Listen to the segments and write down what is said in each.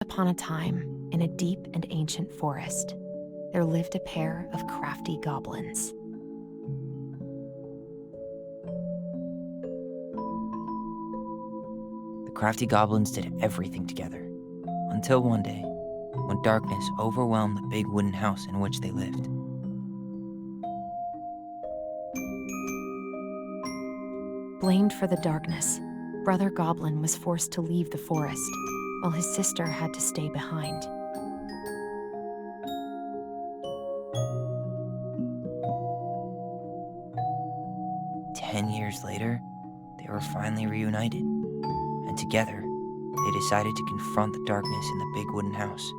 Upon a time, in a deep and ancient forest, there lived a pair of crafty goblins. The crafty goblins did everything together, until one day, when darkness overwhelmed the big wooden house in which they lived. Blamed for the darkness, Brother Goblin was forced to leave the forest, while his sister had to stay behind. Years later, they were finally reunited, and together, they decided to confront the darkness in the big wooden house.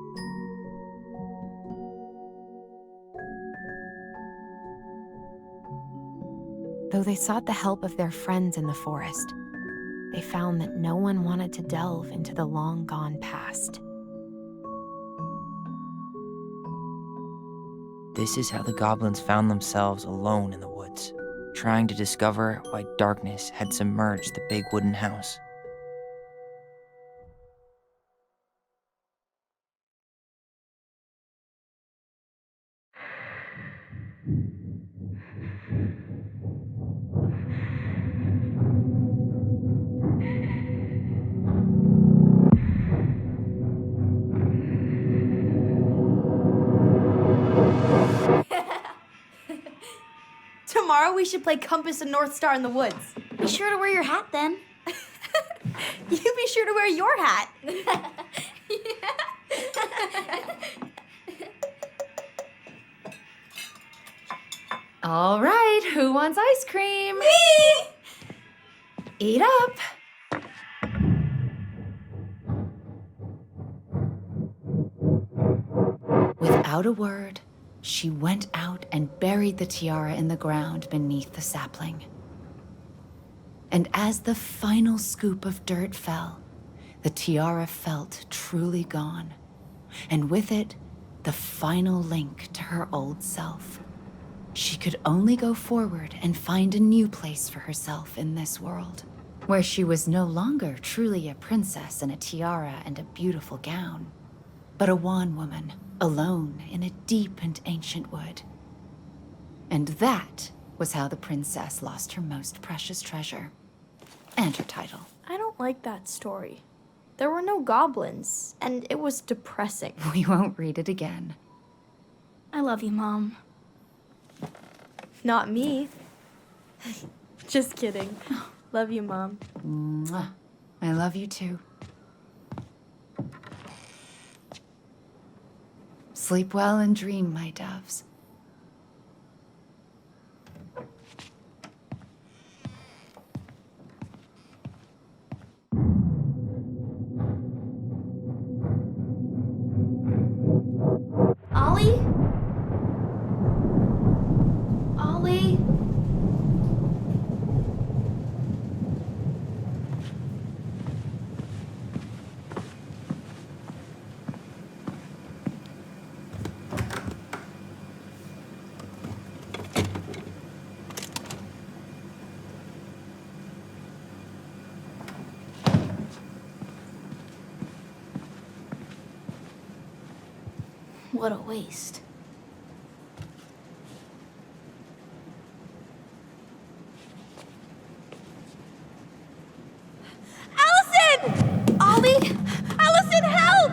Though they sought the help of their friends in the forest, they found that no one wanted to delve into the long-gone past. This is how the goblins found themselves alone in the woods, trying to discover why darkness had submerged the big wooden house. Tomorrow we should play Compass and North Star in the woods. Be sure to wear your hat then. You be sure to wear your hat. All right, who wants ice cream? Me! Eat up. Without a word, she went out and buried the tiara in the ground beneath the sapling. And as the final scoop of dirt fell, the tiara felt truly gone, and with it, the final link to her old self. She could only go forward and find a new place for herself in this world, where she was no longer truly a princess in a tiara and a beautiful gown, but a wan woman, alone in a deep and ancient wood. And that was how the princess lost her most precious treasure, and her title. I don't like that story. There were no goblins, and it was depressing. We won't read it again. I love you, Mom. Not me. Just kidding. Love you, Mom. Mwah. I love you too. Sleep well and dream, my doves. Ollie? Ollie? What a waste. Allison! Ollie! Allison, help!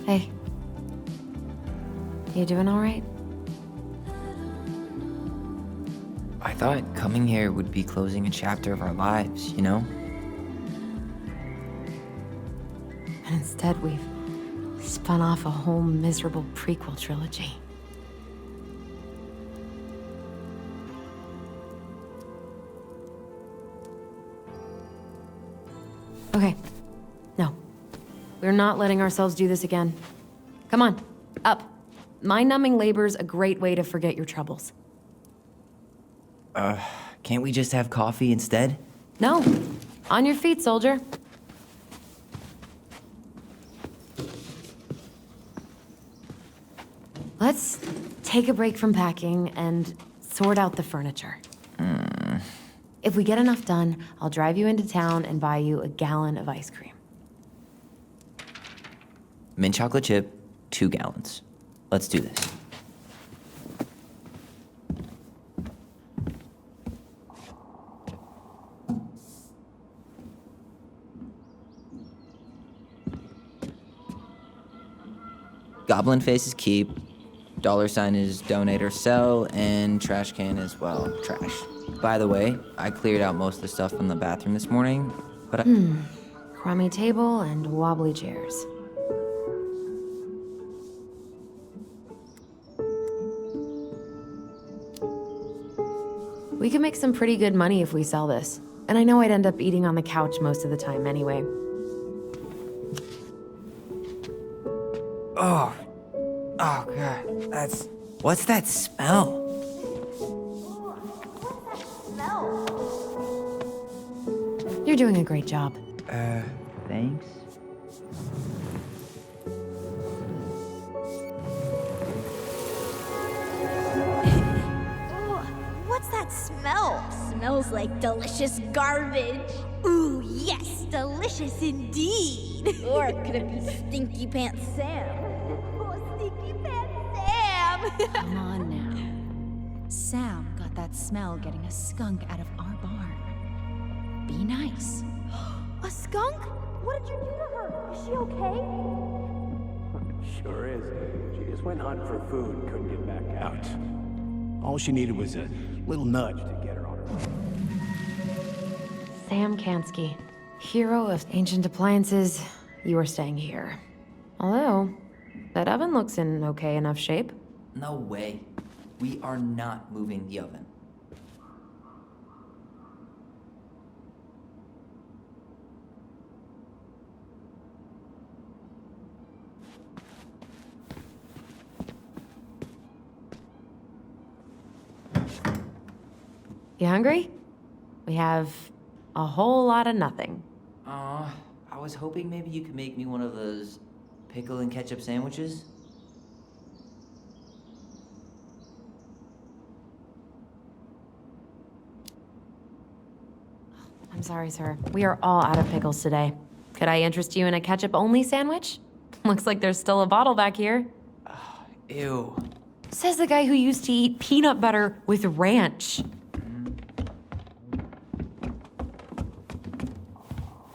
Hey. You doing all right? I thought coming here would be closing a chapter of our lives, you know? And instead, we've spun off a whole miserable prequel trilogy. Okay. No. We're not letting ourselves do this again. Come on, up. Mind-numbing labor's a great way to forget your troubles. Can't we just have coffee instead? No. On your feet, soldier. Let's take a break from packing and sort out the furniture. If we get enough done, I'll drive you into town and buy you a gallon of ice cream. Mint chocolate chip, 2 gallons. Let's do this. Goblin face is keep, $sign is donate or sell, and trash can is, well, trash. By the way, I cleared out most of the stuff from the bathroom this morning, but Crummy table and wobbly chairs. We could make some pretty good money if we sell this. And I know I'd end up eating on the couch most of the time anyway. Oh God, what's that smell? You're doing a great job. Thanks. What's that smell? Smells like delicious garbage. Ooh, yes, delicious indeed. Or could it be Stinky Pants Sam? Oh, Stinky Pants Sam! Come on now. Sam got that smell getting a skunk out of our barn. Be nice. A skunk? What did you do to her? Is she okay? Sure is. She just went hunting for food and couldn't get back out. All she needed was a little nudge to get her on her feet. Sam Kansky, hero of ancient appliances, you are staying here. Although, that oven looks in okay enough shape. No way. We are not moving the oven. You hungry? We have a whole lot of nothing. I was hoping maybe you could make me one of those pickle and ketchup sandwiches. I'm sorry, sir. We are all out of pickles today. Could I interest you in a ketchup-only sandwich? Looks like there's still a bottle back here. Ew. Says the guy who used to eat peanut butter with ranch.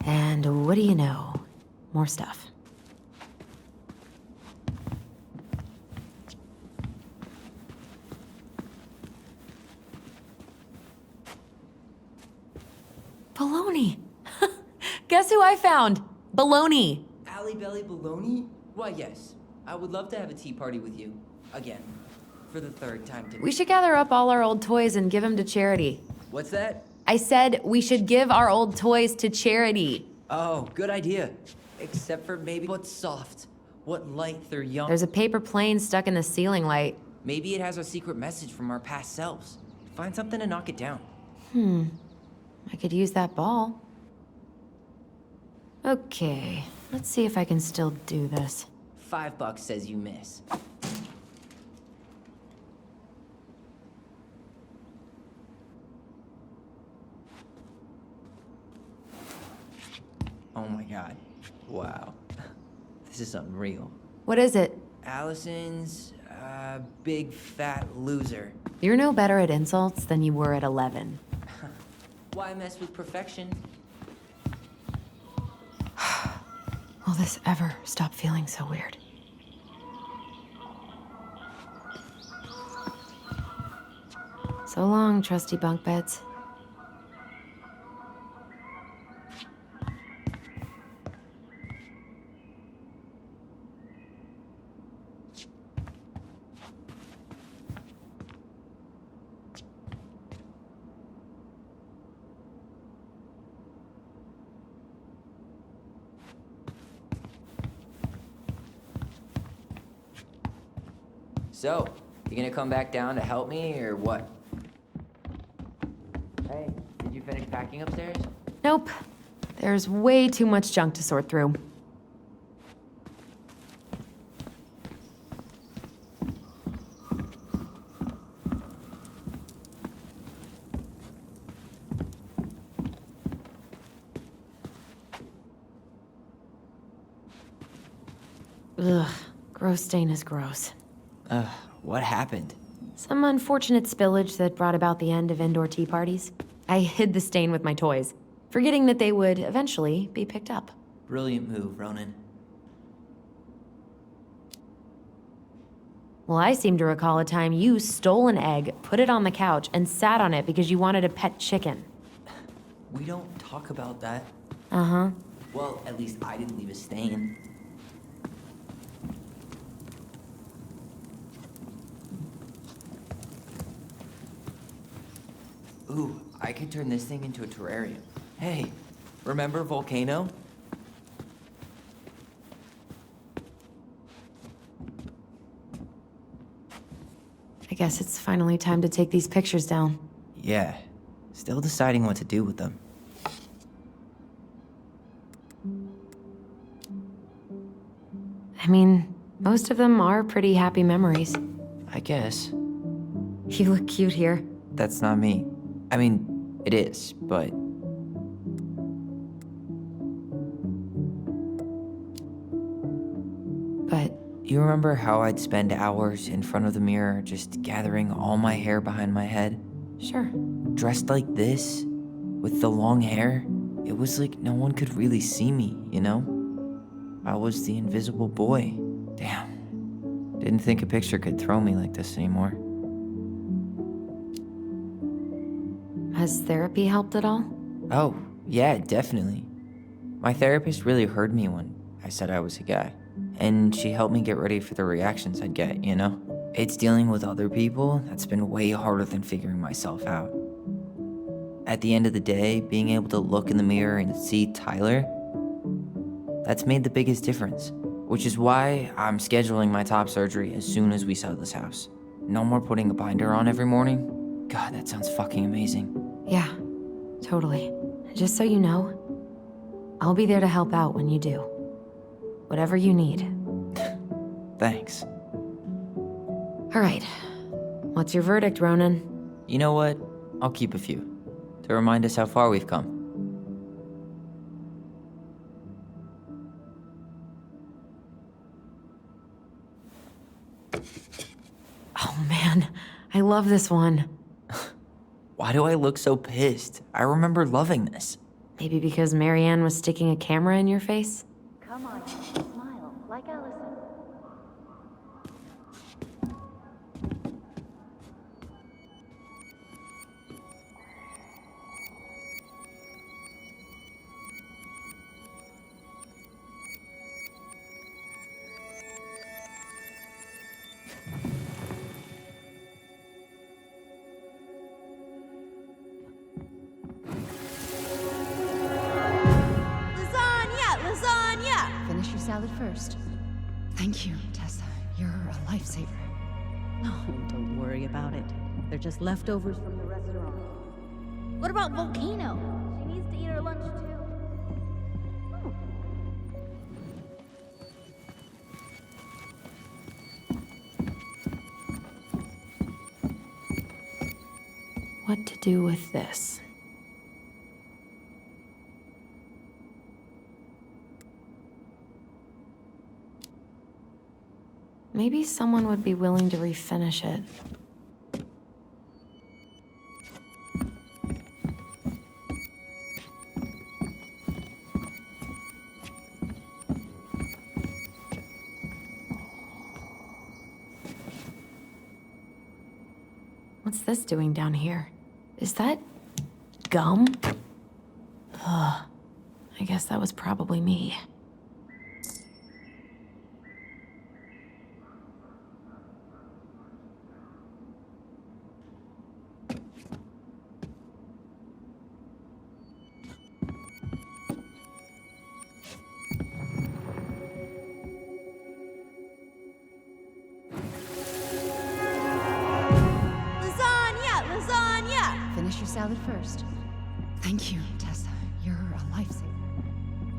And what do you know? More stuff. Guess who I found? Baloney. Alley Belly Baloney? Why, yes. I would love to have a tea party with you. Again. For the third time today. We should gather up all our old toys and give them to charity. What's that? I said we should give our old toys to charity. Oh, good idea. Except for maybe what's soft, what light they're young. There's a paper plane stuck in the ceiling light. Maybe it has a secret message from our past selves. Find something to knock it down. I could use that ball. Okay, let's see if I can still do this. $5 says you miss. Oh my god. Wow. This is unreal. What is it? Allison's, big fat loser. You're no better at insults than you were at 11. Why mess with perfection? Will this ever stop feeling so weird? So long, trusty bunk beds. So, you gonna come back down to help me, or what? Hey, did you finish packing upstairs? Nope. There's way too much junk to sort through. Ugh, gross stain is gross. What happened? Some unfortunate spillage that brought about the end of indoor tea parties. I hid the stain with my toys, forgetting that they would eventually be picked up. Brilliant move, Ronan. Well, I seem to recall a time you stole an egg, put it on the couch, and sat on it because you wanted a pet chicken. We don't talk about that. Uh-huh. Well, at least I didn't leave a stain. Ooh, I could turn this thing into a terrarium. Hey, remember Volcano? I guess it's finally time to take these pictures down. Yeah, still deciding what to do with them. I mean, most of them are pretty happy memories. I guess. You look cute here. That's not me. I mean, it is, but... But You remember how I'd spend hours in front of the mirror just gathering all my hair behind my head? sure. Dressed like this, with the long hair? It was like no one could really see me, you know? I was the invisible boy. Damn. Didn't think a picture could throw me like this anymore. Has therapy helped at all? Oh, yeah, definitely. My therapist really heard me when I said I was a guy. And she helped me get ready for the reactions I'd get, you know? It's dealing with other people that's been way harder than figuring myself out. At the end of the day, being able to look in the mirror and see Tyler, that's made the biggest difference. Which is why I'm scheduling my top surgery as soon as we sell this house. No more putting a binder on every morning. God, that sounds fucking amazing. Yeah, totally. Just so you know, I'll be there to help out when you do. Whatever you need. Thanks. All right. What's your verdict, Ronan? You know what? I'll keep a few. To remind us how far we've come. Oh man, I love this one. Why do I look so pissed? I remember loving this. Maybe because Marianne was sticking a camera in your face? Come on, smile, like Allison. salad first. Thank you, Tessa. You're a lifesaver. Oh, don't worry about it. They're just leftovers from the restaurant. What about Volcano? She needs to eat her lunch too. What to do with this? Maybe someone would be willing to refinish it. What's this doing down here? Is that gum? Ugh. I guess that was probably me. Finish your salad first. Thank you, Tessa. You're a lifesaver.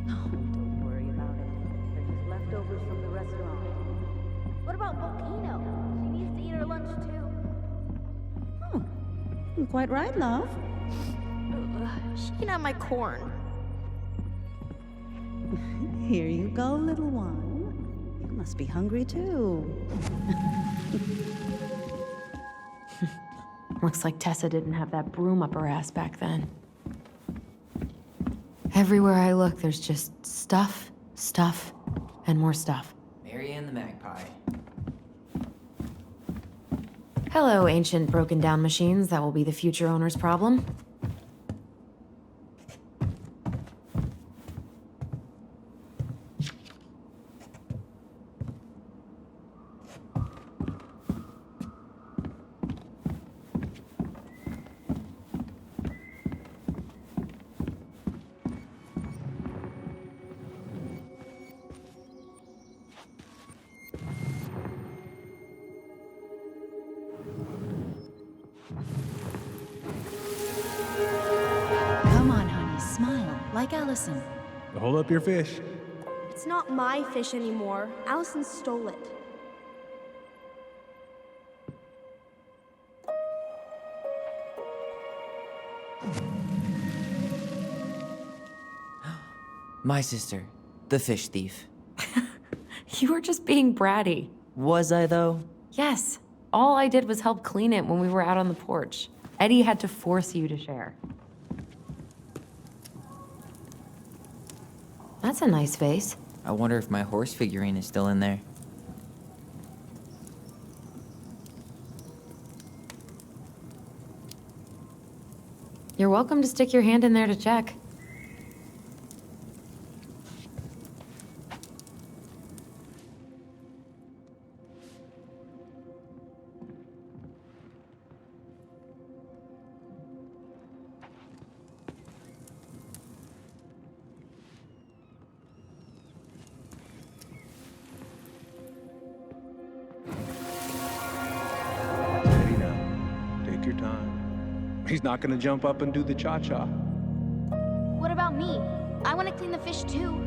Oh, don't worry about it. They're just leftovers from the restaurant. What about Volcano? She needs to eat her lunch too. Oh, quite right, love. She can have my corn. Here you go, little one. You must be hungry too. Looks like Tessa didn't have that broom up her ass back then. Everywhere I look, there's just stuff, stuff, and more stuff. Mary and the Magpie. Hello, ancient broken down machines that will be the future owner's problem. Come on, honey, smile, like Allison. Hold up your fish. It's not my fish anymore. Allison stole it. My sister, the fish thief. You were just being bratty. Was I, though? Yes. All I did was help clean it when we were out on the porch. Eddie had to force you to share. That's a nice vase. I wonder if my horse figurine is still in there. You're welcome to stick your hand in there to check. Steady now. Take your time. He's not gonna jump up and do the cha-cha. What about me? I want to clean the fish too.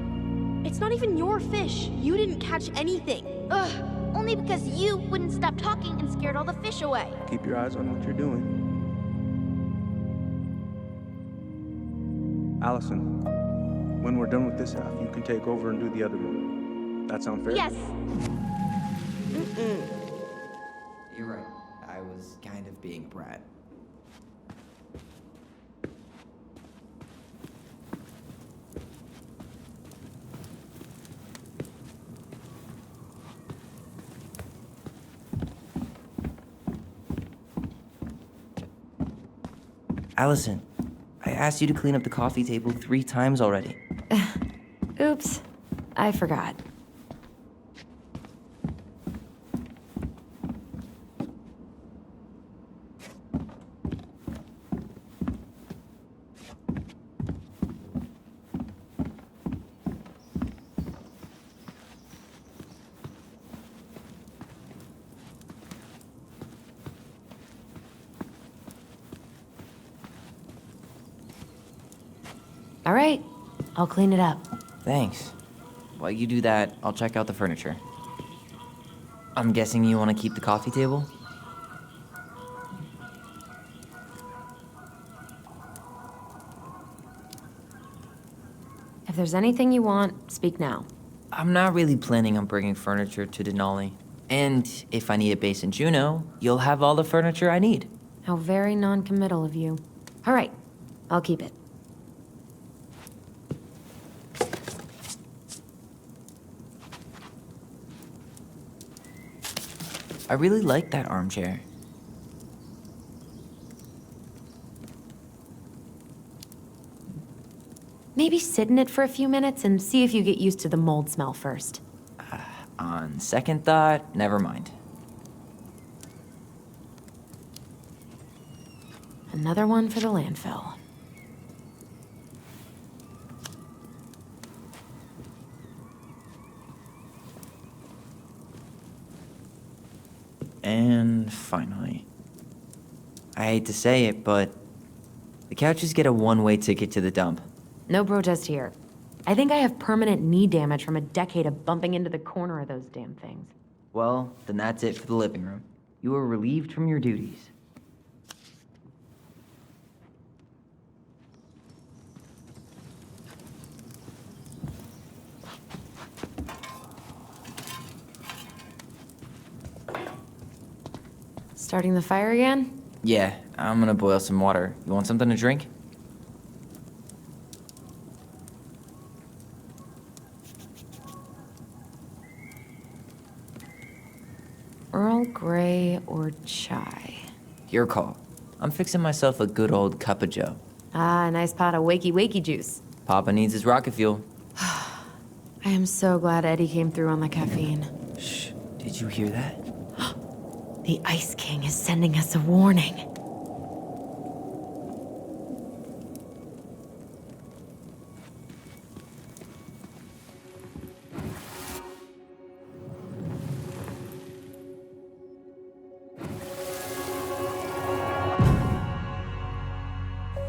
It's not even your fish. You didn't catch anything. Ugh, only because you wouldn't stop talking and scared all the fish away. Keep your eyes on what you're doing. Allison, when we're done with this half, you can take over and do the other one. That sound fair? Yes. You're right. I was kind of being a brat. Allison, I asked you to clean up the coffee table 3 times already. Oops. I forgot. All right, I'll clean it up. Thanks. While you do that, I'll check out the furniture. I'm guessing you want to keep the coffee table? If there's anything you want, speak now. I'm not really planning on bringing furniture to Denali. And if I need a base in Juneau, you'll have all the furniture I need. How very non-committal of you. All right, I'll keep it. I really like that armchair. Maybe sit in it for a few minutes and see if you get used to the mold smell first. On second thought, never mind. Another one for the landfill. And finally, I hate to say it, but the couches get a one-way ticket to the dump. No protest here. I think I have permanent knee damage from a decade of bumping into the corner of those damn things. Well, then that's it for the living room. You are relieved from your duties. Starting the fire again? Yeah, I'm gonna boil some water. You want something to drink? Earl Grey or chai? Your call. I'm fixing myself a good old cup of joe. Ah, a nice pot of wakey juice. Papa needs his rocket fuel. I am so glad Eddie came through on the caffeine. Shh, did you hear that? The Ice King is sending us a warning.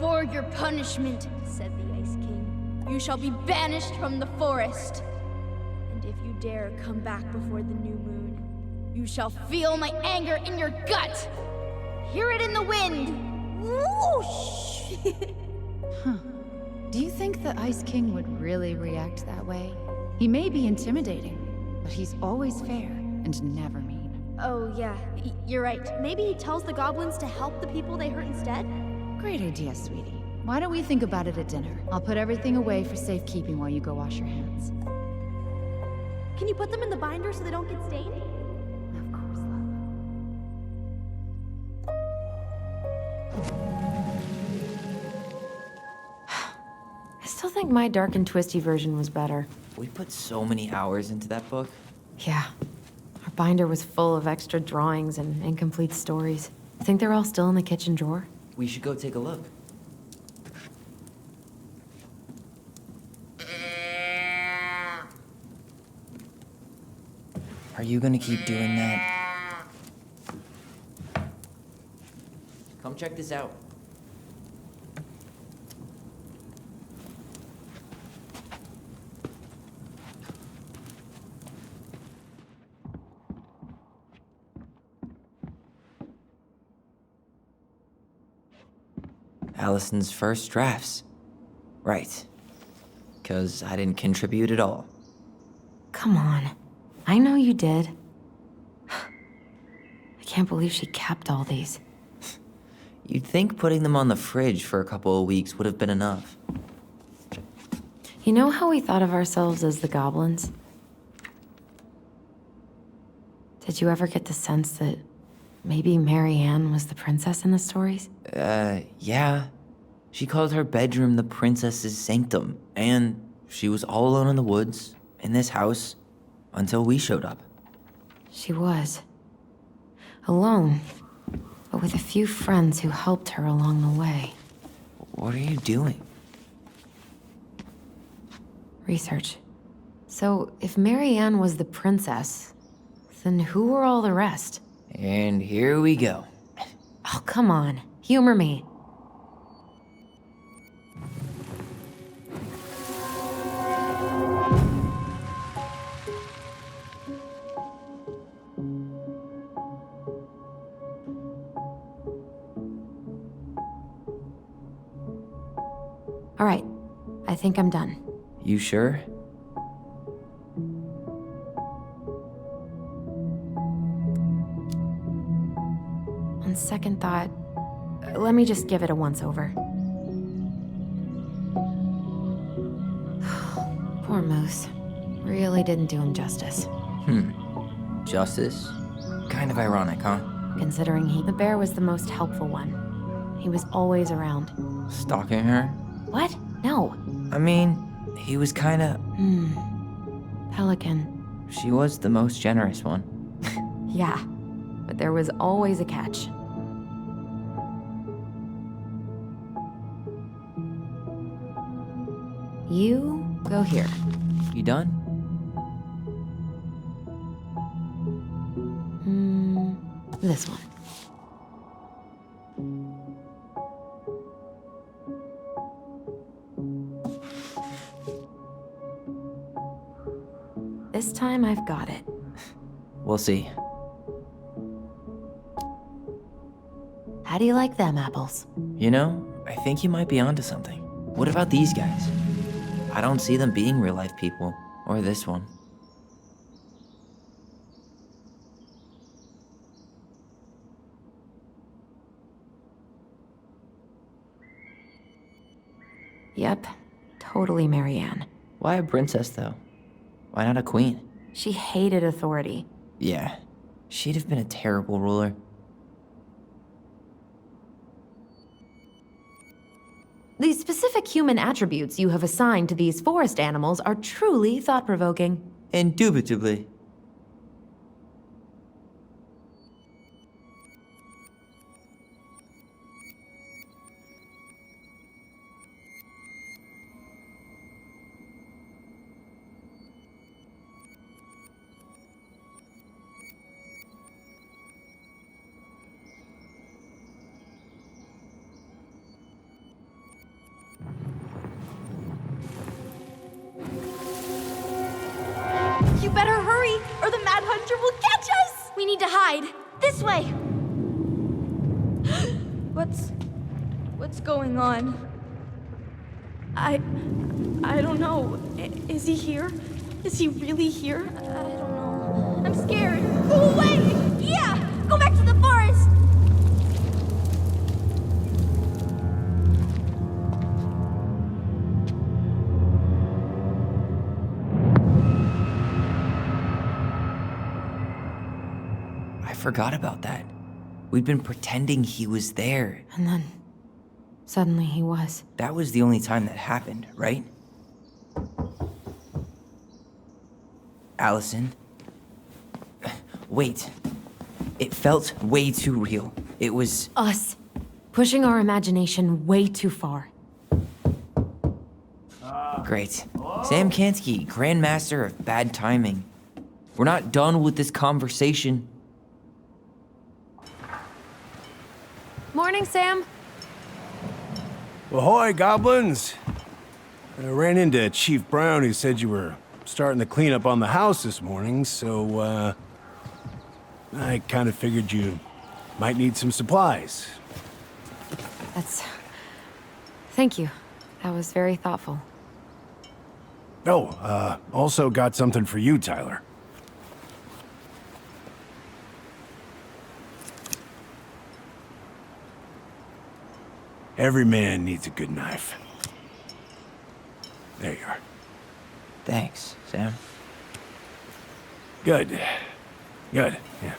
For your punishment, said the Ice King, you shall be banished from the forest. And if you dare come back before the new moon, you shall feel my anger in your gut. Hear it in the wind. Whoosh! Do you think the Ice King would really react that way? He may be intimidating, but he's always fair and never mean. Oh, yeah, you're right. Maybe he tells the goblins to help the people they hurt instead? Great idea, sweetie. Why don't we think about it at dinner? I'll put everything away for safekeeping while you go wash your hands. Can you put them in the binder so they don't get stained? Of course, love. I still think my dark and twisty version was better. We put so many hours into that book. Yeah. Our binder was full of extra drawings and incomplete stories. I think they're all still in the kitchen drawer. We should go take a look. Are you gonna keep doing that? Come check this out. Allison's first drafts. Right. 'Cause I didn't contribute at all. Come on. I know you did. I can't believe she kept all these. You'd think putting them on the fridge for a couple of weeks would have been enough. You know how we thought of ourselves as the goblins? Did you ever get the sense that maybe Mary Ann was the princess in the stories? Yeah. She called her bedroom the princess's sanctum, and she was all alone in the woods, in this house, until we showed up. She was. Alone, but with a few friends who helped her along the way. What are you doing? Research. So, if Mary Ann was the princess, then who were all the rest? And here we go. Oh, come on. Humor me. I think I'm done. You sure? On second thought, let me just give it a once-over. Poor Moose. Really didn't do him justice. Justice? Kind of ironic, huh? Considering the bear was the most helpful one. He was always around. Stalking her? What? No. I mean, he was kinda... Pelican. She was the most generous one. Yeah, but there was always a catch. You go here. You done? This one. This time I've got it. We'll see. How do you like them apples? You know, I think you might be onto something. What about these guys? I don't see them being real-life people. Or this one. Yep, totally Marianne. Why a princess, though? Why not a queen? She hated authority. Yeah, she'd have been a terrible ruler. The specific human attributes you have assigned to these forest animals are truly thought-provoking. Indubitably. You better hurry, or the Mad Hunter will catch us! We need to hide. This way. What's going on? I don't know. Is he here? Is he really here? I don't know. I'm scared. Go away! Yeah! Go back to the forest! I forgot about that. We'd been pretending he was there. And then, suddenly he was. That was the only time that happened, right? Allison? Wait. It felt way too real. It was... Us. Pushing our imagination way too far. Great. Sam Kansky, Grandmaster of Bad Timing. We're not done with this conversation. Morning, Sam. Ahoy, goblins! I ran into Chief Brown, who said you were starting the cleanup on the house this morning, so, I kind of figured you might need some supplies. Thank you. That was very thoughtful. Oh, also got something for you, Tyler. Every man needs a good knife. There you are. Thanks, Sam. Good. Good, yeah.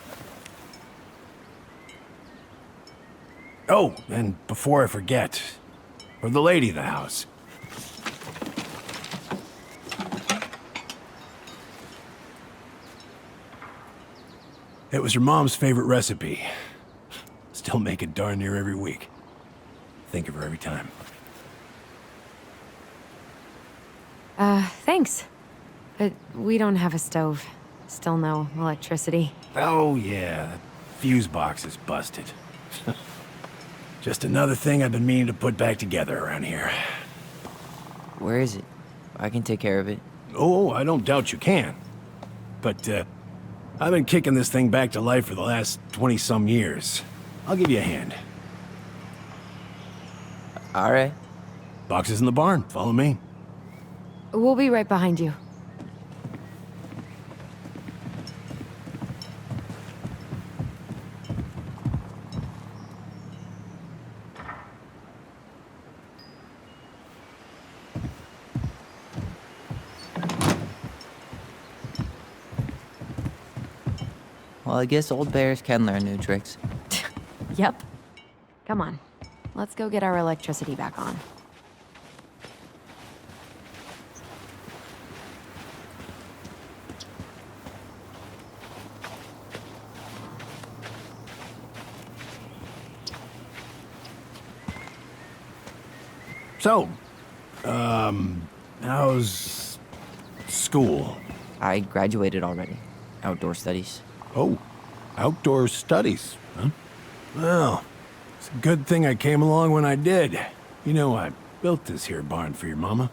Oh, and before I forget, for the lady of the house. It was her mom's favorite recipe. Still make it darn near every week. Think of her every time. Thanks. But we don't have a stove. Still no electricity. Oh, yeah, that fuse box is busted. Just another thing I've been meaning to put back together around here. Where is it? I can take care of it. Oh, I don't doubt you can. But, I've been kicking this thing back to life for the last 20-some years. I'll give you a hand. All right. Box is in the barn. Follow me. We'll be right behind you. Well, I guess old bears can learn new tricks. Yep. Come on. Let's go get our electricity back on. So, how's school? I graduated already. Outdoor studies. Oh, outdoor studies, huh? Well, it's a good thing I came along when I did. You know, I built this here barn for your mama.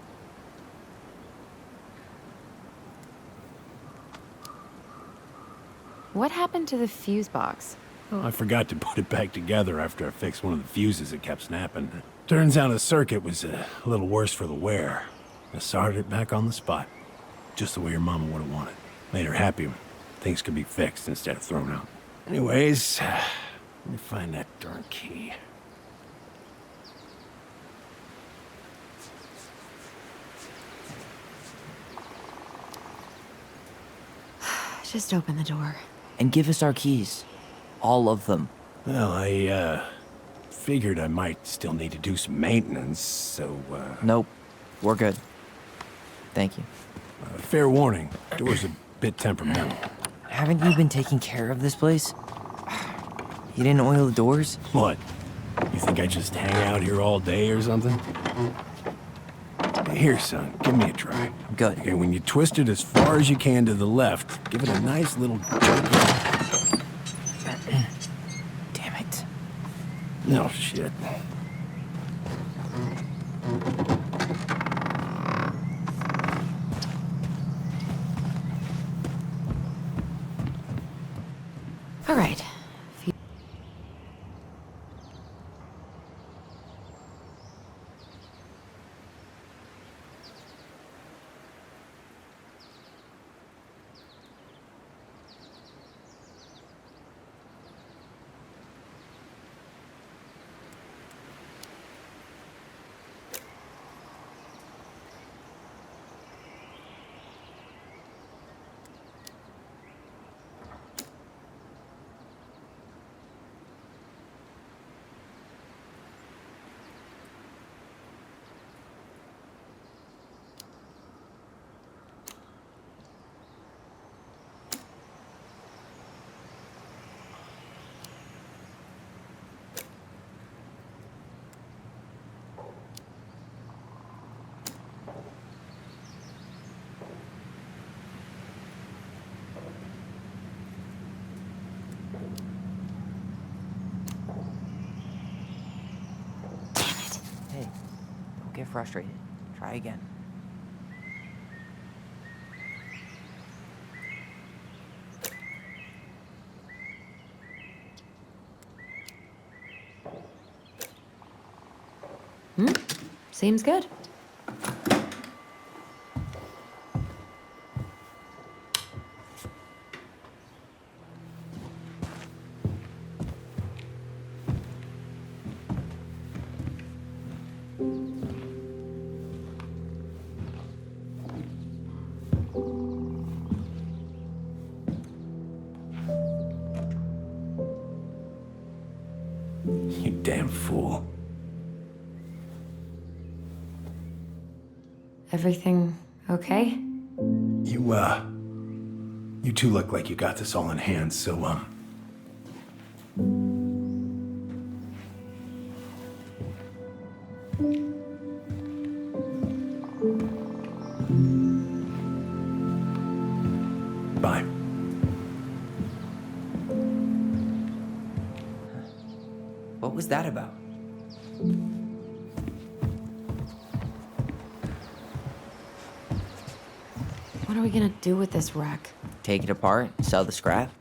What happened to the fuse box? Oh, I forgot to put it back together after I fixed one of the fuses that kept snapping. Turns out the circuit was a little worse for the wear. I soldered it back on the spot, just the way your mama would have wanted. Made her happy when things could be fixed instead of thrown out. Anyways, let me find that darn key. Just open the door. And give us our keys. All of them. Well, I, figured I might still need to do some maintenance, so, Nope. We're good. Thank you. fair warning, door's a bit temperamental. Haven't you been taking care of this place? You didn't oil the doors? What? You think I just hang out here all day or something? Here, son, give me a try. Good. Okay, when you twist it as far as you can to the left, give it a nice little jerk. Damn it. No shit. All right. Hey, don't get frustrated. Try again. Seems good. You damn fool. Everything okay? You two look like you got this all in hand, so, bye. What was that about? What are we gonna do with this wreck? Take it apart, sell the scrap?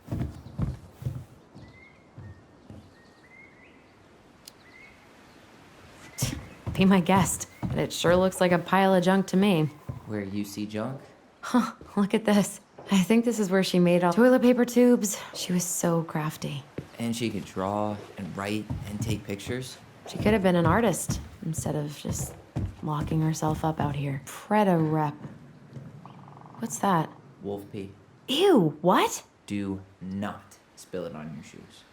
Be my guest, but it sure looks like a pile of junk to me. Where you see junk? Huh, look at this. I think this is where she made all toilet paper tubes. She was so crafty. And she could draw and write and take pictures. She could have been an artist instead of just locking herself up out here. Preda rep. What's that? Wolf pee. Ew, what? Do not spill it on your shoes.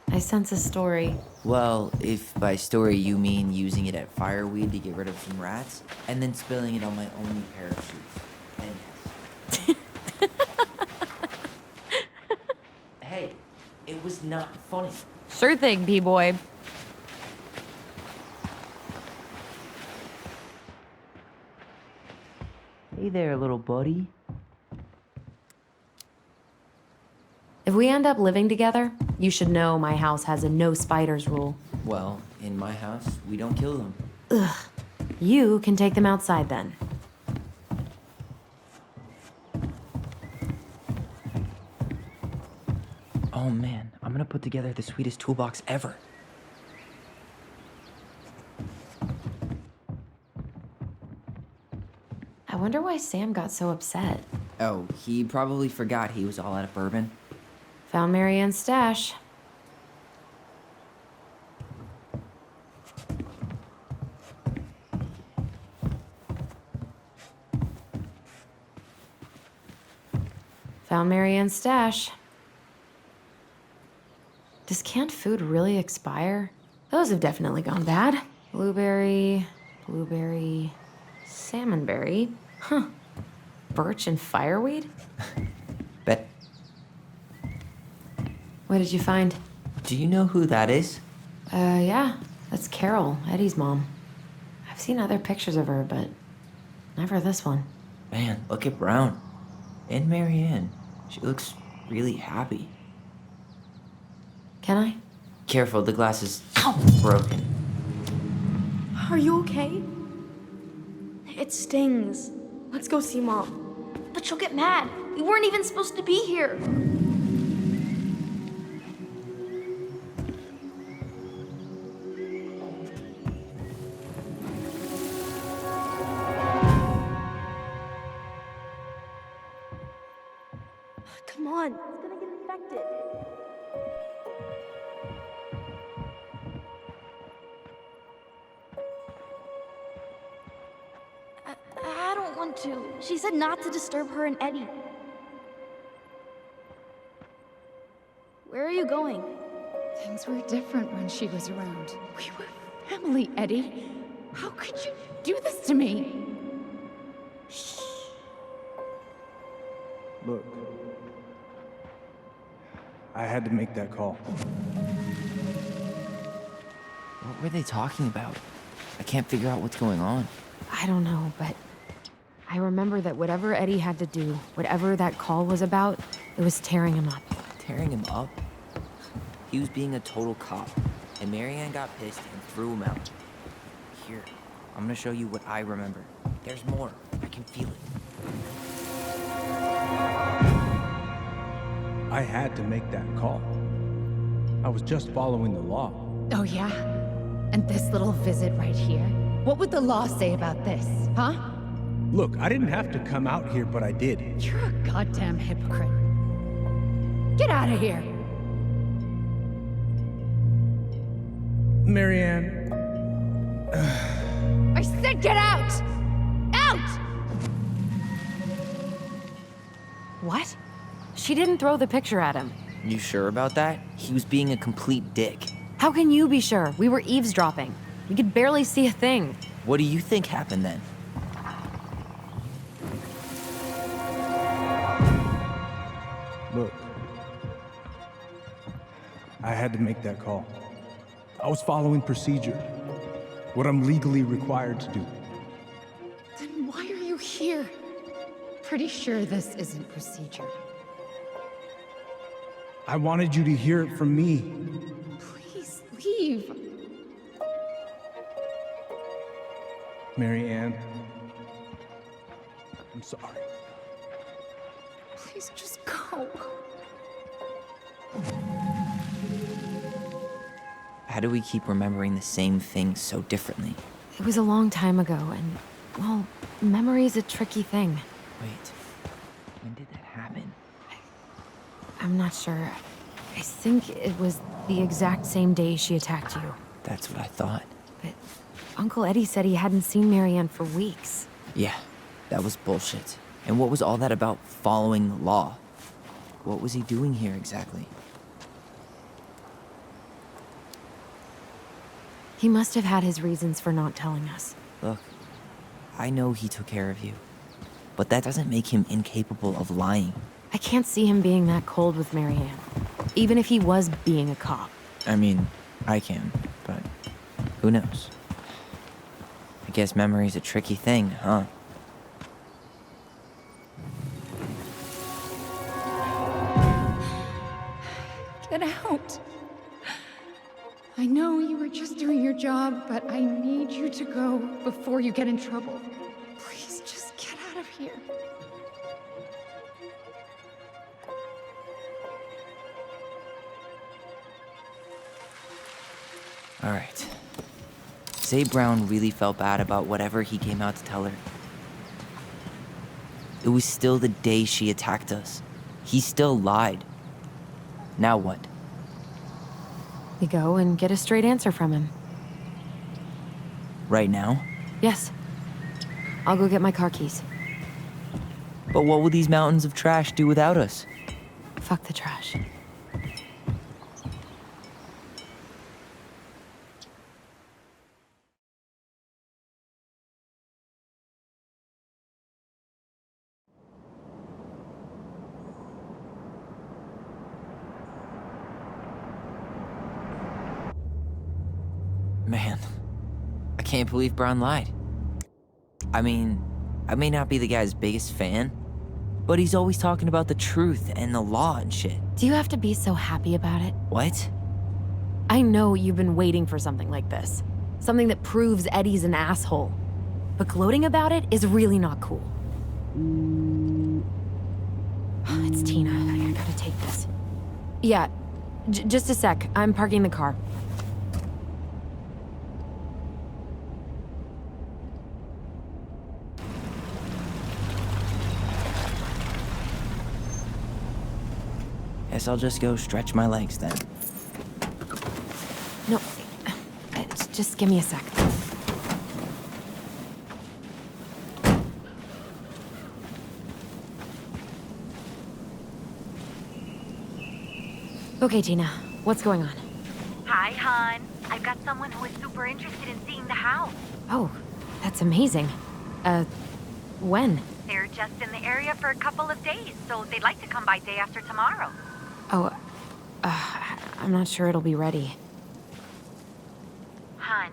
I sense a story. Well, if by story you mean using it at fireweed to get rid of some rats, and then spilling it on my only pair of shoes, then yes. Hey, it was not funny. Sure thing, B-boy. Hey there, little buddy. If we end up living together, you should know my house has a no spiders rule. Well, in my house, we don't kill them. Ugh. You can take them outside then. Oh man, I'm gonna put together the sweetest toolbox ever. I wonder why Sam got so upset. Oh, he probably forgot he was all out of bourbon. Found Marianne's stash. Found Marianne's stash. Does canned food really expire? Those have definitely gone bad. Blueberry, salmonberry. Huh. Birch and fireweed? Bet. What did you find? Do you know who that is? Yeah. That's Carol, Eddie's mom. I've seen other pictures of her, but never this one. Man, look at Brown. And Marianne. She looks really happy. Can I? Careful, the glass is broken. Are you okay? It stings. Let's go see Mom. But she'll get mad. We weren't even supposed to be here. Come on, it's gonna get infected. I don't want to. She said not to disturb her and Eddie. Where are you going? Things were different when she was around. We were family, Eddie. How could you do this to me? Look, I had to make that call. What were they talking about? I can't figure out what's going on. I don't know, but I remember that whatever Eddie had to do, whatever that call was about, it was tearing him up. Tearing him up? He was being a total cop, and Marianne got pissed and threw him out. Here, I'm gonna show you what I remember. There's more. I can feel it. I had to make that call. I was just following the law. Oh, yeah? And this little visit right here? What would the law say about this, huh? Look, I didn't have to come out here, but I did. You're a goddamn hypocrite. Get out of here! Marianne. I said get out! Out! What? She didn't throw the picture at him. You sure about that? He was being a complete dick. How can you be sure? We were eavesdropping. We could barely see a thing. What do you think happened then? Look, I had to make that call. I was following procedure, what I'm legally required to do. Then why are you here? Pretty sure this isn't procedure. I wanted you to hear it from me. Please leave. Marianne, I'm sorry. Please just go. How do we keep remembering the same thing so differently? It was a long time ago, and, well, memory's a tricky thing. Wait, when did that happen? I'm not sure. I think it was the exact same day she attacked you. That's what I thought. But Uncle Eddie said he hadn't seen Marianne for weeks. Yeah, that was bullshit. And what was all that about following the law? What was he doing here exactly? He must have had his reasons for not telling us. Look, I know he took care of you, but that doesn't make him incapable of lying. I can't see him being that cold with Marianne, even if he was being a cop. I mean, I can, but who knows? I guess memory's a tricky thing, huh? Get out. I know you were just doing your job, but I need you to go before you get in trouble. Please just get out of here. All right. Say Brown really felt bad about whatever he came out to tell her. It was still the day she attacked us. He still lied. Now what? We go and get a straight answer from him. Right now? Yes. I'll go get my car keys. But what will these mountains of trash do without us? Fuck the trash. Man, I can't believe Brown lied. I mean, I may not be the guy's biggest fan, but he's always talking about the truth and the law and shit. Do you have to be so happy about it? What? I know you've been waiting for something like this. Something that proves Eddie's an asshole. But gloating about it is really not cool. It's Tina. I gotta take this. Yeah, just a sec. I'm parking the car. Guess I'll just go stretch my legs then. No, just give me a sec. Okay, Tina, what's going on? Hi, hon. I've got someone who is super interested in seeing the house. Oh, that's amazing. When? They're just in the area for a couple of days, so they'd like to come by day after tomorrow. Oh, I'm not sure it'll be ready. Hun,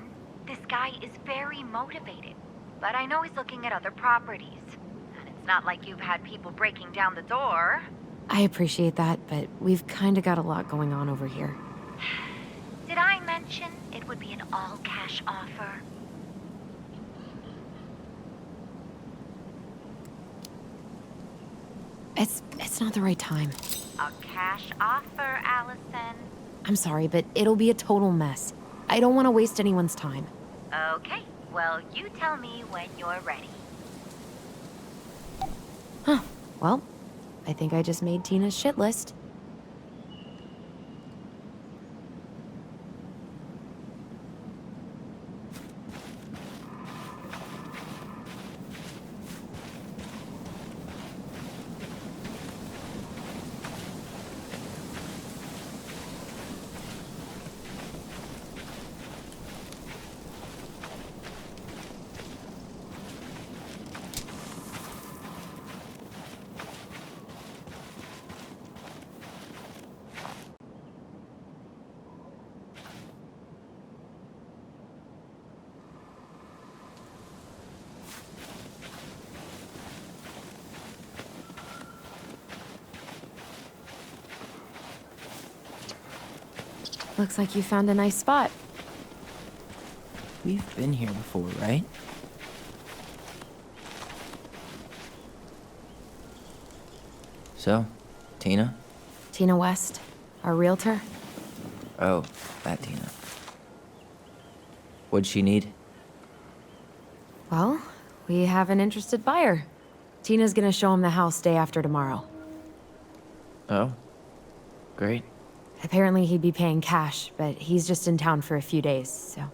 this guy is very motivated, but I know he's looking at other properties. And it's not like you've had people breaking down the door. I appreciate that, but we've kind of got a lot going on over here. Did I mention it would be an all-cash offer? It's not the right time. A cash offer, Allison. I'm sorry, but it'll be a total mess. I don't want to waste anyone's time. Okay, well, you tell me when you're ready. Huh. Well, I think I just made Tina's shit list. Looks like you found a nice spot. We've been here before, right? So, Tina? Tina West, our realtor. Oh, that Tina. What'd she need? Well, we have an interested buyer. Tina's gonna show him the house day after tomorrow. Oh, great. Apparently he'd be paying cash, but he's just in town for a few days, so...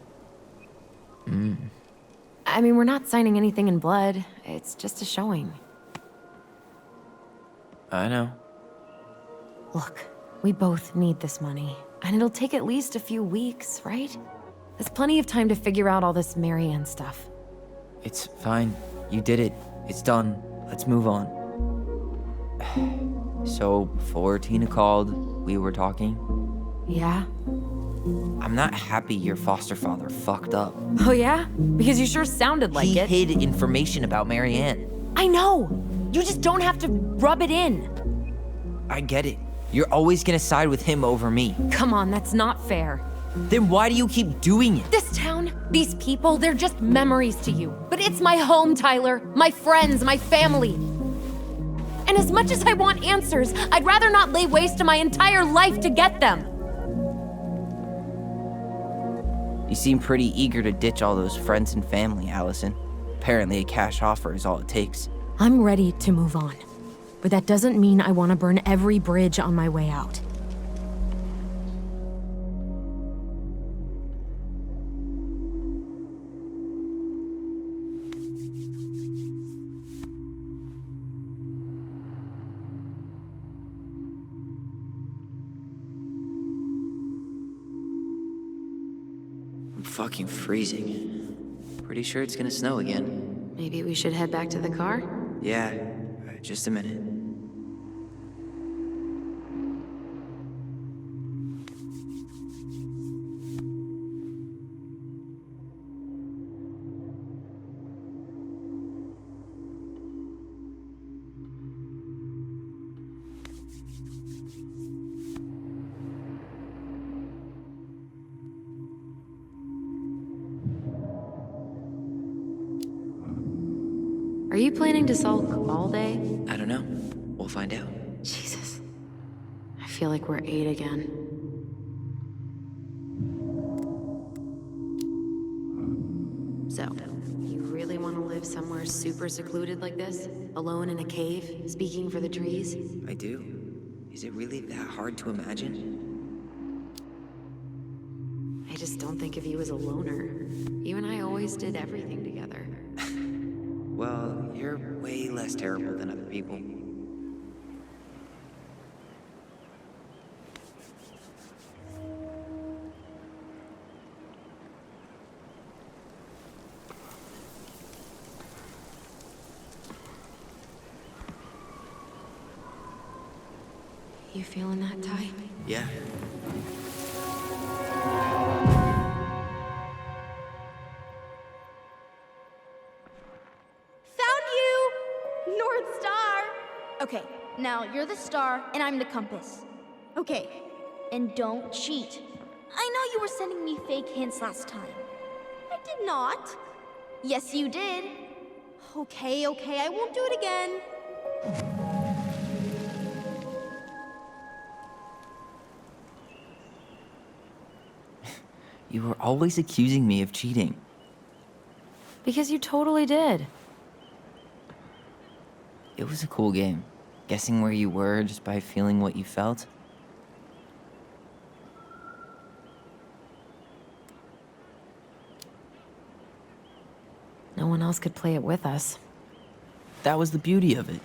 I mean, we're not signing anything in blood. It's just a showing. I know. Look, we both need this money, and it'll take at least a few weeks, right? There's plenty of time to figure out all this Marianne stuff. It's fine. You did it. It's done. Let's move on. So, before Tina called, we were talking. Yeah? I'm not happy your foster father fucked up. Oh yeah? Because you sure sounded like it. He hid information about Marianne. I know! You just don't have to rub it in. I get it. You're always gonna side with him over me. Come on, that's not fair. Then why do you keep doing it? This town, these people, they're just memories to you. But it's my home, Tyler. My friends, my family. And as much as I want answers, I'd rather not lay waste to my entire life to get them. You seem pretty eager to ditch all those friends and family, Allison. Apparently a cash offer is all it takes. I'm ready to move on. But that doesn't mean I want to burn every bridge on my way out. I'm fucking freezing. Pretty sure it's gonna snow again. Maybe we should head back to the car? Yeah, just a minute. Are you planning to sulk all day? I don't know. We'll find out. Jesus. I feel like we're 8 again. So, you really want to live somewhere super secluded like this? Alone in a cave, speaking for the trees? I do. Is it really that hard to imagine? I just don't think of you as a loner. You and I always did everything together. Well, you're way less terrible than other people. You feeling that, Ty? Yeah. Found you! North Star! Okay, now you're the star and I'm the compass. Okay, and don't cheat. I know you were sending me fake hints last time. I did not. Yes, you did. Okay, I won't do it again. You were always accusing me of cheating. Because you totally did. It was a cool game. Guessing where you were just by feeling what you felt. No one else could play it with us. That was the beauty of it.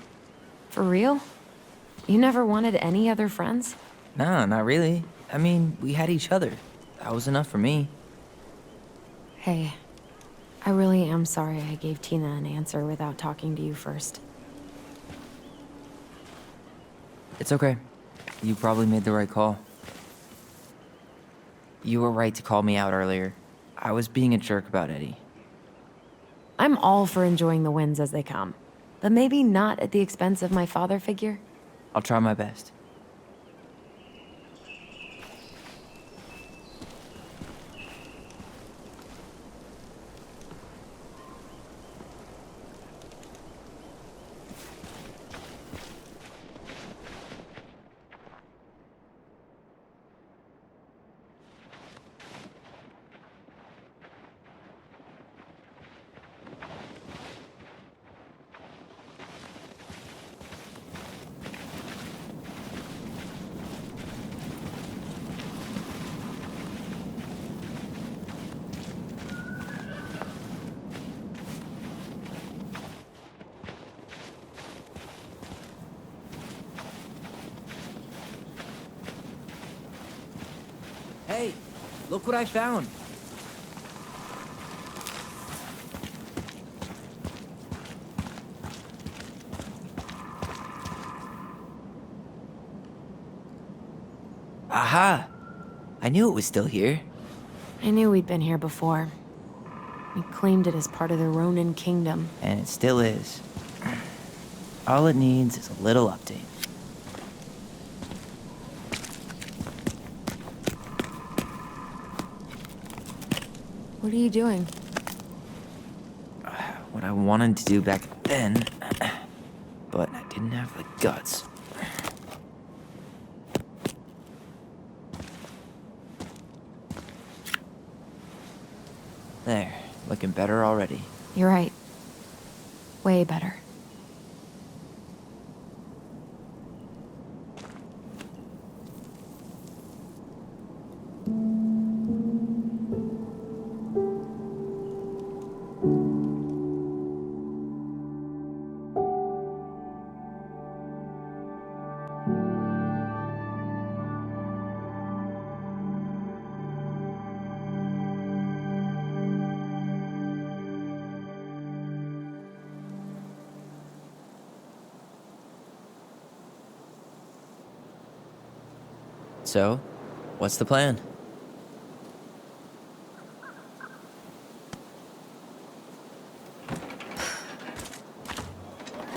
For real? You never wanted any other friends? No, not really. I mean, we had each other. That was enough for me. Hey, I really am sorry I gave Tina an answer without talking to you first. It's okay. You probably made the right call. You were right to call me out earlier. I was being a jerk about Eddie. I'm all for enjoying the wins as they come, but maybe not at the expense of my father figure. I'll try my best. Hey, look what I found. Aha! I knew it was still here. I knew we'd been here before. We claimed it as part of the Ronin kingdom. And it still is. All it needs is a little update. What are you doing? What I wanted to do back then, but I didn't have the guts. There, looking better already. You're right. Way better. So, what's the plan?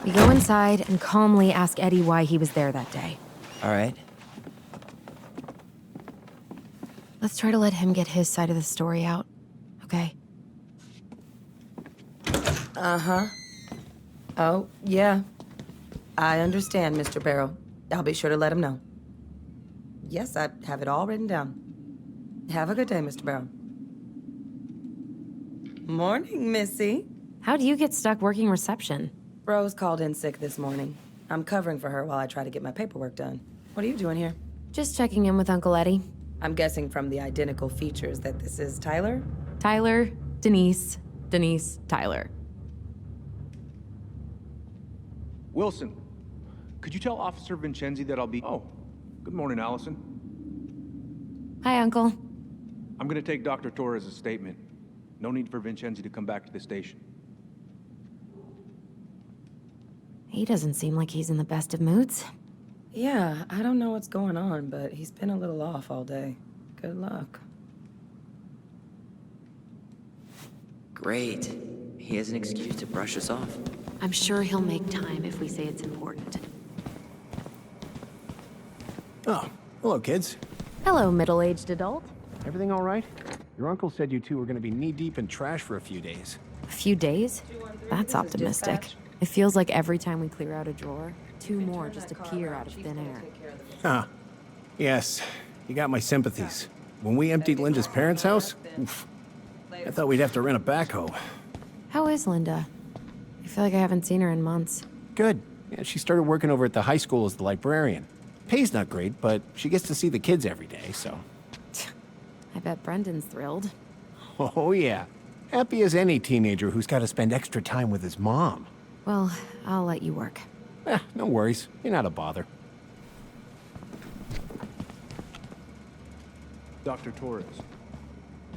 We go inside and calmly ask Eddie why he was there that day. All right. Let's try to let him get his side of the story out, okay? Uh-huh. Oh, yeah. I understand, Mr. Barrow. I'll be sure to let him know. Yes, I have it all written down. Have a good day, Mr. Barrow. Morning, Missy. How'd you get stuck working reception? Rose called in sick this morning. I'm covering for her while I try to get my paperwork done. What are you doing here? Just checking in with Uncle Eddie. I'm guessing from the identical features that this is Tyler? Tyler, Denise, Tyler. Wilson, could you tell Officer Vincenzi that I'll be... Oh, good morning, Allison. Hi, Uncle. I'm gonna take Dr. Torres' statement. No need for Vincenzi to come back to the station. He doesn't seem like he's in the best of moods. Yeah, I don't know what's going on, but he's been a little off all day. Good luck. Great. He has an excuse to brush us off. I'm sure he'll make time if we say it's important. Oh, hello, kids. Hello, middle-aged adult. Everything all right? Your uncle said you two were gonna be knee-deep in trash for a few days. A few days? That's optimistic. It feels like every time we clear out a drawer, 2 more just appear out of thin air. Huh. Yes, you got my sympathies. When we emptied Linda's parents' house, oof, I thought we'd have to rent a backhoe. How is Linda? I feel like I haven't seen her in months. Good. Yeah, she started working over at the high school as the librarian. Pay's not great, but she gets to see the kids every day, so... I bet Brendan's thrilled. Oh, yeah. Happy as any teenager who's got to spend extra time with his mom. Well, I'll let you work. No worries. You're not a bother. Dr. Torres,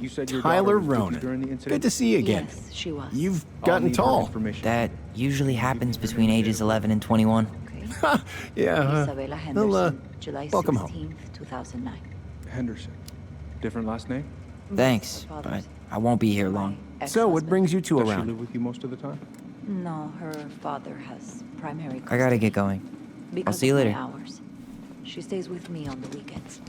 you said your Tyler daughter was with you Ronin. during the incident? Good to see you again. Yes, she was. You've I'll gotten need her tall. information. That usually happens between ages 11 and 21. Okay. Yeah, Isabella well, Henderson, July welcome 16th, home. 2009. Henderson. Different last name? Thanks, but I won't be here long. So, what brings you two Does she around? live with you most of the time? No, her father has primary custody. I gotta get going. Because see you of my later. hours. She stays with me on the weekends.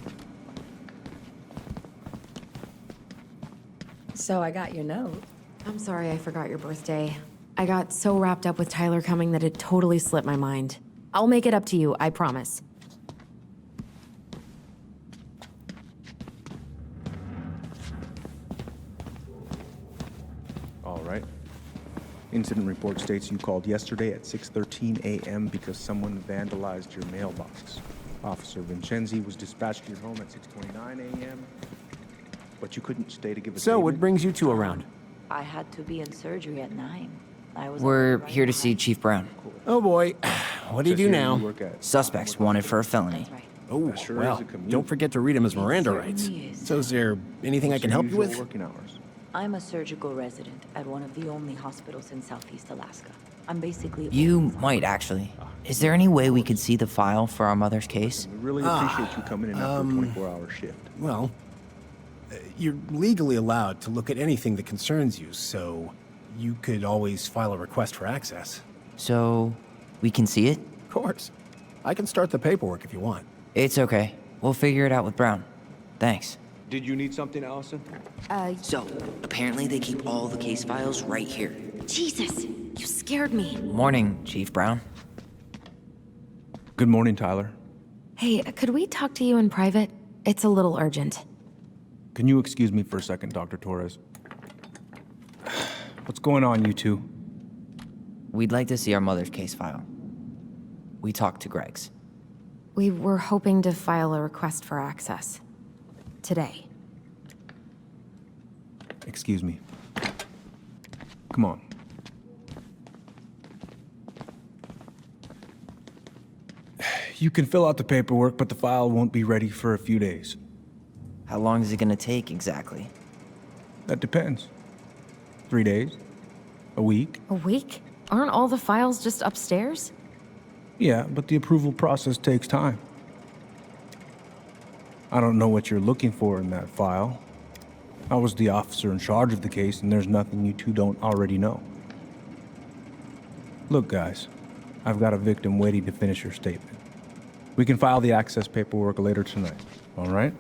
So I got your note. I'm sorry I forgot your birthday. I got so wrapped up with Tyler coming that it totally slipped my mind. I'll make it up to you, I promise. All right. Incident report states you called yesterday at 6:13 a.m. because someone vandalized your mailbox. Officer Vincenzi was dispatched to your home at 6:29 a.m., but you couldn't stay to give a So, what statement? brings you two around? I had to be in surgery at 9. I was We're right here to behind. see Chief Brown. Oh boy, what do you Says do here now? you work at- Suspects wanted for a felony. That's right. Oh, Sure well, is a commute. don't forget to read him his Miranda certainly rights. is. So is there anything I can help you with? Working hours. I'm a surgical resident at one of the only hospitals in Southeast Alaska. I'm basically... You might actually. Is there any way we could see the file for our mother's case? We really appreciate you coming in after a 24-hour shift. Well, you're legally allowed to look at anything that concerns you, so you could always file a request for access. So, we can see it? Of course. I can start the paperwork if you want. It's okay. We'll figure it out with Brown. Thanks. Did you need something, Allison? So, apparently they keep all the case files right here. Jesus, you scared me. Morning, Chief Brown. Good morning, Tyler. Hey, could we talk to you in private? It's a little urgent. Can you excuse me for a second, Dr. Torres? What's going on, you two? We'd like to see our mother's case file. We talked to Greg's. We were hoping to file a request for access. Today. Excuse me. Come on. You can fill out the paperwork, but the file won't be ready for a few days. How long is it gonna take exactly? That depends. 3 days? A week? A week? Aren't all the files just upstairs? Yeah, but the approval process takes time. I don't know what you're looking for in that file. I was the officer in charge of the case, and there's nothing you two don't already know. Look, guys, I've got a victim waiting to finish her statement. We can file the access paperwork later tonight, all right?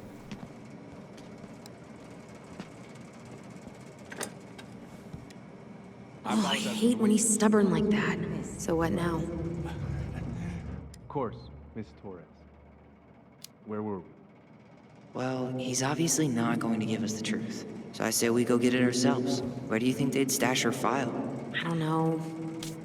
Oh, I hate when he's stubborn like that. So what now? Of course, Miss Torres. Where were we? Well, he's obviously not going to give us the truth. So I say we go get it ourselves. Where do you think they'd stash her file? I don't know.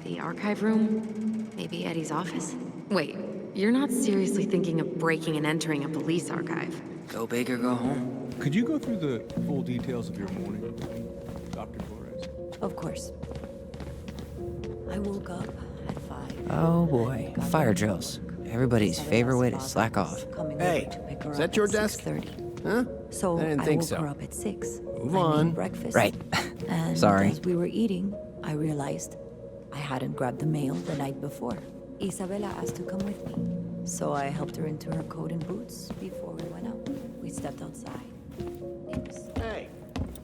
The archive room? Maybe Eddie's office? Wait, you're not seriously thinking of breaking and entering a police archive? Go big or go home. Could you go through the full details of your morning, Dr. Torres? Of course. I woke up at 5. Oh boy, fire drills. Everybody's favorite way to slack off. Hey, is that your desk? 6:30. Huh? So I didn't think woke so. her up at 6. Move I on. made breakfast. Right. And Sorry. as we were eating, I realized I hadn't grabbed the mail the night before. Isabella asked to come with me, so I helped her into her coat and boots before we went out. We stepped outside. It was... Hey,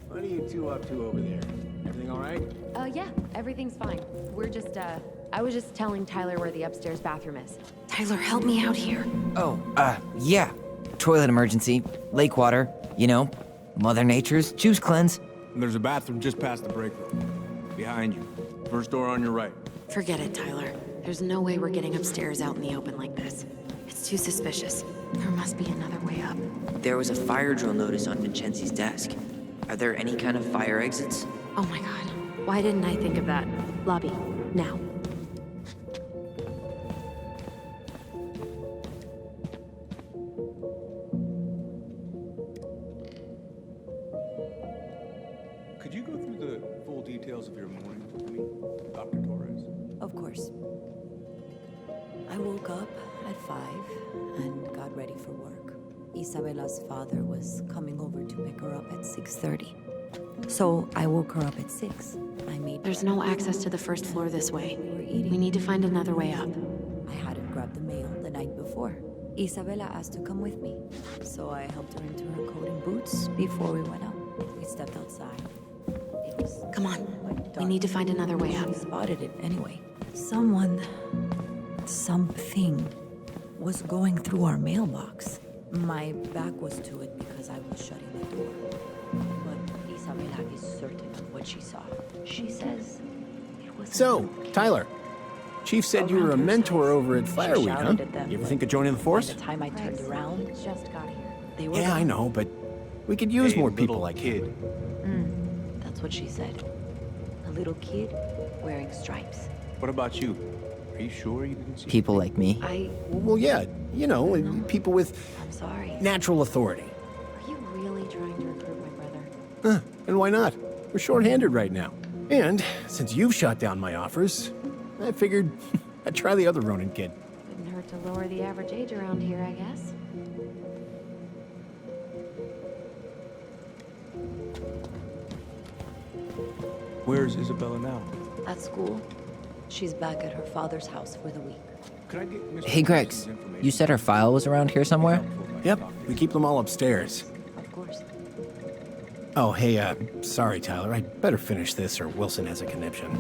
what are you two up to over there? Everything all right? Yeah, everything's fine. We're just, I was just telling Tyler where the upstairs bathroom is. Tyler, help me out here. Oh, yeah. Toilet emergency, lake water, you know, Mother Nature's juice cleanse. There's a bathroom just past the break room. Behind you. First door on your right. Forget it, Tyler. There's no way we're getting upstairs out in the open like this. It's too suspicious. There must be another way up. There was a fire drill notice on Vincenzi's desk. Are there any kind of fire exits? Oh my god. Why didn't I think of that? Lobby, now. Could you go through the full details of your morning with me, Dr. Torres? Of course. I woke up at 5 and got ready for work. Isabella's father was coming over to pick her up at 6:30. So I woke her up at 6. I made There's no access to the first floor this way. We were eating. We need to find another way up. I hadn't grabbed the mail the night before. Isabella asked to come with me, so I helped her into her coat and boots before we went out. We stepped outside. It was Come on. quite We need to dark. find another way up. She spotted it anyway. Something was going through our mailbox. My back was to it because I was shutting the door. But Isabella is certain of what she saw. She says it was... So, Tyler, Chief said you were a mentor over at Fire Week, huh? shouted at them, You ever but think of joining the By force? the time I turned around, Just got here. they were Yeah, I gone. know, but we could use more people like you. That's what she said. A little kid wearing stripes. What about you? Are you sure you didn't see? People like me. Well, yeah, you know, people with I'm sorry. natural authority. Are you really trying to recruit my brother? And why not? We're short-handed right now. And since you've shot down my offers, I figured I'd try the other Ronin kid. Wouldn't hurt to lower the average age around here, I guess. Where's Isabella now? At school, she's back at her father's house for the week. Could I get Mr. Hey, Gregs, Anderson's information? you said her file was around here somewhere? Yep, we keep them all upstairs. Of course. Oh, hey, sorry, Tyler. I'd better finish this or Wilson has a conniption.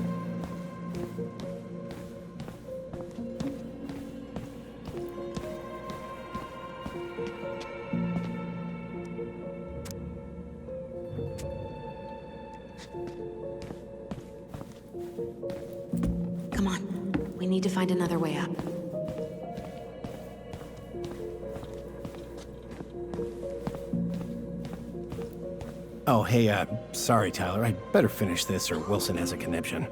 Come on. We need to find another way up. Oh, hey, sorry, Tyler. I'd better finish this or Wilson has a conniption.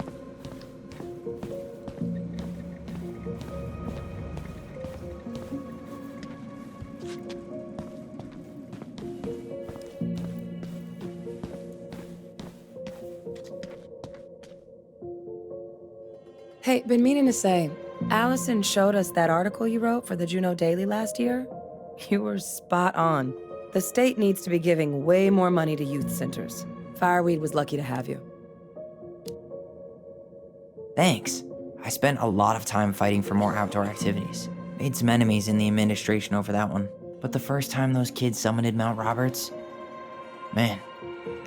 Hey, been meaning to say, Allison showed us that article you wrote for the Juneau Daily last year. You were spot on. The state needs to be giving way more money to youth centers. Fireweed was lucky to have you. Thanks. I spent a lot of time fighting for more outdoor activities. Made some enemies in the administration over that one. But the first time those kids summited Mount Roberts, man,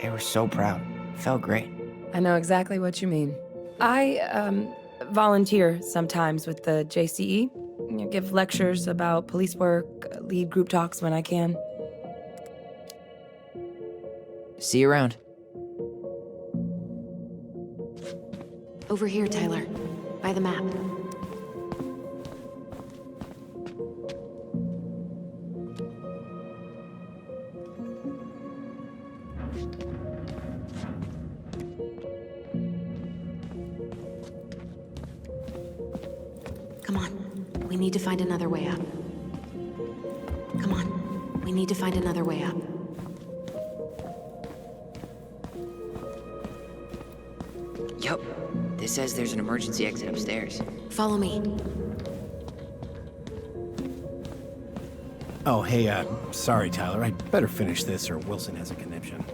they were so proud. It felt great. I know exactly what you mean. I, volunteer sometimes with the JCE. Give lectures about police work, lead group talks when I can. See you around. Over here, Tyler. By the map. Come on. We need to find another way up. Come on. We need to find another way up. Yup. This says there's an emergency exit upstairs. Follow me. Oh, hey, sorry, Tyler. I'd better finish this or Wilson has a conniption.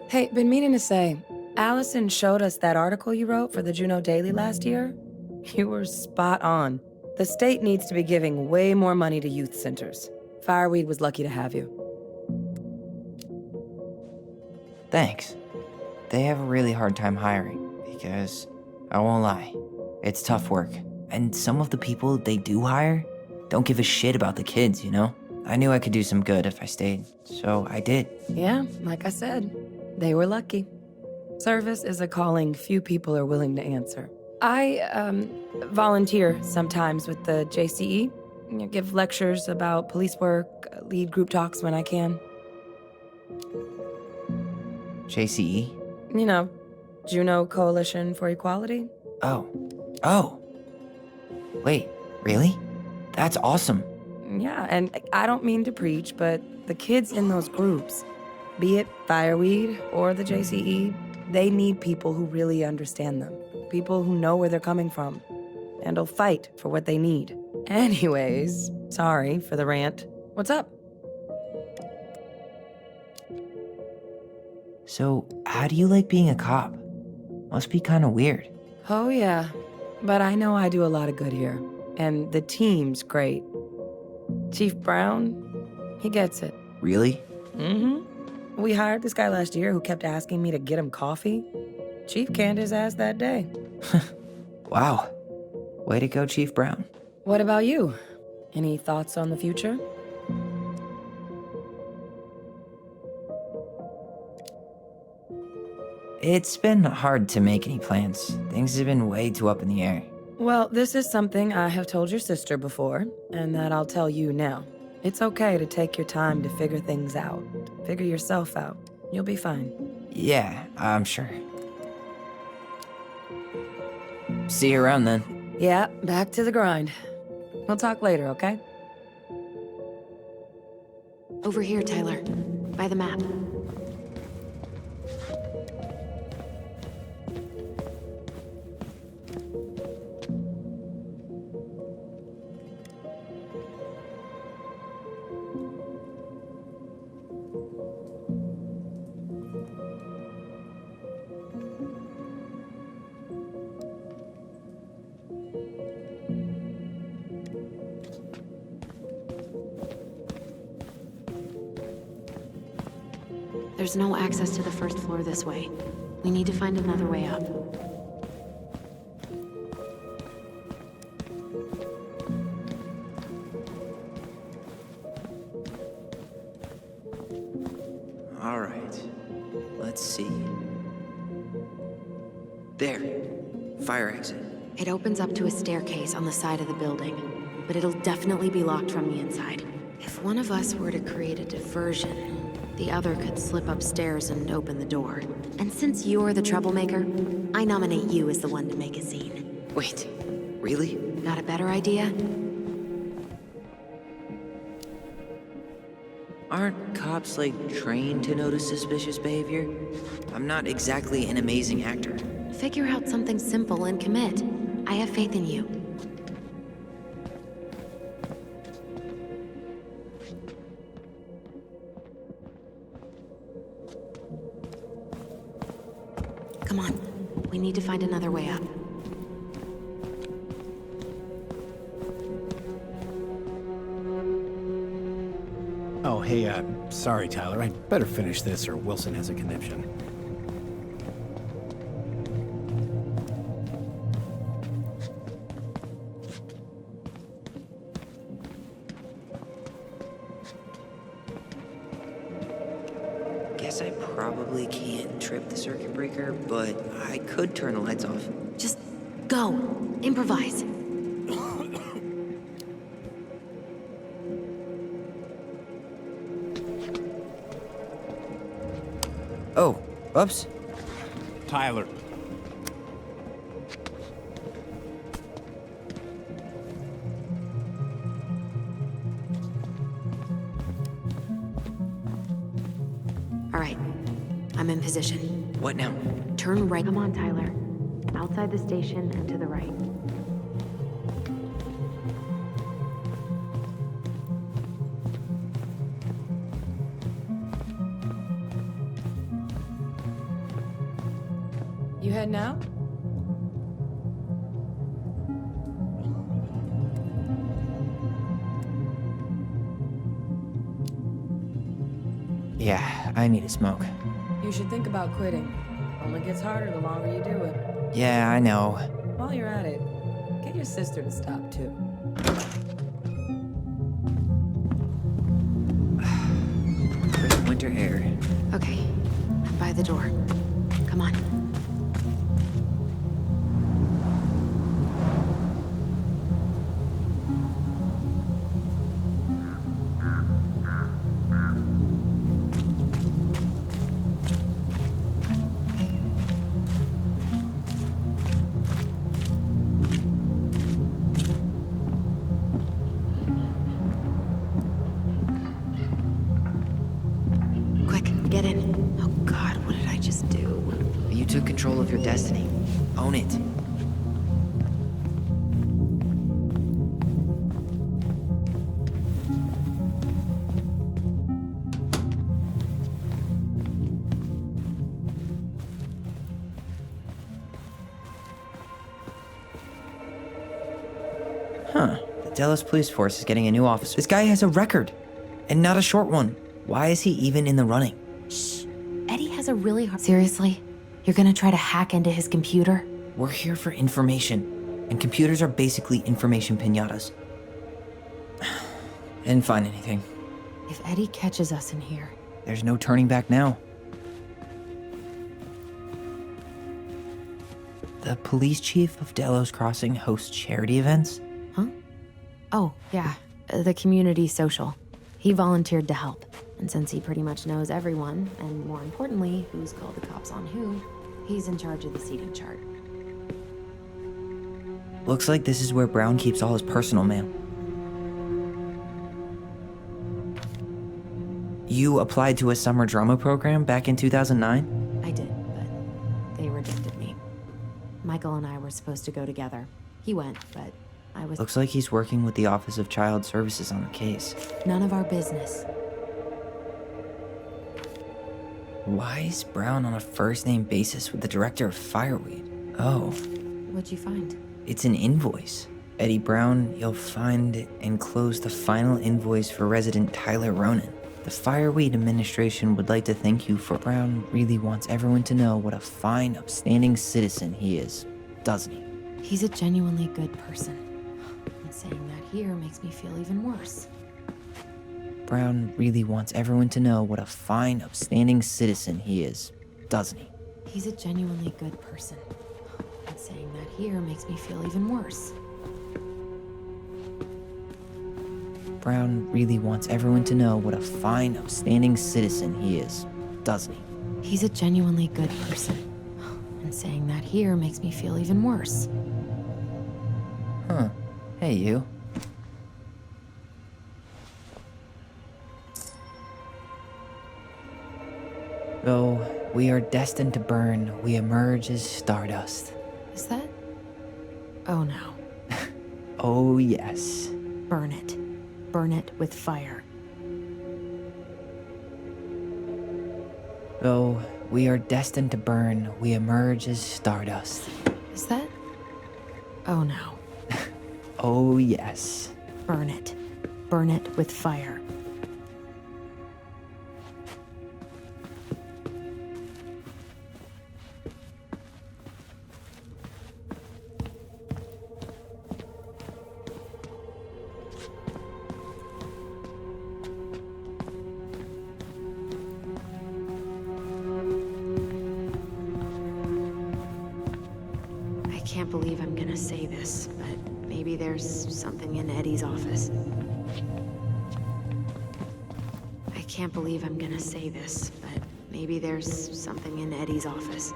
Hey, been meaning to say, Allison showed us that article you wrote for the Juneau Daily last year. You were spot on. The state needs to be giving way more money to youth centers. Fireweed was lucky to have you. Thanks. They have a really hard time hiring because, I won't lie, it's tough work. And some of the people they do hire don't give a shit about the kids, you know? I knew I could do some good if I stayed, so I did. Yeah, like I said, they were lucky. Service is a calling few people are willing to answer. I, volunteer sometimes with the JCE. Give lectures about police work, lead group talks when I can. JCE? You know, Juneau Coalition for Equality. Oh. Wait, really? That's awesome. Yeah, and I don't mean to preach, but the kids in those groups, be it Fireweed or the JCE, they need people who really understand them. People who know where they're coming from and will fight for what they need. Anyways, sorry for the rant. What's up? So, how do you like being a cop? Must be kind of weird. Oh, yeah. But I know I do a lot of good here. And the team's great. Chief Brown, he gets it. Really? Mm-hmm. We hired this guy last year who kept asking me to get him coffee. Chief canned his ass that day. Wow. Way to go, Chief Brown. What about you? Any thoughts on the future? It's been hard to make any plans. Things have been way too up in the air. Well, this is something I have told your sister before, and that I'll tell you now. It's okay to take your time to figure things out. Figure yourself out. You'll be fine. Yeah, I'm sure. See you around then. Yeah, back to the grind. We'll talk later, okay? Over here, Tyler. By the map. There's no access to the first floor this way. We need to find another way up. All right. Let's see. There. Fire exit. It opens up to a staircase on the side of the building, but it'll definitely be locked from the inside. If one of us were to create a diversion, the other could slip upstairs and open the door. And since you're the troublemaker, I nominate you as the one to make a scene. Wait, really? Got a better idea? Aren't cops, like, trained to notice suspicious behavior? I'm not exactly an amazing actor. Figure out something simple and commit. I have faith in you. Come on. We need to find another way up. Oh, hey, sorry, Tyler. I'd better finish this or Wilson has a conniption. Guess I probably can't trip the circuit breaker, but I could turn the lights off. Just go. Improvise. Oh, oops. Tyler. All right. I'm in position. What now? Turn right. Come on, Tyler. Outside the station and to the right. You heading out? Yeah, I need a smoke. You should think about quitting. Only gets harder the longer you do it. Yeah, I know. While you're at it, get your sister to stop too. Crisp winter air. Okay. I'm by the door. Come on. Get in. Oh God, what did I just do? You took control of your destiny. Own it. Huh. The Delos Police Force is getting a new officer. This guy has a record, and not a short one. Why is he even in the running? Shh. Eddie has a really hard... Seriously? You're gonna try to hack into his computer? We're here for information, and computers are basically information piñatas. I didn't find anything. If Eddie catches us in here... There's no turning back now. The police chief of Delos Crossing hosts charity events? Huh? Oh, yeah. The community social. He volunteered to help. And since he pretty much knows everyone, and more importantly, who's called the cops on who, he's in charge of the seating chart. Looks like this is where Brown keeps all his personal mail. You applied to a summer drama program back in 2009? I did, but they rejected me. Michael and I were supposed to go together. He went, but I was... Looks like he's working with the Office of Child Services on the case. None of our business. Why is Brown on a first-name basis with the director of Fireweed? Oh. What'd you find? It's an invoice. Eddie Brown, you'll find enclosed the final invoice for resident Tyler Ronan. The Fireweed administration would like to thank you for... Brown really wants everyone to know what a fine, upstanding citizen he is, doesn't he? He's a genuinely good person. And saying that here makes me feel even worse. Brown really wants everyone to know what a fine, upstanding citizen he is, doesn't he? He's a genuinely good person. And saying that here makes me feel even worse. Brown really wants everyone to know what a fine, upstanding citizen he is, doesn't he? He's a genuinely good person. And saying that here makes me feel even worse. Huh. Hey, you. Though we are destined to burn, we emerge as stardust. Is that? Oh no. Oh, yes. Burn it. Burn it with fire. Though we are destined to burn, we emerge as stardust. Is that? Oh no. Oh, yes. Burn it. Burn it with fire. I can't believe I'm gonna say this, but maybe there's something in Eddie's office. I can't believe I'm gonna say this, but maybe there's something in Eddie's office.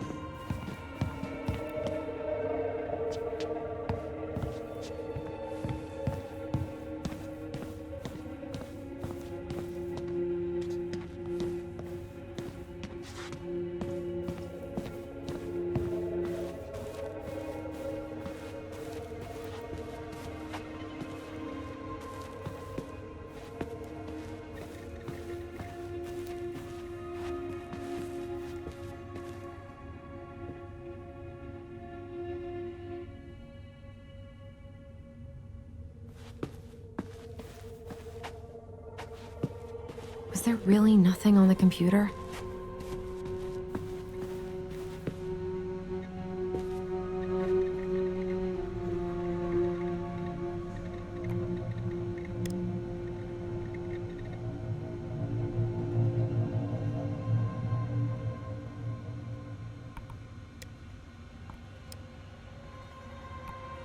Was there really nothing on the computer?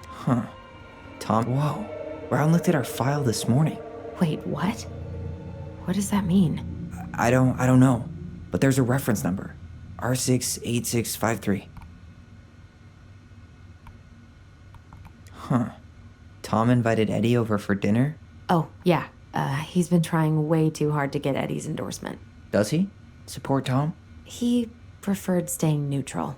Huh. Tom, whoa. Brown looked at our file this morning. Wait, what? What does that mean? I don't know. But there's a reference number. R68653. Huh. Tom invited Eddie over for dinner? Oh, yeah. He's been trying way too hard to get Eddie's endorsement. Does he? Support Tom? He preferred staying neutral.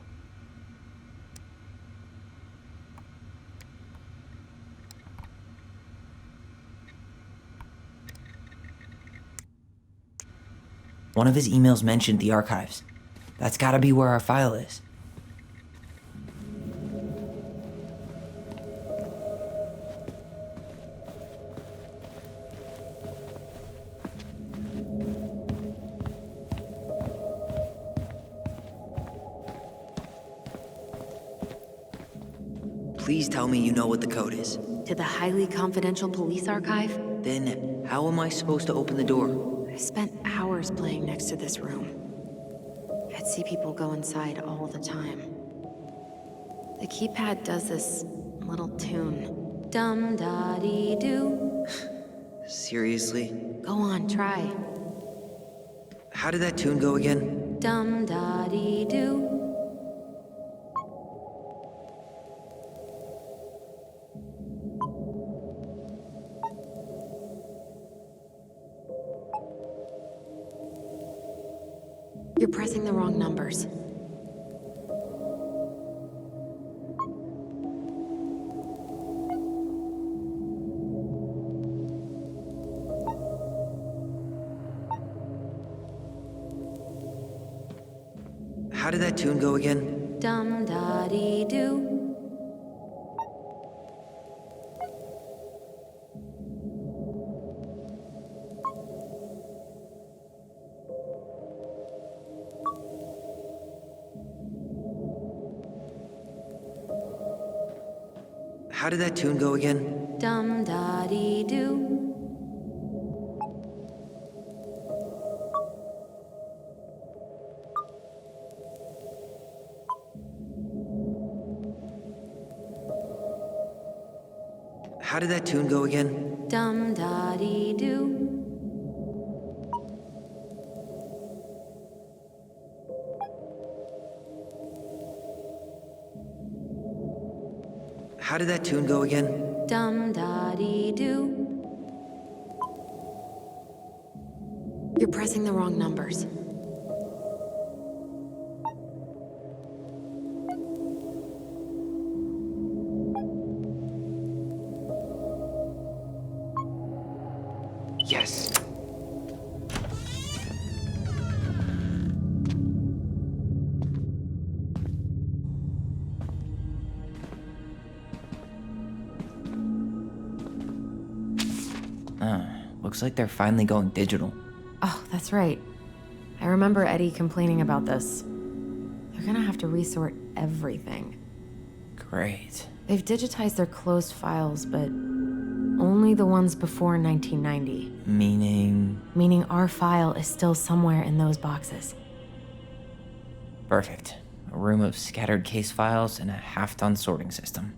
One of his emails mentioned the archives. That's gotta be where our file is. Please tell me you know what the code is. To the highly confidential police archive? Then how am I supposed to open the door? I spent hours playing next to this room. I'd see people go inside all the time. The keypad does this little tune. Dum-da-dee-doo. Seriously? Go on, try. How did that tune go again? Dum-da-dee-doo. You're pressing the wrong numbers. How did that tune go again? Dum-da-dee-doo. How did that tune go again? Dum da dee doo. How did that tune go again? Dum da dee doo. How did that tune go again? Dum da dee doo. You're pressing the wrong numbers. Yes. Looks like they're finally going digital. Oh, that's right. I remember Eddie complaining about this. They're gonna have to resort everything. Great. They've digitized their closed files, but only the ones before 1990. Meaning our file is still somewhere in those boxes. Perfect. A room of scattered case files and a half-done sorting system.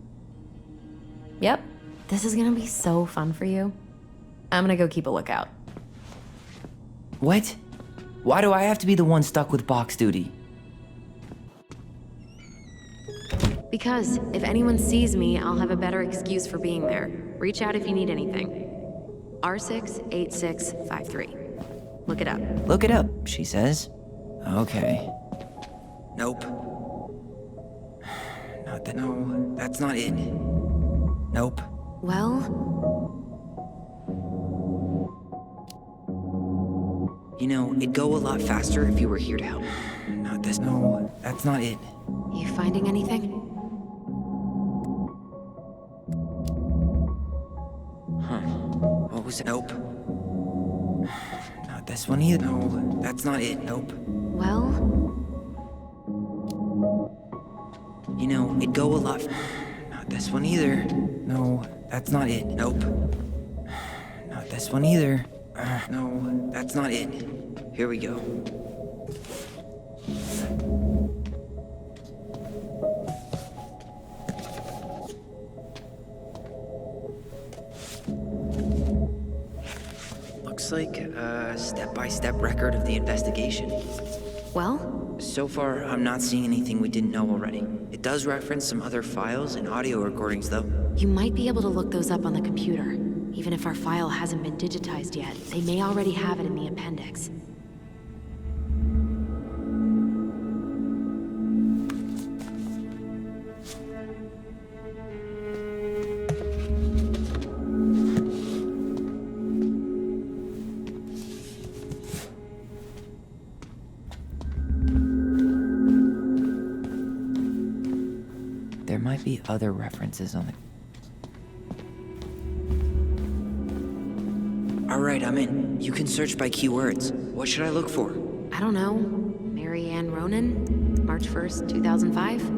Yep. This is gonna be so fun for you. I'm gonna go keep a lookout. What? Why do I have to be the one stuck with box duty? Because if anyone sees me, I'll have a better excuse for being there. Reach out if you need anything. R68653. Look it up. Look it up, she says. Okay. Nope. Not that. No, that's not it. Nope. Well, you know, it'd go a lot faster if you were here to help. Not this. No, that's not it. you finding anything? What was it? Nope. Not this one either. No, that's not it. Nope. Well, you know, it'd go a lot. Not this one either. No, that's not it. Nope. Not this one either. No, that's not it. Here we go. Looks like a step-by-step record of the investigation. well, So far, I'm not seeing anything we didn't know already. It does reference some other files and audio recordings, though. you might be able to look those up on the computer. Even if our file hasn't been digitized yet, they may already have it in the appendix. There might be other references on the... Alright, I'm in. You can search by keywords. What should I look for? I don't know. Mary Ann Ronan? March 1st, 2005?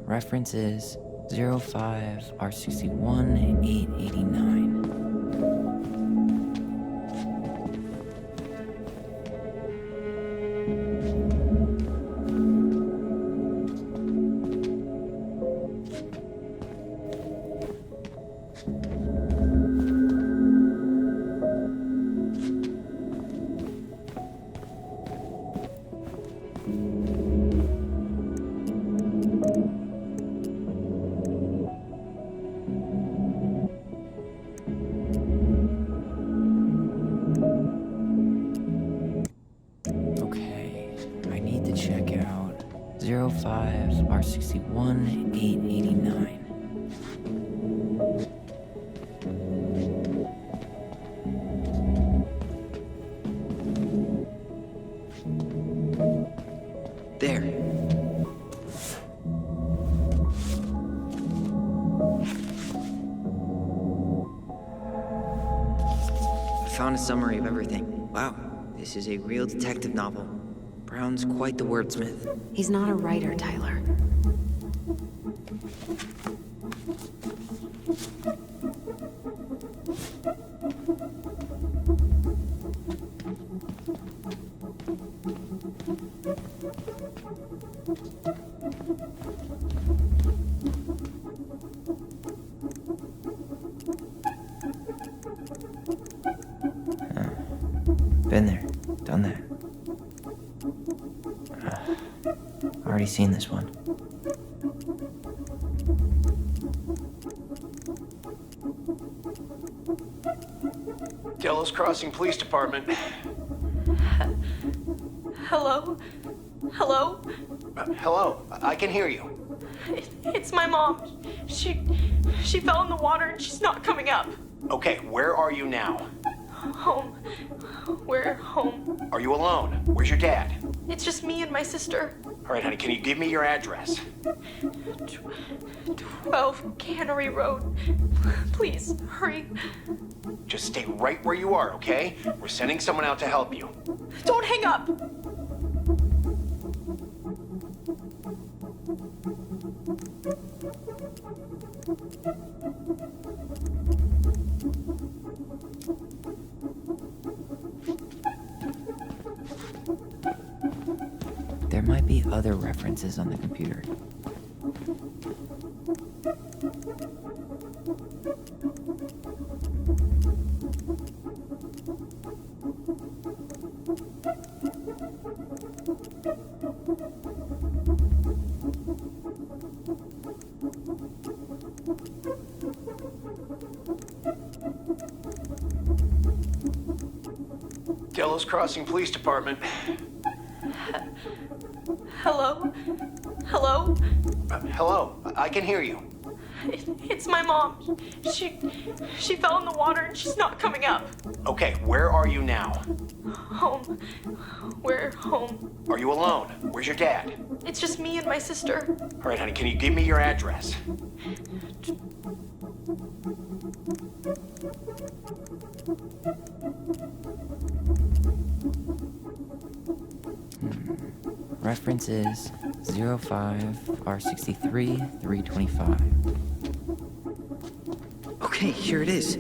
References 05 R61 889. Okay, I need to check out 05 R61 889. found a summary of everything. Wow, this is a real detective novel. Brown's quite the wordsmith. He's not a writer, Tyler. Been there, done that. Already seen this one. Delos Crossing Police Department. Hello? Hello? Hello, I can hear you. It's my mom. She fell in the water and she's not coming up. Okay, where are you now? Home. We're home. Are you alone? Where's your dad? It's just me and my sister. All right, honey, can you give me your address? 12 Cannery Road. Please, hurry. Just stay right where you are, okay? We're sending someone out to help you. Don't hang up. There might be other references on the computer. Delos Crossing Police Department. Hello? Hello? Hello, I can hear you. It's my mom. She fell in the water and she's not coming up. Okay, where are you now? Home. We're home. Are you alone? Where's your dad? It's just me and my sister. All right, honey, can you give me your address? References 05R63 325. Okay, here it is.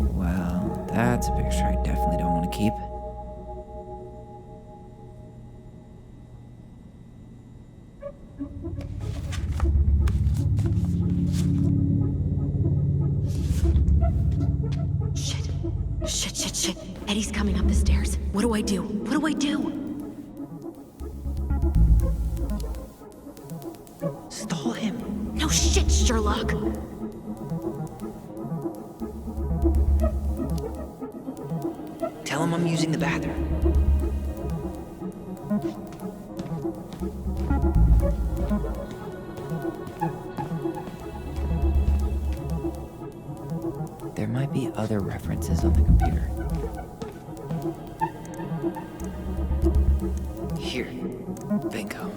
Well, that's a picture I definitely don't want to keep. Shit. Eddie's coming up the stairs. What do I do? What do I do? Stall him. No shit, Sherlock. Tell him I'm using the bathroom. There might be other references on the computer. Here. Bingo.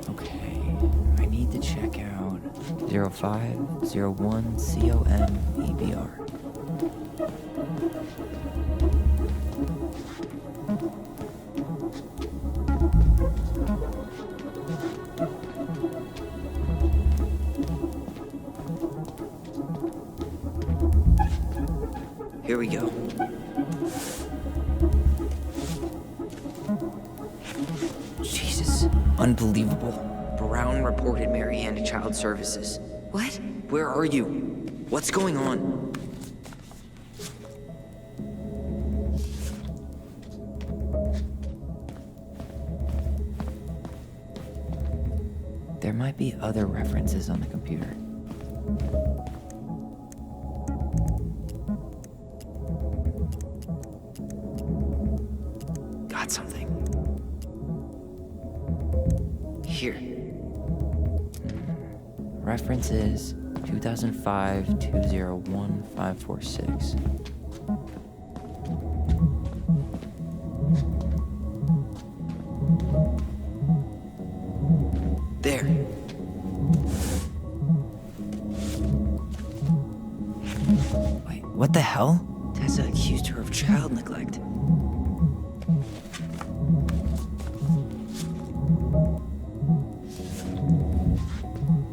Okay. I need to check out 0501 COM EBR. Here we go. Jesus. Unbelievable. Brown reported Marianne to Child Services. What? Where are you? What's going on? There might be other references on the computer. Got something. Here. Reference is 2005-201-546. There. What the hell? Tessa accused her of child neglect.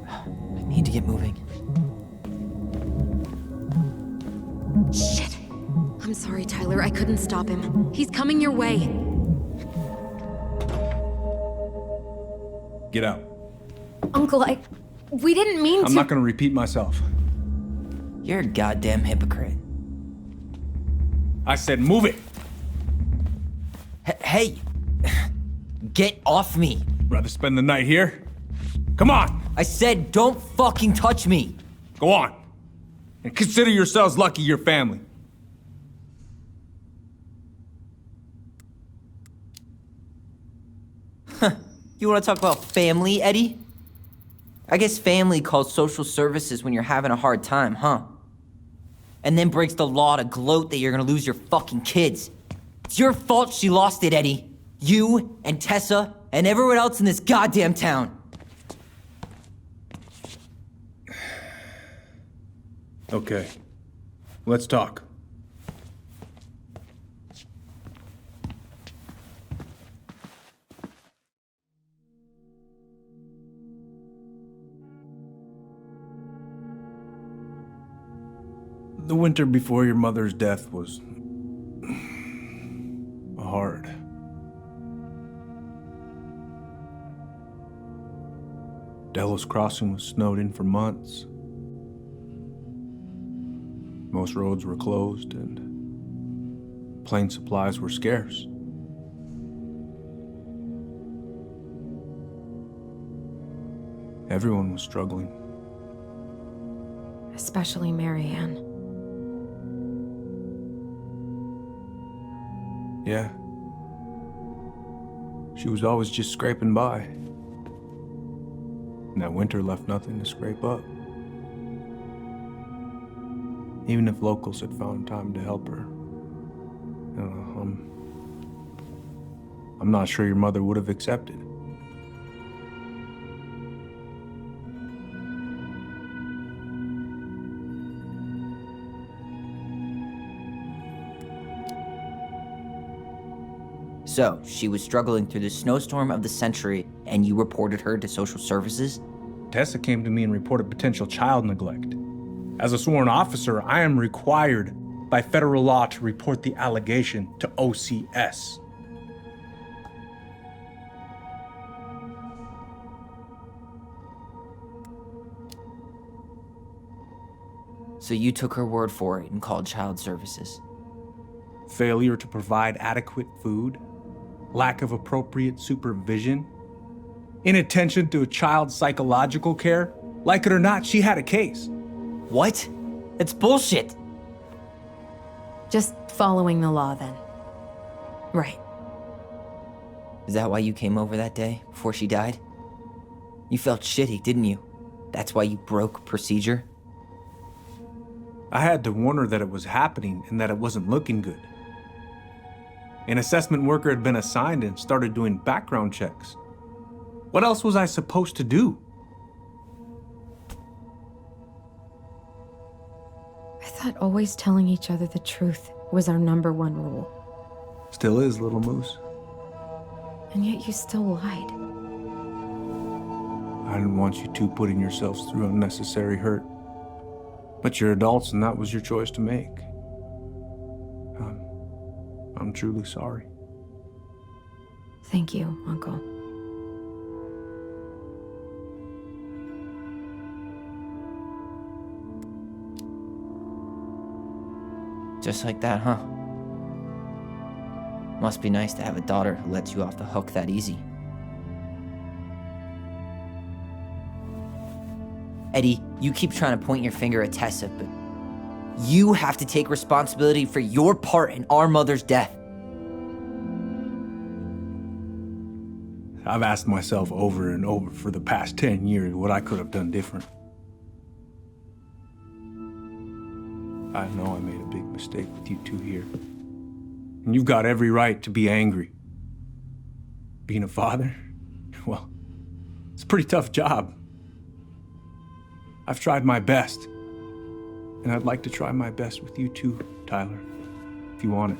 I need to get moving. Shit. I'm sorry, Tyler. I couldn't stop him. He's coming your way. Get out. Uncle, we didn't mean to. I'm not gonna repeat myself. You're a goddamn hypocrite. I said move it! Hey! Get off me! Rather spend the night here? Come on! I said don't fucking touch me! Go on! And consider yourselves lucky you're family. You wanna talk about family, Eddie? I guess family calls social services when you're having a hard time, huh? And then breaks the law to gloat that you're gonna lose your fucking kids. It's your fault she lost it, Eddie. You and Tessa and everyone else in this goddamn town. Okay. Let's talk. The winter before your mother's death was hard. Delos Crossing was snowed in for months. Most roads were closed and plane supplies were scarce. Everyone was struggling. Especially Marianne. Yeah. She was always just scraping by. And that winter left nothing to scrape up. Even if locals had found time to help her. I'm not sure your mother would have accepted. So, she was struggling through the snowstorm of the century, and you reported her to social services? Tessa came to me and reported potential child neglect. As a sworn officer, I am required by federal law to report the allegation to OCS. So you took her word for it and called child services? Failure to provide adequate food, lack of appropriate supervision, inattention to a child's psychological care. Like it or not, she had a case. What? It's bullshit. Just following the law, then. Right. Is that why you came over that day, before she died? You felt shitty, didn't you? That's why you broke procedure? I had to warn her that it was happening and that it wasn't looking good. An assessment worker had been assigned and started doing background checks. What else was I supposed to do? I thought always telling each other the truth was our #1 rule. Still is, little moose. And yet you still lied. I didn't want you two putting yourselves through unnecessary hurt. But you're adults and that was your choice to make. I'm truly sorry. Thank you, Uncle. Just like that, huh? Must be nice to have a daughter who lets you off the hook that easy. Eddie, you keep trying to point your finger at Tessa, but you have to take responsibility for your part in our mother's death. I've asked myself over and over for the past 10 years what I could have done different. I know I made a big mistake with you two here. And you've got every right to be angry. Being a father, well, it's a pretty tough job. I've tried my best. And I'd like to try my best with you too, Tyler, if you want it.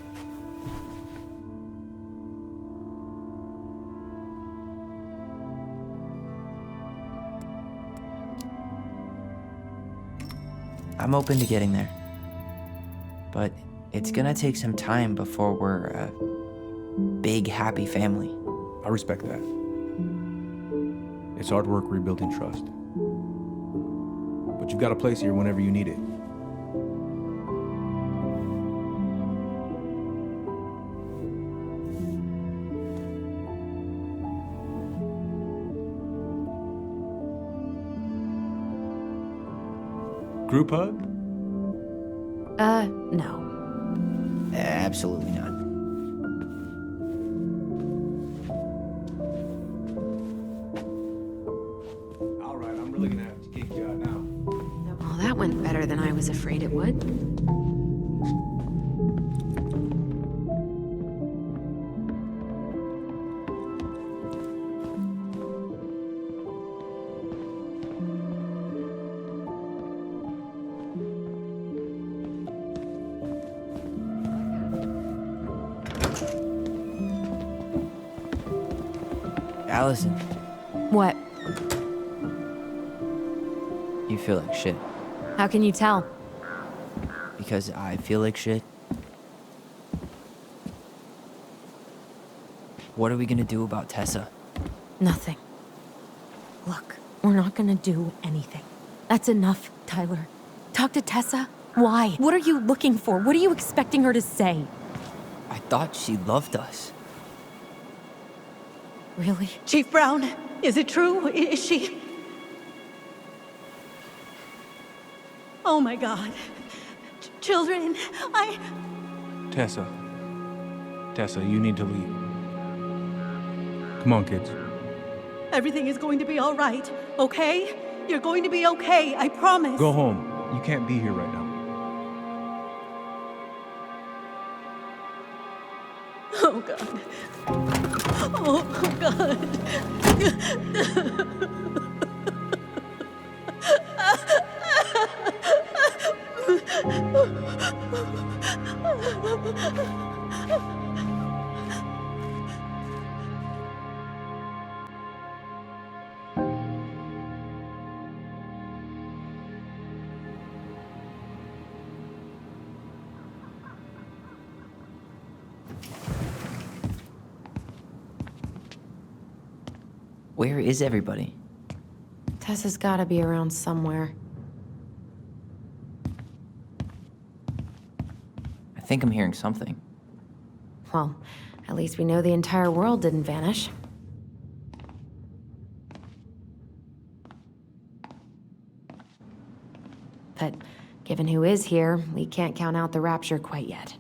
I'm open to getting there. But it's gonna take some time before we're a big, happy family. I respect that. It's hard work rebuilding trust. But you've got a place here whenever you need it. Group hug? No. Absolutely not. All right, I'm really gonna have to kick you out now. Well, that went better than I was afraid it would. Allison, What? you feel like shit. How can you tell? Because I feel like shit. What are we gonna do about Tessa? Nothing. Look, we're not gonna do anything. That's enough, Tyler. Talk to Tessa? Why? What are you looking for? What are you expecting her to say? I thought she loved us. Really? Chief Brown, is it true? Is she... Oh my God. Children, Tessa, you need to leave. Come on, kids. Everything is going to be all right, okay? You're going to be okay, I promise. Go home. You can't be here right now. Oh God. Oh God. Where is everybody? Tessa's gotta be around somewhere. I think I'm hearing something. Well, at least we know the entire world didn't vanish. But given who is here, we can't count out the rapture quite yet.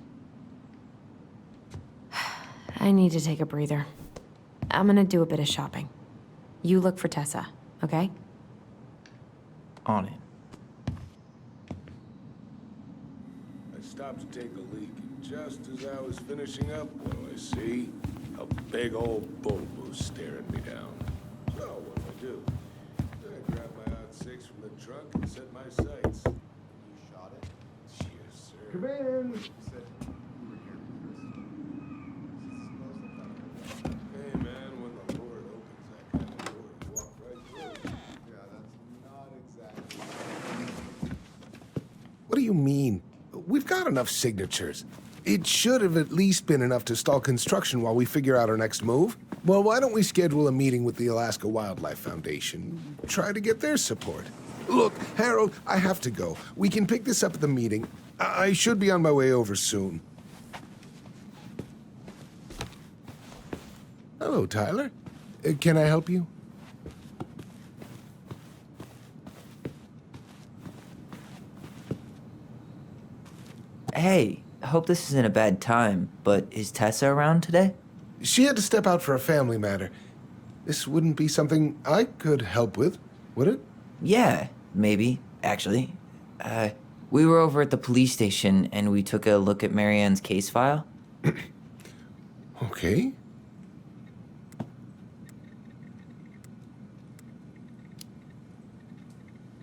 I need to take a breather. I'm gonna do a bit of shopping. You look for Tessa, okay? On it. I stopped to take a leak, and just as I was finishing up, what do I see? A big old boat was staring me down. So what do? Then I grabbed my .6 from the trunk and set my sights. You shot it? Yes, sir. Come in. Hey, man, when the Lord opens that kind of door, you walk right through. Yeah, that's not exactly. What do you mean? We've got enough signatures. It should have at least been enough to stall construction while we figure out our next move. Well, why don't we schedule a meeting with the Alaska Wildlife Foundation? Try to get their support. Look, Harold, I have to go. We can pick this up at the meeting. I should be on my way over soon. Hello, Tyler. Can I help you? Hey, I hope this isn't a bad time, but is Tessa around today? She had to step out for a family matter. This wouldn't be something I could help with, would it? Yeah, maybe, actually. We were over at the police station and we took a look at Marianne's case file. Okay.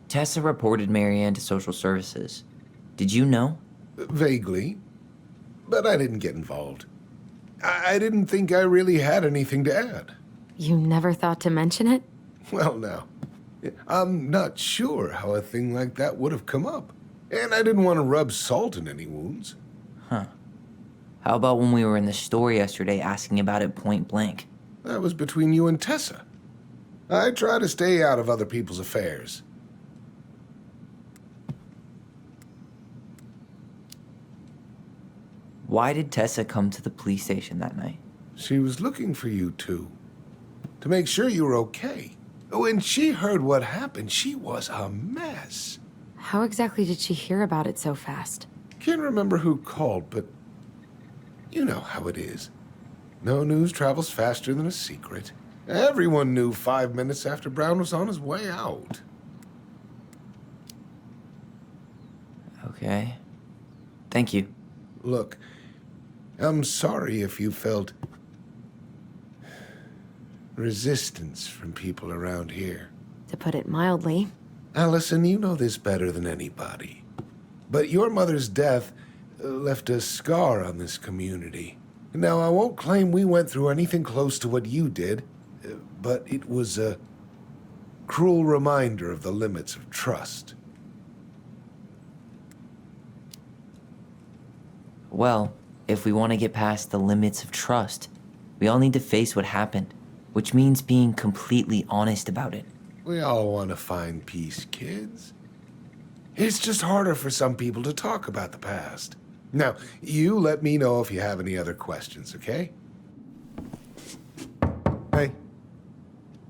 Tessa reported Marianne to social services. Did you know? Vaguely. But I didn't get involved. I didn't think I really had anything to add. You never thought to mention it? Well, now, I'm not sure how a thing like that would have come up. And I didn't want to rub salt in any wounds. Huh. How about when we were in the store yesterday asking about it point blank? That was between you and Tessa. I try to stay out of other people's affairs. Why did Tessa come to the police station that night? She was looking for you two, to make sure you were okay. When she heard what happened, she was a mess. How exactly did she hear about it so fast? Can't remember who called, but you know how it is. No news travels faster than a secret. Everyone knew 5 minutes after Brown was on his way out. Okay. Thank you. Look, I'm sorry if you felt resistance from people around here. To put it mildly. Allison, you know this better than anybody. But your mother's death left a scar on this community. Now, I won't claim we went through anything close to what you did, but it was a cruel reminder of the limits of trust. Well, if we want to get past the limits of trust, we all need to face what happened, which means being completely honest about it. We all want to find peace, kids. It's just harder for some people to talk about the past. Now, you let me know if you have any other questions, okay? Hey.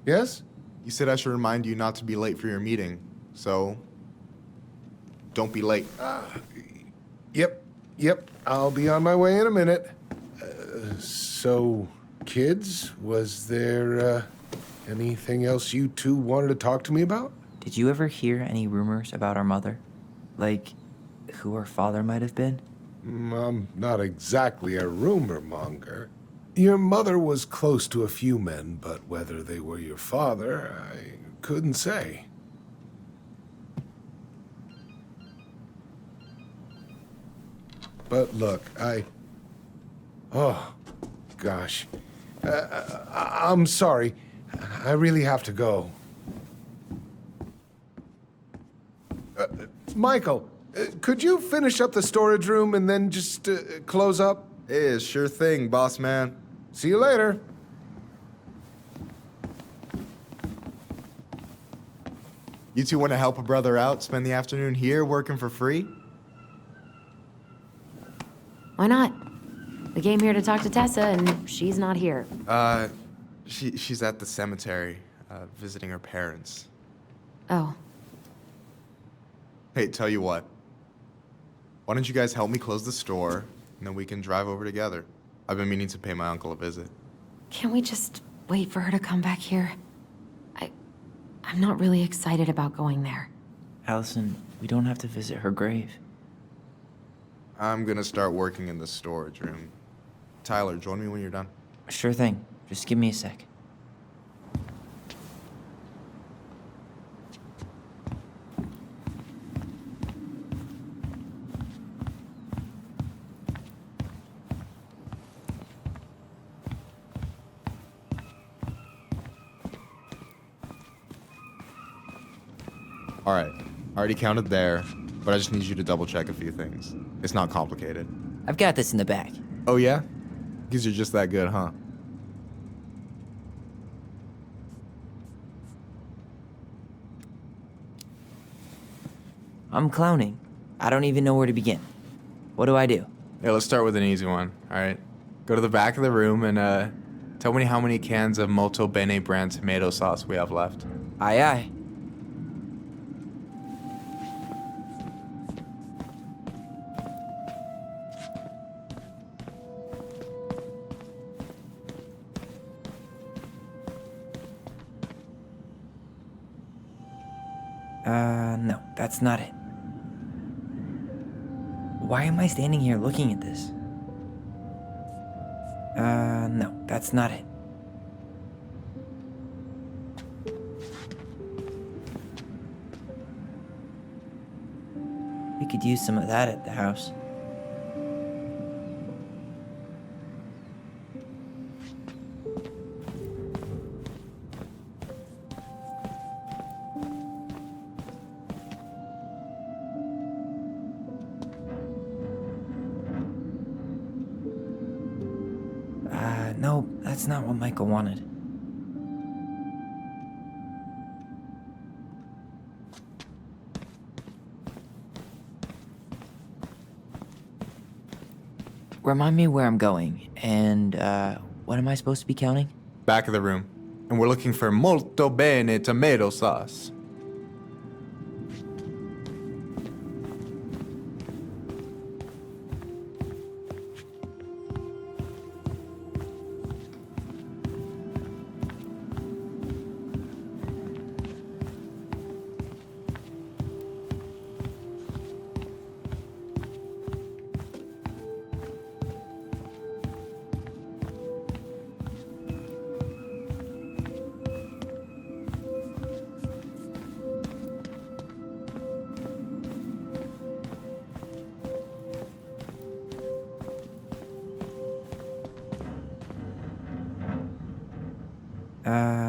Yes? You said I should remind you not to be late for your meeting, so don't be late. Yep. I'll be on my way in a minute. So, kids, was there anything else you two wanted to talk to me about? Did you ever hear any rumors about our mother? Like, who her father might have been? I'm not exactly a rumor monger. Your mother was close to a few men, but whether they were your father, I couldn't say. But look, oh, gosh. I'm sorry. I really have to go. Michael, could you finish up the storage room and then just close up? Yeah, sure thing, boss man. See you later. You two want to help a brother out, spend the afternoon here working for free? Why not? We came here to talk to Tessa, and she's not here. She's at the cemetery, visiting her parents. Oh. Hey, tell you what. Why don't you guys help me close the store, and then we can drive over together? I've been meaning to pay my uncle a visit. Can't we just wait for her to come back here? I'm not really excited about going there. Allison, we don't have to visit her grave. I'm gonna start working in the storage room. Tyler, join me when you're done. Sure thing. Just give me a sec. All right, I already counted there, but I just need you to double check a few things. It's not complicated. I've got this in the back. Oh yeah? Because you're just that good, huh? I'm clowning. I don't even know where to begin. What do I do? Yeah, let's start with an easy one, all right? Go to the back of the room and tell me how many cans of Molto Bene brand tomato sauce we have left. Aye, aye. No, that's not it. Why am I standing here looking at this? No, that's not it. We could could use some of that at the house. No, that's not what Michael wanted. Remind me where I'm going, and, what am I supposed to be counting? Back of the room. And we're looking for molto bene tomato sauce.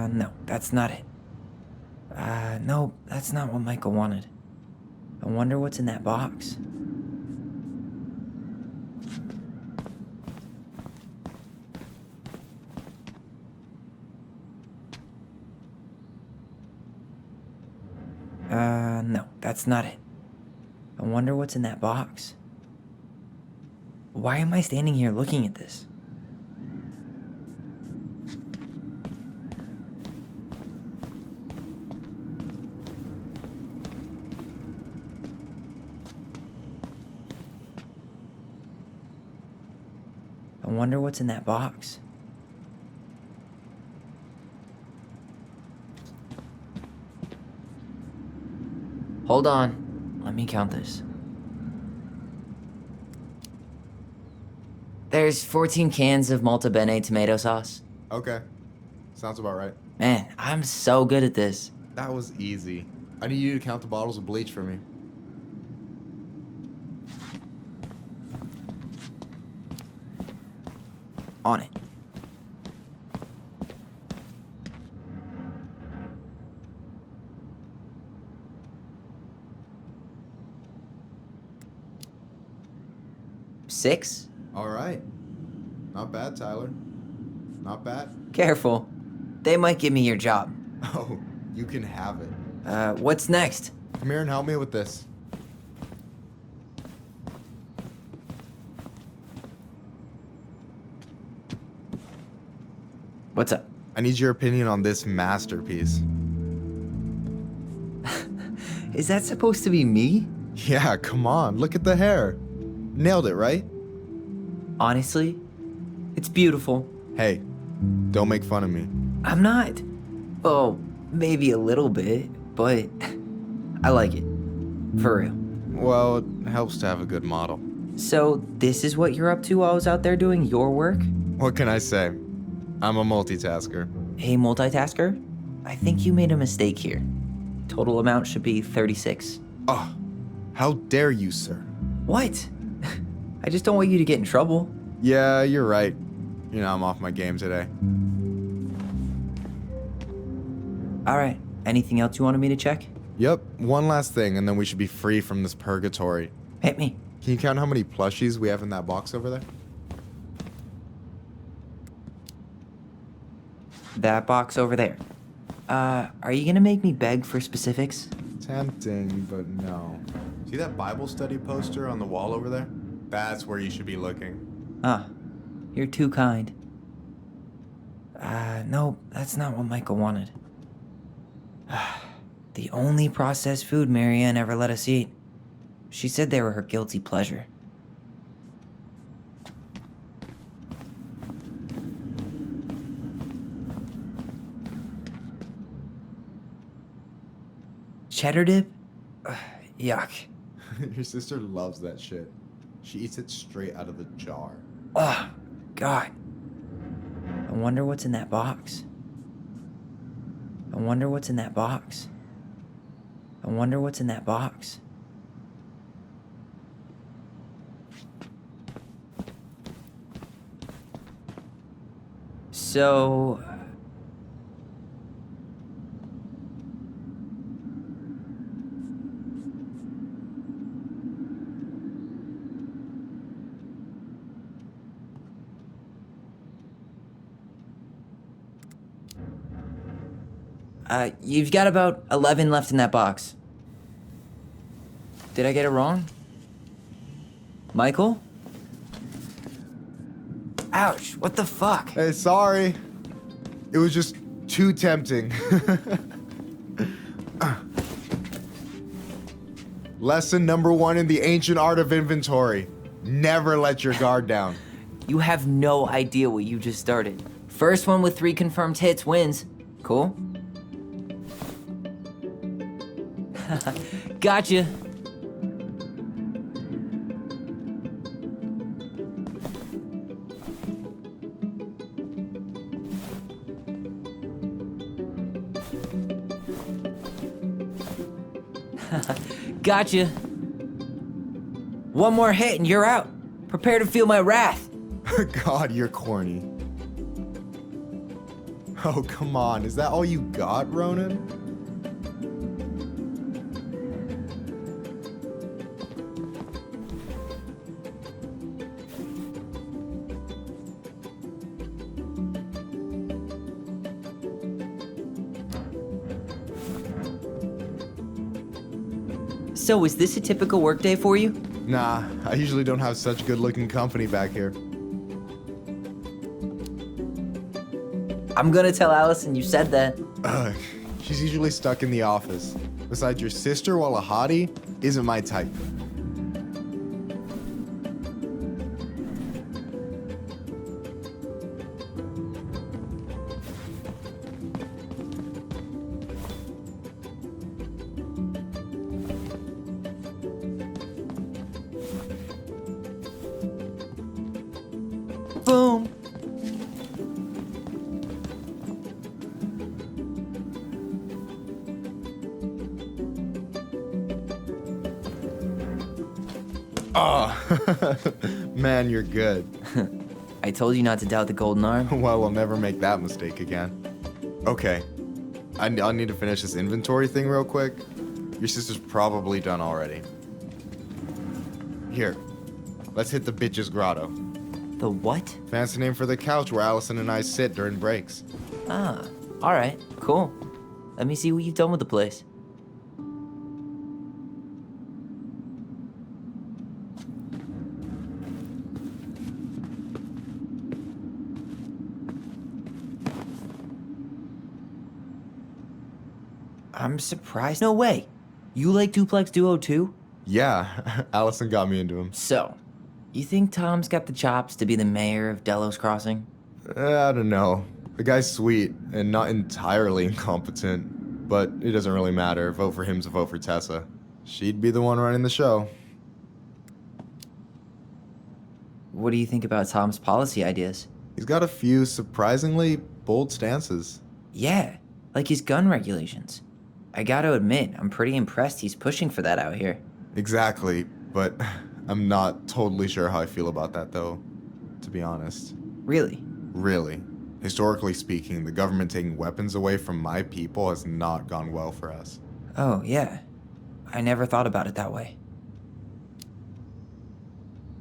No, that's not it. No, that's not what Michael wanted. I wonder what's in that box. No, that's not it. I wonder what's in that box. Why am I standing here looking at this? I wonder what's in that box. Hold on. Let me count this. There's 14 cans of Malta Bene tomato sauce. Okay. Sounds about right. Man, I'm so good at this. That was easy. I need you to count the bottles of bleach for me. On it. Six? All right. Not bad, Tyler. Not bad. Careful. They might give me your job. Oh, you can have it. What's next? Come here and help me with this. What's up? I need your opinion on this masterpiece. Is that supposed to be me? Yeah, come on. Look at the hair. Nailed it, right? Honestly, it's beautiful. Hey, don't make fun of me. I'm not. Oh, maybe a little bit, but I like it. For real. Well, it helps to have a good model. So, this is what you're up to while I was out there doing your work? What can I say? I'm a multitasker. Hey, multitasker? I think you made a mistake here. Total amount should be 36. Oh, how dare you, sir? What? I just don't want you to get in trouble. Yeah, you're right. You know, I'm off my game today. Alright, anything else you wanted me to check? Yep, one last thing, and then we should be free from this purgatory. Hit me. Can you count how many plushies we have in that box over there? That box over there. Are you gonna make me beg for specifics? Tempting, but no. See that Bible study poster on the wall over there? That's where you should be looking. Ah, you're too kind. No, that's not what Michael wanted. The only processed food Marianne ever let us eat. She said they were her guilty pleasure. Cheddar dip? Yuck. Your sister loves that shit. She eats it straight out of the jar. Oh, God. I wonder what's in that box. I wonder what's in that box. I wonder what's in that box. So... you've got about 11 left in that box. Did I get it wrong? Michael? Ouch, what the fuck? Hey, sorry. It was just too tempting. Lesson number 1 in the ancient art of inventory. Never let your guard down. You have no idea what you just started. First one with 3 confirmed hits wins. Cool? Gotcha. Gotcha. One more hit and you're out. Prepare to feel my wrath. God, you're corny. Oh, come on. Is that all you got, Ronan? So, is this a typical workday for you? Nah, I usually don't have such good-looking company back here. I'm gonna tell Allison you said that. She's usually stuck in the office. Besides, your sister, while a hottie, isn't my type. Boom. Oh, man, you're good. I told you not to doubt the golden arm. Well, we'll never make that mistake again. Okay, I'll need to finish this inventory thing real quick. Your sister's probably done already. Here, let's hit the bitch's grotto. The what? Fancy name for the couch where Allison and I sit during breaks. Ah, alright, cool. Let me see what you've done with the place. I'm surprised. No way. You like Duplex Duo too? Yeah, Allison got me into him. So, you think Tom's got the chops to be the mayor of Delos Crossing? I don't know. The guy's sweet and not entirely incompetent, but it doesn't really matter. Vote for him's a vote for Tessa. She'd be the one running the show. What do you think about Tom's policy ideas? He's got a few surprisingly bold stances. Yeah, like his gun regulations. I gotta admit, I'm pretty impressed he's pushing for that out here. Exactly, but I'm not totally sure how I feel about that, though, to be honest. Really? Really. Historically speaking, the government taking weapons away from my people has not gone well for us. Oh, yeah. I never thought about it that way.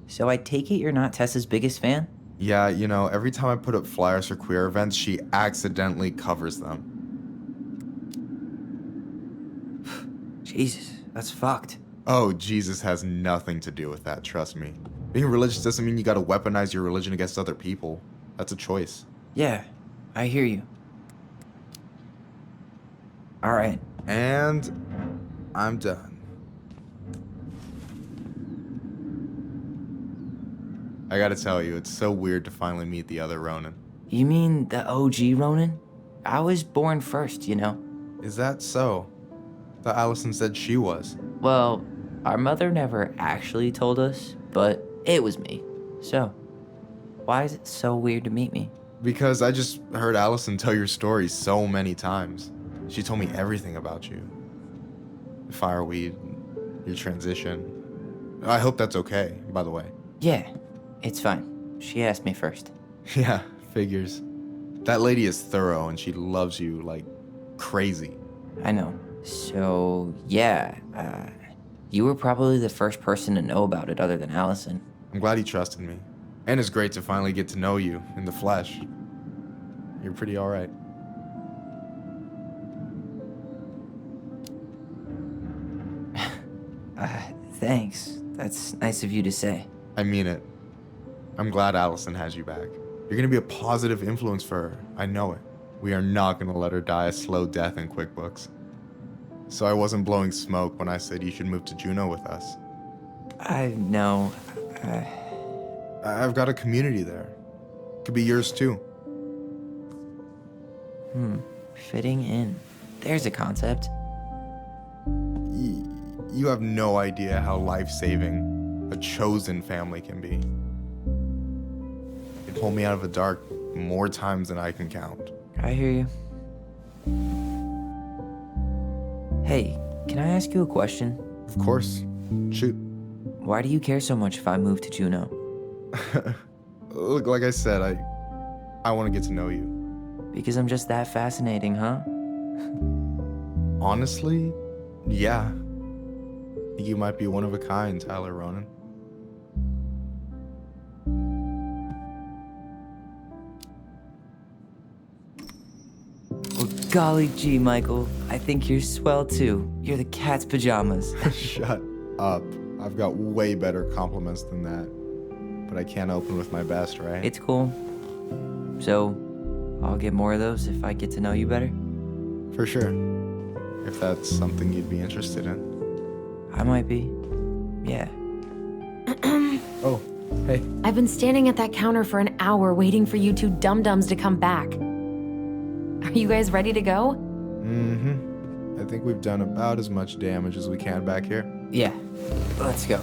So I take it you're not Tessa's biggest fan? Yeah, you know, every time I put up flyers for queer events, she accidentally covers them. Jesus, that's fucked. Oh, Jesus has nothing to do with that, trust me. Being religious doesn't mean you gotta weaponize your religion against other people. That's a choice. Yeah, I hear you. Alright. And I'm done. I gotta tell you, it's so weird to finally meet the other Ronan. You mean the OG Ronan? I was born first, you know. Is that so? Thought Allison said she was. Well, our mother never actually told us, but it was me. So, why is it so weird to meet me? Because I just heard Allison tell your story so many times. She told me everything about you. Fireweed, your transition. I hope that's okay, by the way. Yeah, it's fine. She asked me first. Yeah, figures. That lady is thorough and she loves you like crazy. I know. So, yeah, you were probably the first person to know about it other than Allison. I'm glad he trusted me. And it's great to finally get to know you in the flesh. You're pretty all right. Thanks. That's nice of you to say. I mean it. I'm glad Allison has you back. You're gonna be a positive influence for her. I know it. We are not gonna let her die a slow death in QuickBooks. So I wasn't blowing smoke when I said you should move to Juneau with us. I know. I've got a community there. Could be yours too. Fitting in. There's a concept. You have no idea how life-saving a chosen family can be. It pulled me out of the dark more times than I can count. I hear you. Hey, can I ask you a question? Of course. Shoot. Why do you care so much if I move to Juneau? Look, like I said, I want to get to know you. Because I'm just that fascinating, huh? Honestly, yeah. You might be one of a kind, Tyler Ronan. Well, golly gee, Michael. I think you're swell too. You're the cat's pajamas. Shut up. I've got way better compliments than that. But I can't open with my best, right? It's cool. So, I'll get more of those if I get to know you better? For sure. If that's something you'd be interested in. I might be. Yeah. Oh, hey. I've been standing at that counter for an hour waiting for you two dum-dums to come back. Are you guys ready to go? I think we've done about as much damage as we can back here. Yeah. Let's go.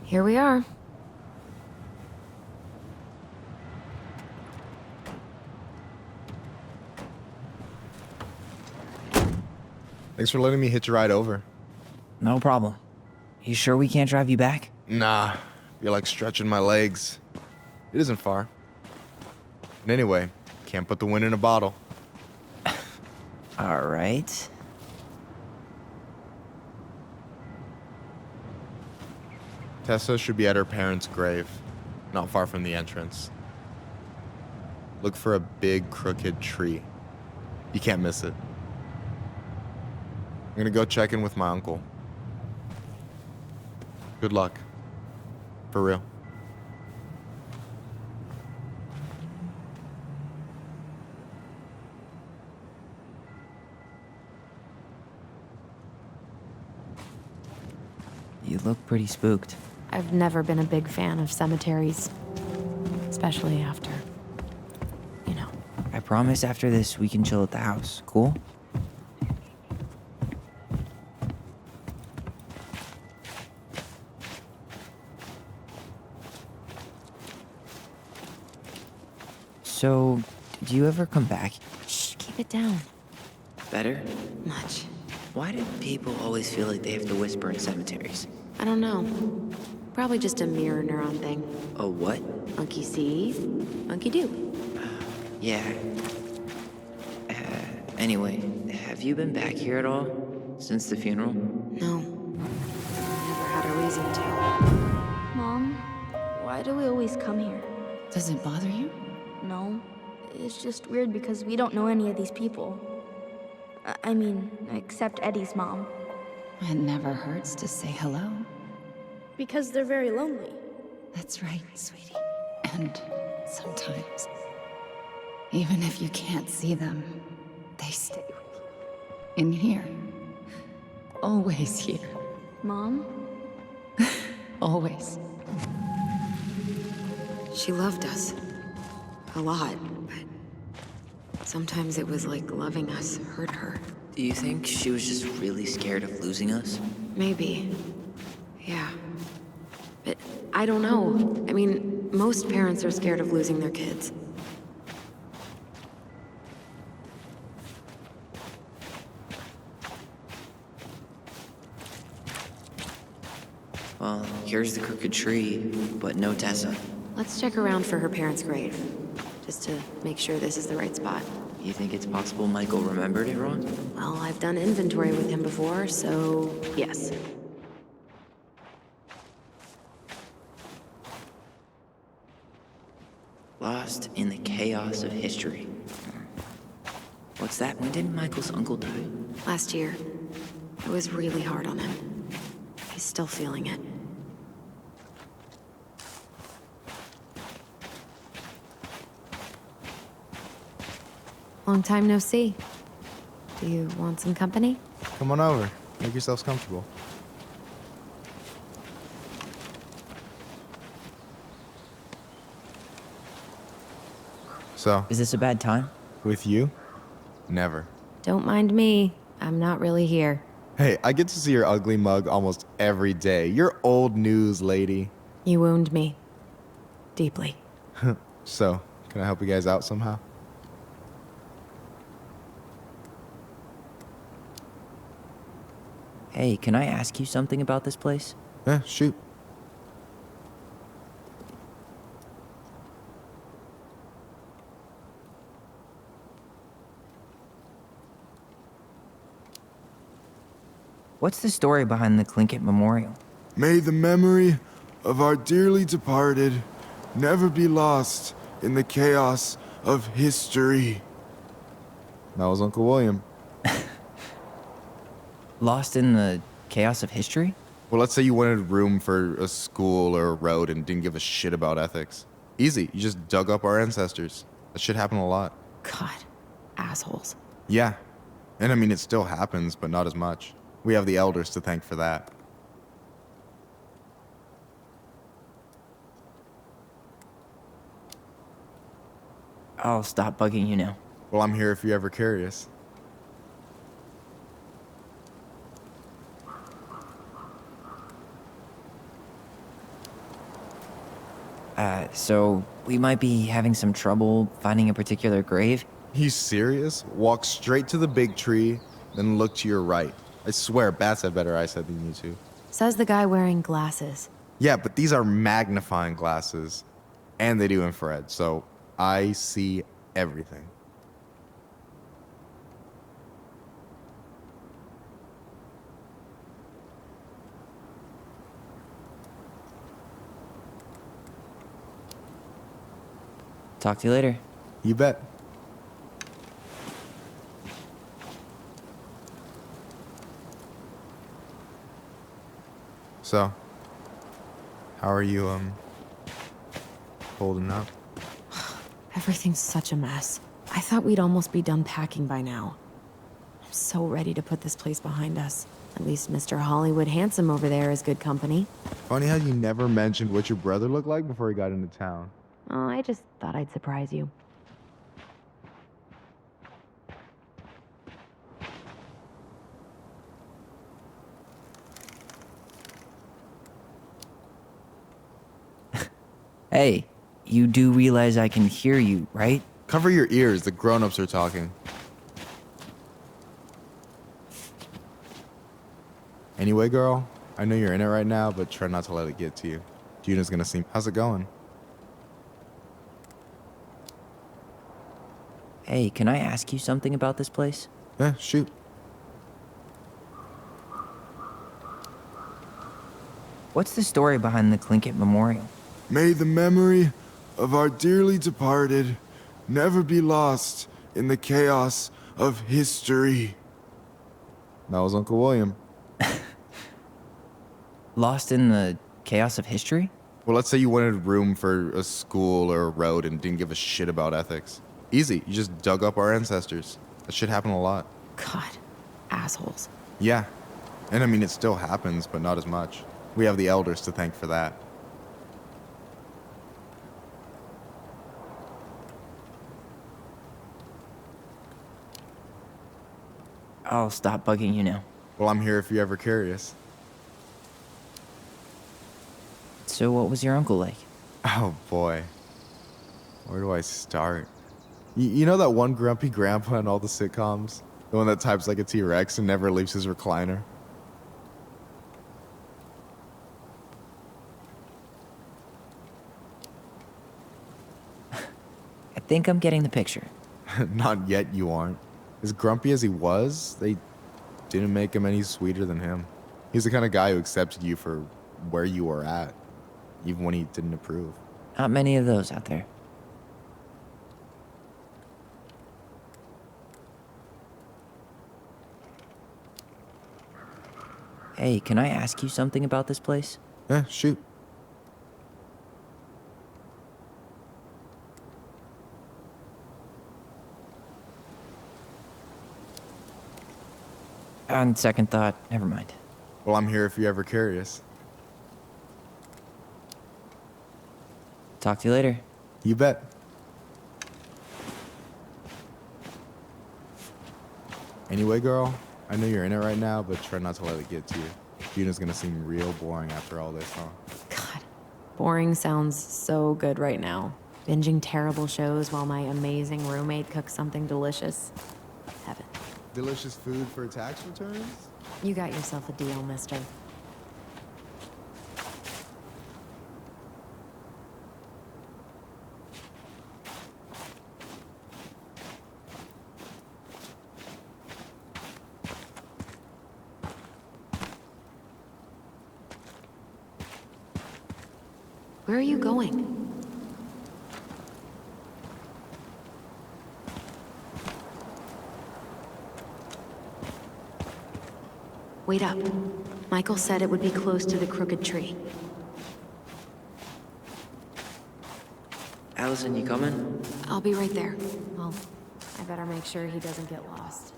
Here we are. Thanks for letting me hitch a ride over. No problem. You sure we can't drive you back? Nah, you're like stretching my legs. It isn't far. And anyway, can't put the wind in a bottle. All right. Tessa should be at her parents' grave, not far from the entrance. Look for a big crooked tree. You can't miss it. I'm gonna go check in with my uncle. Good luck. For real. You look pretty spooked. I've never been a big fan of cemeteries, especially after, you know. I promise after this we can chill at the house. Cool? So, do you ever come back? Shh, keep it down. Better? Much. Why do people always feel like they have to whisper in cemeteries? I don't know. Probably just a mirror neuron thing. A what? Monkey see, monkey do. Yeah. Anyway, have you been back here at all? Since the funeral? No. Never had a reason to. Mom, why do we always come here? Does it bother you? No. It's just weird because we don't know any of these people. I mean, except Eddie's mom. It never hurts to say hello. Because they're very lonely. That's right, sweetie. And sometimes, even if you can't see them, they stay with you. In here. Always here. Mom? Always. She loved us. A lot, but sometimes it was like loving us hurt her. Do you think she was just really scared of losing us? Maybe. Yeah. But I don't know. I mean, most parents are scared of losing their kids. Well, here's the crooked tree, but no Tessa. Let's check around for her parents' grave, just to make sure this is the right spot. You think it's possible Michael remembered it wrong? Well, I've done inventory with him before, so yes. Lost in the chaos of history. What's that? When did Michael's uncle die? Last year. It was really hard on him. He's still feeling it. Long time no see. Do you want some company? Come on over. Make yourselves comfortable. So, is this a bad time? With you? Never. Don't mind me. I'm not really here. Hey, I get to see your ugly mug almost every day. You're old news, lady. You wound me. Deeply. So, can I help you guys out somehow? Hey, can I ask you something about this place? Yeah, shoot. What's the story behind the Tlingit Memorial? May the memory of our dearly departed never be lost in the chaos of history. That was Uncle William. Lost in the chaos of history? Well, let's say you wanted room for a school or a road and didn't give a shit about ethics. Easy, you just dug up our ancestors. That shit happened a lot. God, assholes. Yeah, and I mean, it still happens, but not as much. We have the elders to thank for that. I'll stop bugging you now. Well, I'm here if you're ever curious. So we might be having some trouble finding a particular grave? You serious? Walk straight to the big tree, then look to your right. I swear, bats have better eyesight than you two. Says the guy wearing glasses. Yeah, but these are magnifying glasses, and they do infrared, so I see everything. Talk to you later. You bet. So, how are you, holding up? Everything's such a mess. I thought we'd almost be done packing by now. I'm so ready to put this place behind us. At least Mr. Hollywood Handsome over there is good company. Funny how you never mentioned what your brother looked like before he got into town. Oh, I just thought I'd surprise you. Hey, you do realize I can hear you, right? Cover your ears, the grown-ups are talking. Anyway, girl, I know you're in it right now, but try not to let it get to you. Juna's gonna see. How's it going? Hey, can I ask you something about this place? Yeah, shoot. What's the story behind the Tlingit Memorial? May the memory of our dearly departed never be lost in the chaos of history. That was Uncle William. Lost in the chaos of history? Well, let's say you wanted room for a school or a road and didn't give a shit about ethics. Easy, you just dug up our ancestors. That shit happened a lot. God, assholes. Yeah, and I mean, it still happens, but not as much. We have the elders to thank for that. I'll stop bugging you now. Well, I'm here if you're ever curious. So what was your uncle like? Oh boy. Where do I start? You know that one grumpy grandpa in all the sitcoms? The one that types like a T-Rex and never leaves his recliner? I think I'm getting the picture. Not yet, you aren't. As grumpy as he was, they didn't make him any sweeter than him. He's the kind of guy who accepted you for where you were at, even when he didn't approve. Not many of those out there. Hey, can I ask you something about this place? Yeah, shoot. On second thought, never mind. Well, I'm here if you're ever curious. Talk to you later. You bet. Anyway, girl, I know you're in it right now, but try not to let it get to you. Gina's gonna seem real boring after all this, huh? God, boring sounds so good right now. Binging terrible shows while my amazing roommate cooks something delicious. Heaven. Delicious food for tax returns? You got yourself a deal, mister. Where are you going? Wait up. Michael said it would be close to the crooked tree. Allison, you coming? I'll be right there. Well, I better make sure he doesn't get lost.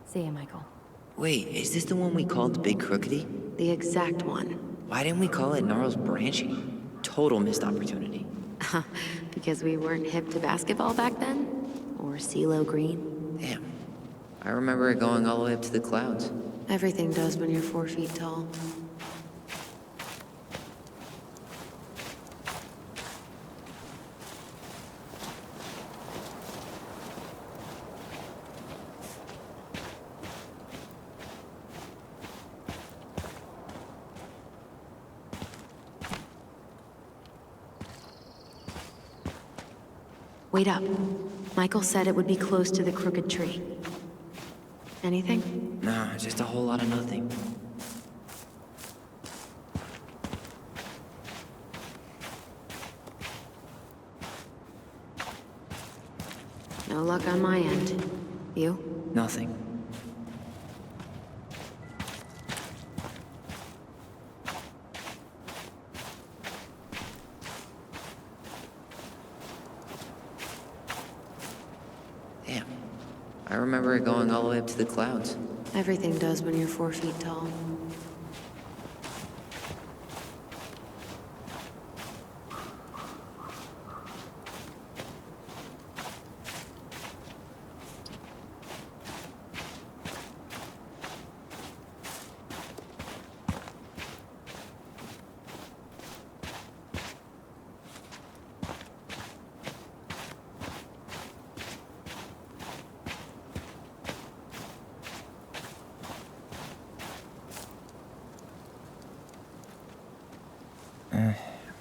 See ya, Michael. Wait, is this the one we called the Big Crookedy? The exact one. Why didn't we call it Gnarls Branching? Total missed opportunity. Because we weren't hip to basketball back then? Or CeeLo Green? Damn. I remember it going all the way up to the clouds. Everything does when you're 4 feet tall. Wait up. Michael said it would be close to the crooked tree. Anything? Nah, just a whole lot of nothing. No luck on my end. You? Nothing. Damn. I remember it going all the way up to the clouds. Everything does when you're 4 feet tall.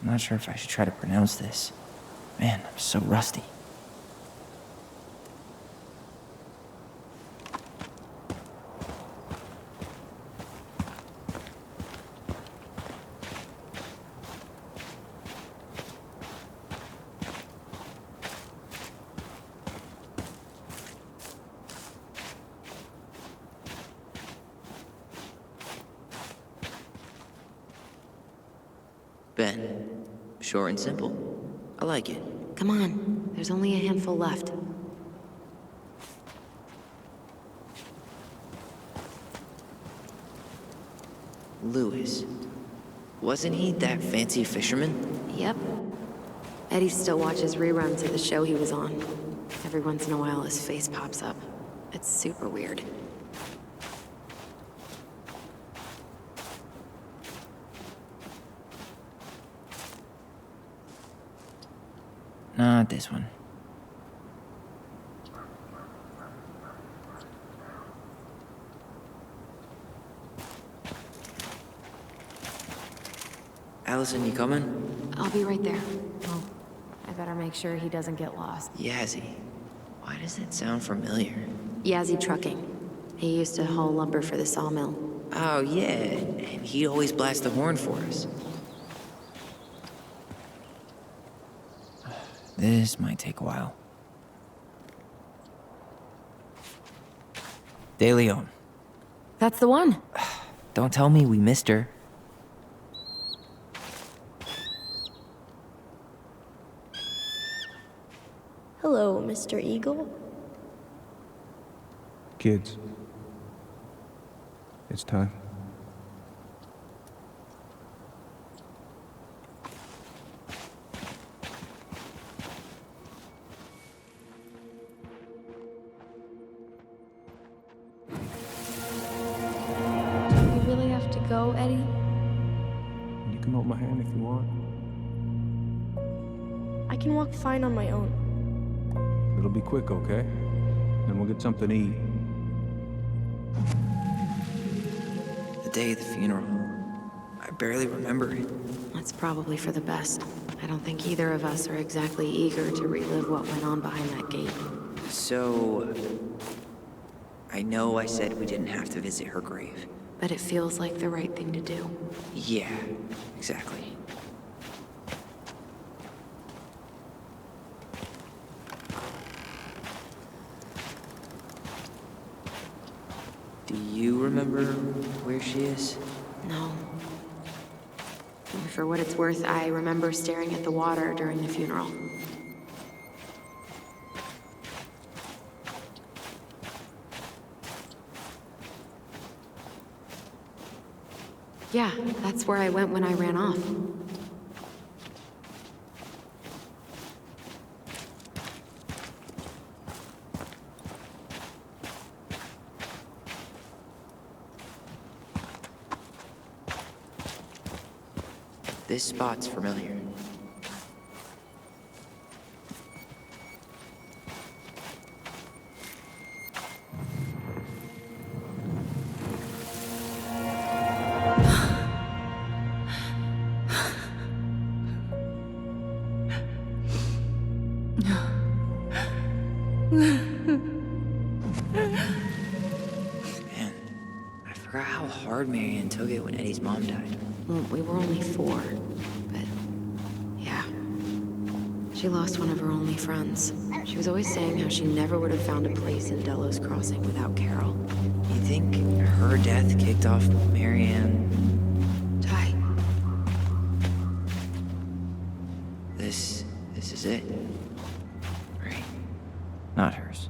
I'm not sure if I should try to pronounce this. Man, I'm so rusty. Ben. Short and simple. I like it. Come on, there's only a handful left. Lewis. Wasn't he that fancy fisherman? Yep. Eddie still watches reruns of the show he was on. Every once in a while his face pops up. It's super weird. Not this one. Allison, you coming? I'll be right there. Oh, I better make sure he doesn't get lost. Yazzie. Why does that sound familiar? Yazzie Trucking. He used to haul lumber for the sawmill. Oh, yeah. And he'd always blast the horn for us. This might take a while. De Leon. That's the one. Don't tell me we missed her. Hello, Mr. Eagle. Kids, it's time. Do we really have to go, Eddie? You can hold my hand if you want. I can walk fine on my own. It'll be quick, okay? Then we'll get something to eat. The day of the funeral. I barely remember it. That's probably for the best. I don't think either of us are exactly eager to relive what went on behind that gate. So... I know I said we didn't have to visit her grave. But it feels like the right thing to do. Yeah, exactly. Do you remember where she is? No. For what it's worth, I remember staring at the water during the funeral. Yeah, that's where I went when I ran off. This spot's familiar. Man, I forgot how hard Marianne took it when Eddie's mom died. Well, we were only 4, but yeah. She lost one of her only friends. She was always saying how she never would have found a place in Delos Crossing without Carol. You think her death kicked off Marianne? Ty. This is it. Right? Not hers.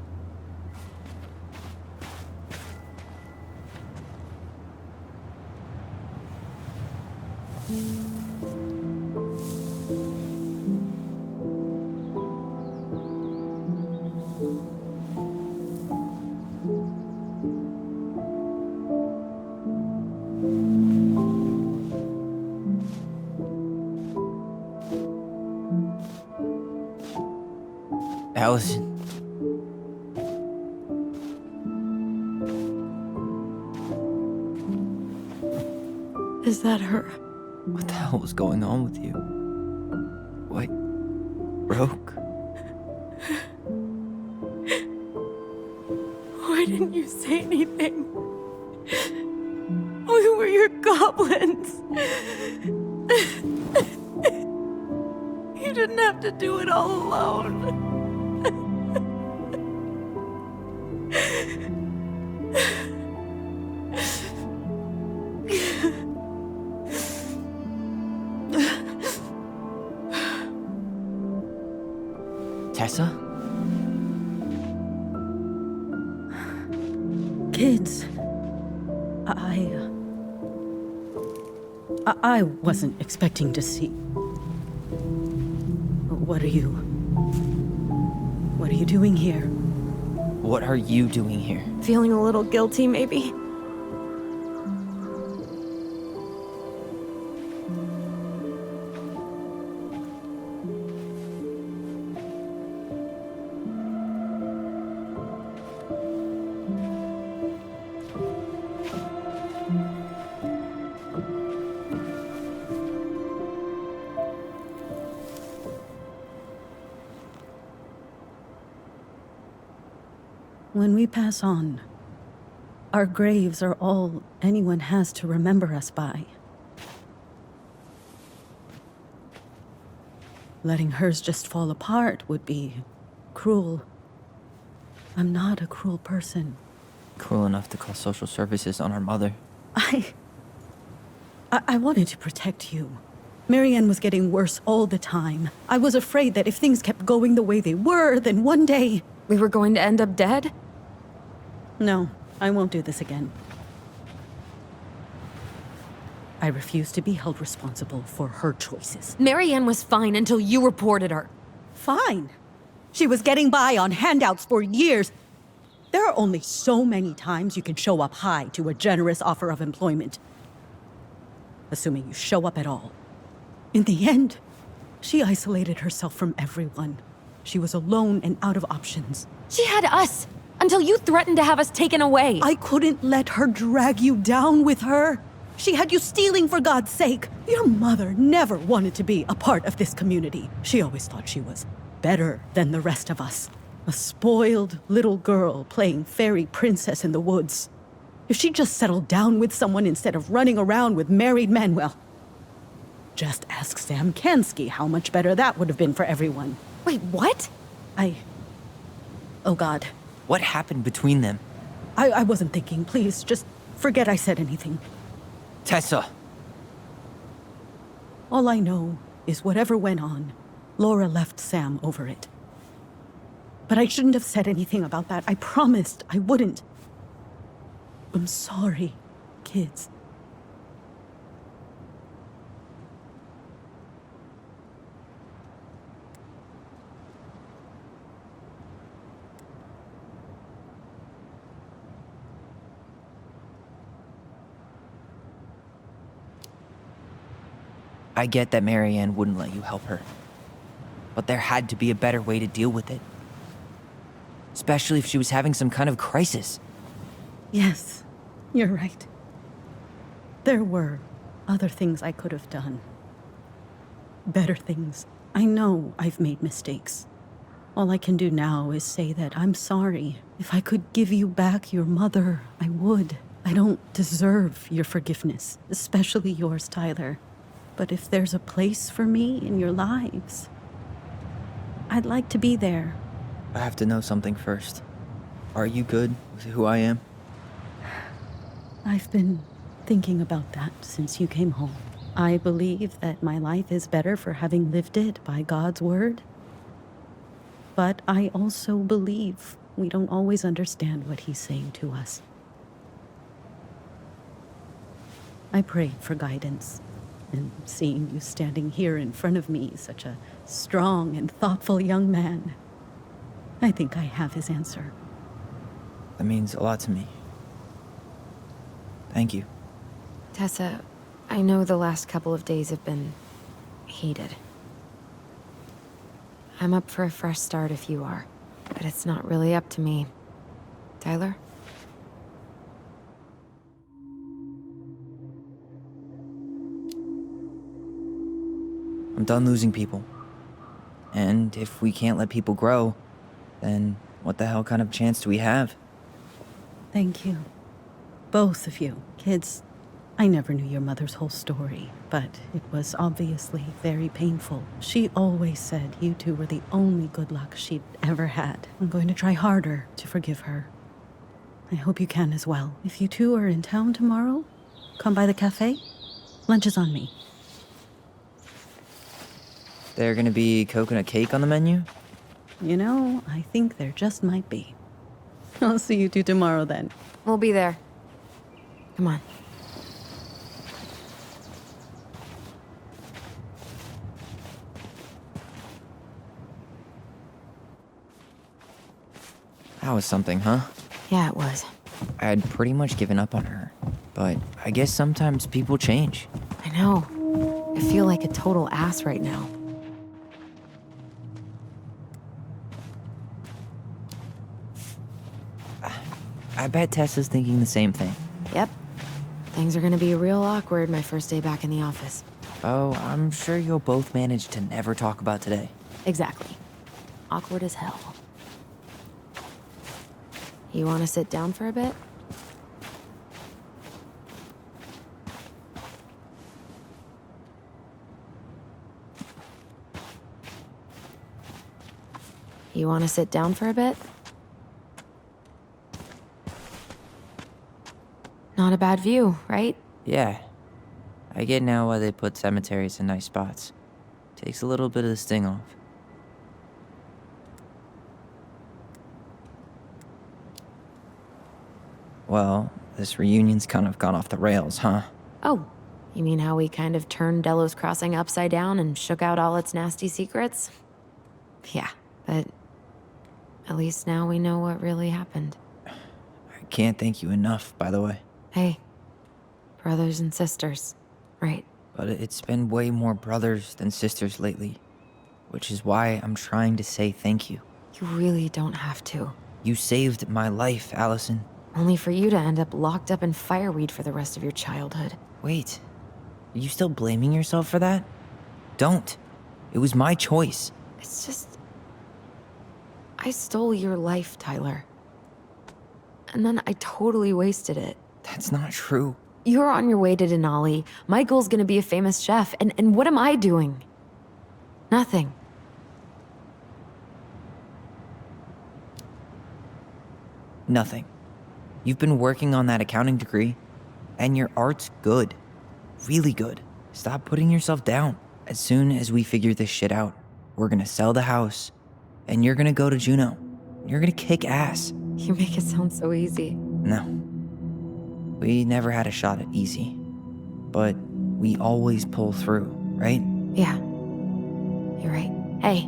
Allison. Is that her? What the hell was going on with you? What? Broke? Why didn't you say anything? We were your goblins. You didn't have to do it all alone. Tessa? Kids, I wasn't expecting to see. What are you doing here? What are you doing here? Feeling a little guilty, maybe? When we pass on, our graves are all anyone has to remember us by. Letting hers just fall apart would be cruel. I'm not a cruel person. Cruel enough to call social services on our mother. I wanted to protect you. Marianne was getting worse all the time. I was afraid that if things kept going the way they were, then one day... We were going to end up dead? No, I won't do this again. I refuse to be held responsible for her choices. Marianne was fine until you reported her. Fine. She was getting by on handouts for years. There are only so many times you can show up high to a generous offer of employment. Assuming you show up at all. In the end, she isolated herself from everyone. She was alone and out of options. She had us, until you threatened to have us taken away. I couldn't let her drag you down with her. She had you stealing for God's sake. Your mother never wanted to be a part of this community. She always thought she was better than the rest of us. A spoiled little girl playing fairy princess in the woods. If she just settled down with someone instead of running around with married men, well, just ask Sam Kansky how much better that would have been for everyone. Wait, what? Oh God. What happened between them? I wasn't thinking. Please, just forget I said anything. Tessa! All I know is whatever went on, Laura left Sam over it. But I shouldn't have said anything about that. I promised I wouldn't. I'm sorry, kids. I get that Marianne wouldn't let you help her. But there had to be a better way to deal with it. Especially if she was having some kind of crisis. Yes, you're right. There were other things I could have done. Better things. I know I've made mistakes. All I can do now is say that I'm sorry. If I could give you back your mother, I would. I don't deserve your forgiveness, especially yours, Tyler. But if there's a place for me in your lives, I'd like to be there. I have to know something first. Are you good with who I am? I've been thinking about that since you came home. I believe that my life is better for having lived it by God's word. But I also believe we don't always understand what he's saying to us. I pray for guidance. And seeing you standing here in front of me, such a strong and thoughtful young man, I think I have his answer. That means a lot to me. Thank you. Tessa, I know the last couple of days have been heated. I'm up for a fresh start if you are, but it's not really up to me. Tyler? I'm done losing people. And if we can't let people grow, then what the hell kind of chance do we have? Thank you. Both of you. Kids, I never knew your mother's whole story, but it was obviously very painful. She always said you two were the only good luck she'd ever had. I'm going to try harder to forgive her. I hope you can as well. If you two are in town tomorrow, come by the cafe. Lunch is on me. There gonna be coconut cake on the menu? You know, I think there just might be. I'll see you two tomorrow then. We'll be there. Come on. That was something, huh? Yeah, it was. I had pretty much given up on her, but I guess sometimes people change. I know. I feel like a total ass right now. I bet Tessa's thinking the same thing. Yep. Things are gonna be real awkward my first day back in the office. Oh, I'm sure you'll both manage to never talk about today. Exactly. Awkward as hell. You want to sit down for a bit? You want to sit down for a bit? Not a bad view, right? Yeah. I get now why they put cemeteries in nice spots. Takes a little bit of the sting off. Well, this reunion's kind of gone off the rails, huh? Oh, you mean how we kind of turned Delos Crossing upside down and shook out all its nasty secrets? Yeah, but at least now we know what really happened. I can't thank you enough, by the way. Hey, brothers and sisters, right? But it's been way more brothers than sisters lately, which is why I'm trying to say thank you. You really don't have to. You saved my life, Allison. Only for you to end up locked up in fireweed for the rest of your childhood. Wait, are you still blaming yourself for that? Don't. It was my choice. It's just... I stole your life, Tyler. And then I totally wasted it. That's not true. You're on your way to Denali. Michael's gonna be a famous chef, and what am I doing? Nothing. Nothing. You've been working on that accounting degree, and your art's good. Really good. Stop putting yourself down. As soon as we figure this shit out, we're gonna sell the house, and you're gonna go to Juneau. You're gonna kick ass. You make it sound so easy. No. We never had a shot at easy. But we always pull through, right? Yeah. You're right. Hey.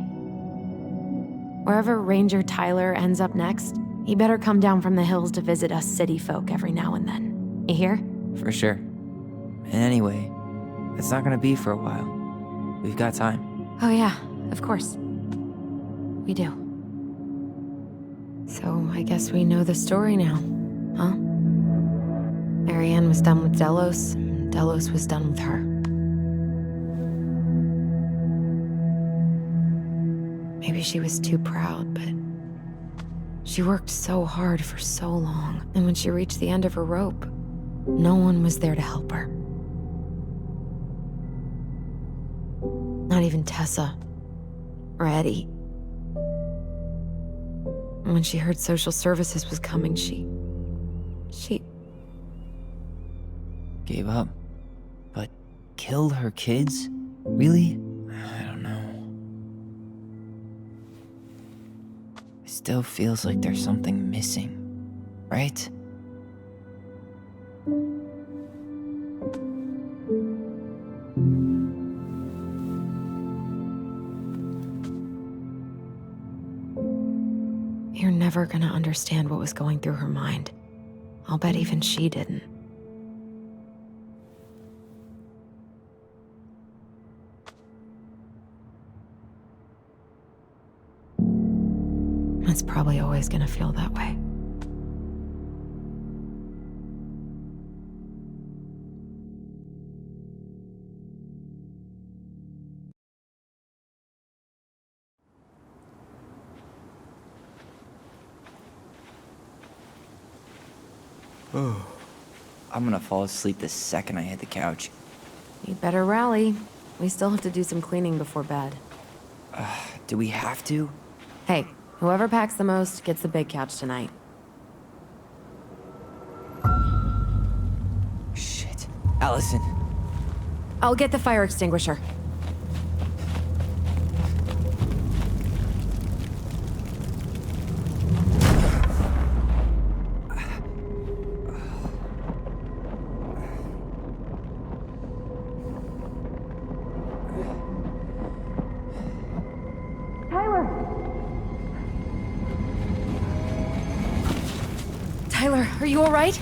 Wherever Ranger Tyler ends up next, he better come down from the hills to visit us city folk every now and then. You hear? For sure. And anyway, it's not gonna be for a while. We've got time. Oh yeah, of course. We do. So I guess we know the story now, huh? Marianne was done with Delos, and Delos was done with her. Maybe she was too proud, but she worked so hard for so long, and when she reached the end of her rope, no one was there to help her. Not even Tessa or Eddie. And when she heard social services was coming, she Gave up. But killed her kids? Really? I don't know. It still feels like there's something missing, right? You're never gonna understand what was going through her mind. I'll bet even she didn't. It's probably always gonna feel that way. I'm gonna fall asleep the second I hit the couch. You'd better rally. We still have to do some cleaning before bed. Do we have to? Hey, whoever packs the most gets the big couch tonight. Shit. Allison. I'll get the fire extinguisher. Tyler, are you all right?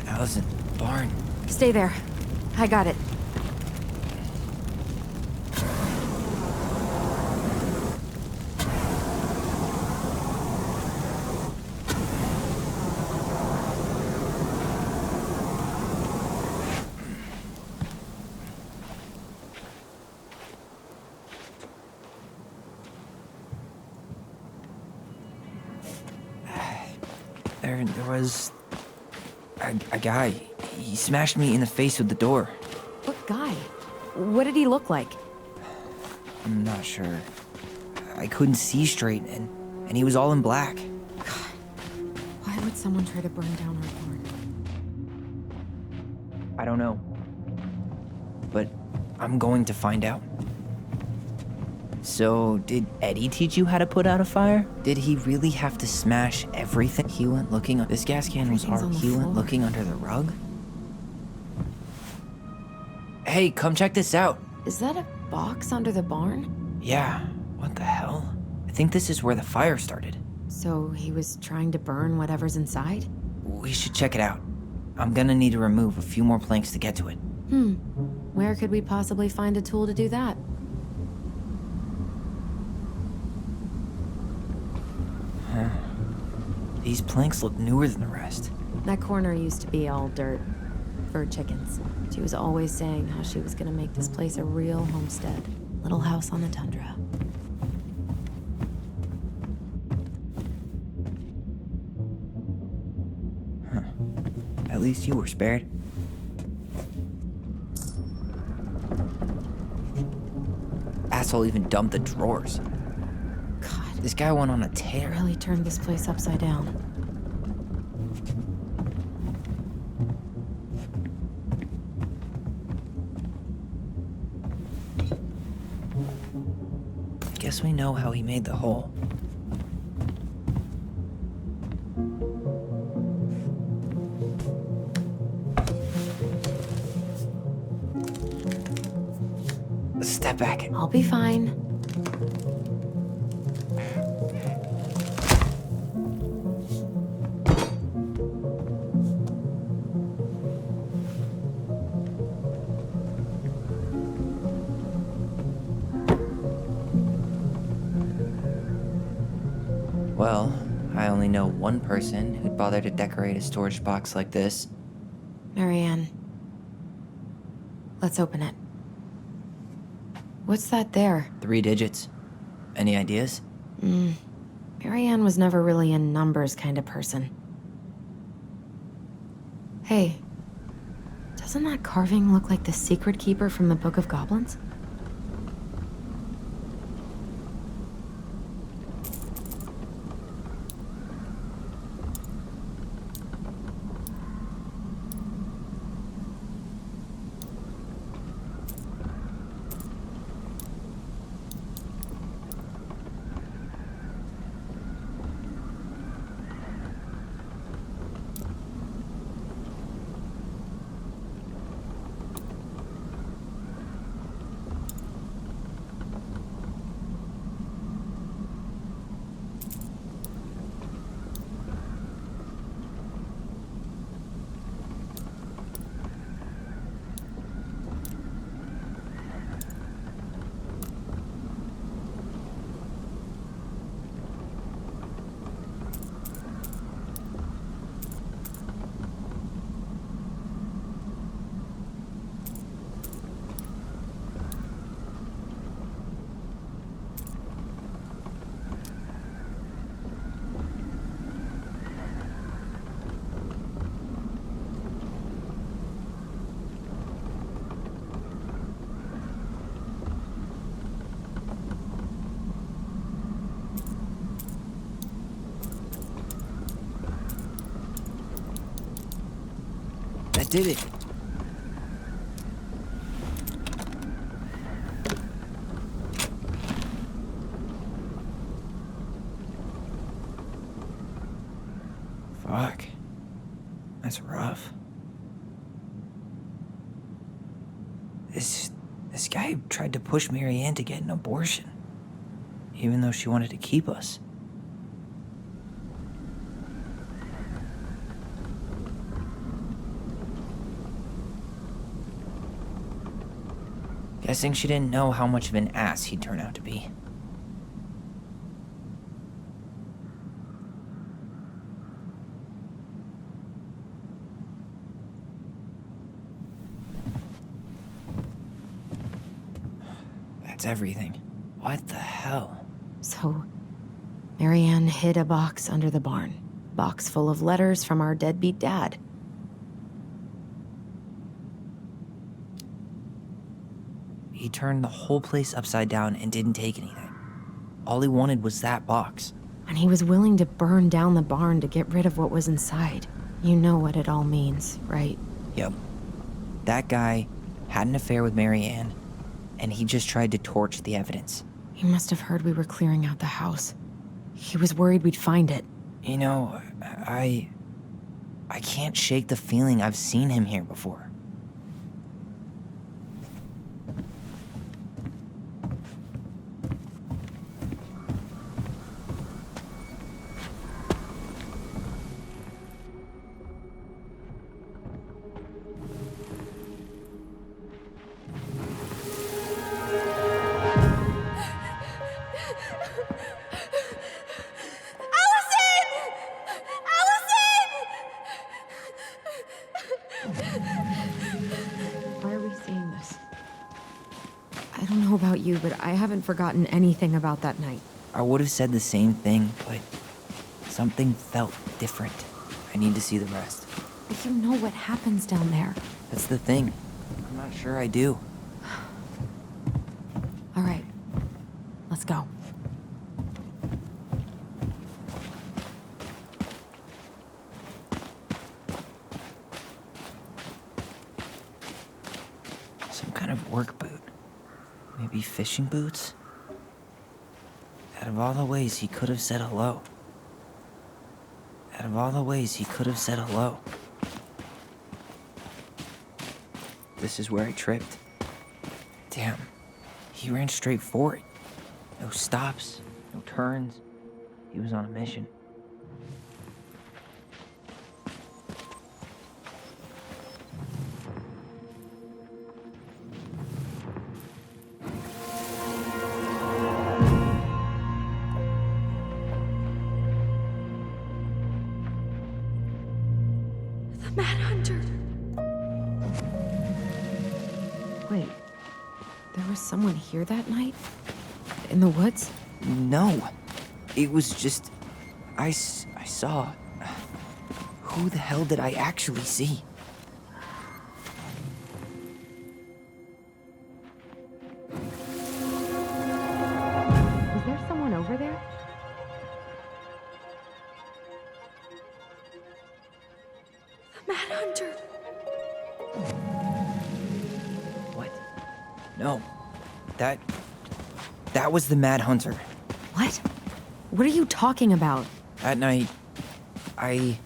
Allison, barn. Stay there. I got it. there was a guy. He smashed me in the face with the door. What guy? What did he look like? I'm not sure. I couldn't see straight, and he was all in black. Why would someone try to burn down our barn? I don't know. But I'm going to find out. So, did Eddie teach you how to put out a fire? Did he really have to smash everything? He went looking. This gas can was hard. He went looking under the rug. Hey, come check this out. Is that a box under the barn? Yeah, what the hell? I think this is where the fire started. So he was trying to burn whatever's inside? We should check it out. I'm gonna need to remove a few more planks to get to it. Where could we possibly find a tool to do that? Huh. These planks look newer than the rest. That corner used to be all dirt for chickens. She was always saying how she was gonna make this place a real homestead. Little house on the tundra. Huh. At least you were spared. Asshole even dumped the drawers. God. This guy went on a tear. Really turned this place upside down. Guess we know how he made the hole. Step back. I'll be fine. Well, I only know one person who'd bother to decorate a storage box like this. Marianne. Let's open it. What's that there? 3 digits. Any ideas? Marianne was never really a numbers kind of person. Hey, doesn't that carving look like the secret keeper from the Book of Goblins? That did it. Fuck. That's rough. This guy tried to push Marianne to get an abortion, even though she wanted to keep us. Guessing she didn't know how much of an ass he'd turn out to be. That's everything. What the hell? So, Marianne hid a box under the barn. Box full of letters from our deadbeat dad. He turned the whole place upside down and didn't take anything. All he wanted was that box. And he was willing to burn down the barn to get rid of what was inside. You know what it all means, right? Yep. That guy had an affair with Mary Ann, and he just tried to torch the evidence. He must have heard we were clearing out the house. He was worried we'd find it. You know, I can't shake the feeling I've seen him here before. Why are we seeing this? I don't know about you, but I haven't forgotten anything about that night. I would have said the same thing, but something felt different. I need to see the rest. But you know what happens down there. That's the thing. I'm not sure I do. All right, let's go. Some kind of work boot. Maybe fishing boots? Out of all the ways he could have said hello. Out of all the ways he could have said hello. This is where I tripped. Damn. He ran straight for it. No stops, no turns. He was on a mission. The Mad Hunter. Wait, there was someone here that night? In the woods? No. It was just... I saw... Who the hell did I actually see? Was there someone over there? The Mad Hunter. What? No. That was the Mad Hunter. What? What are you talking about? That night, I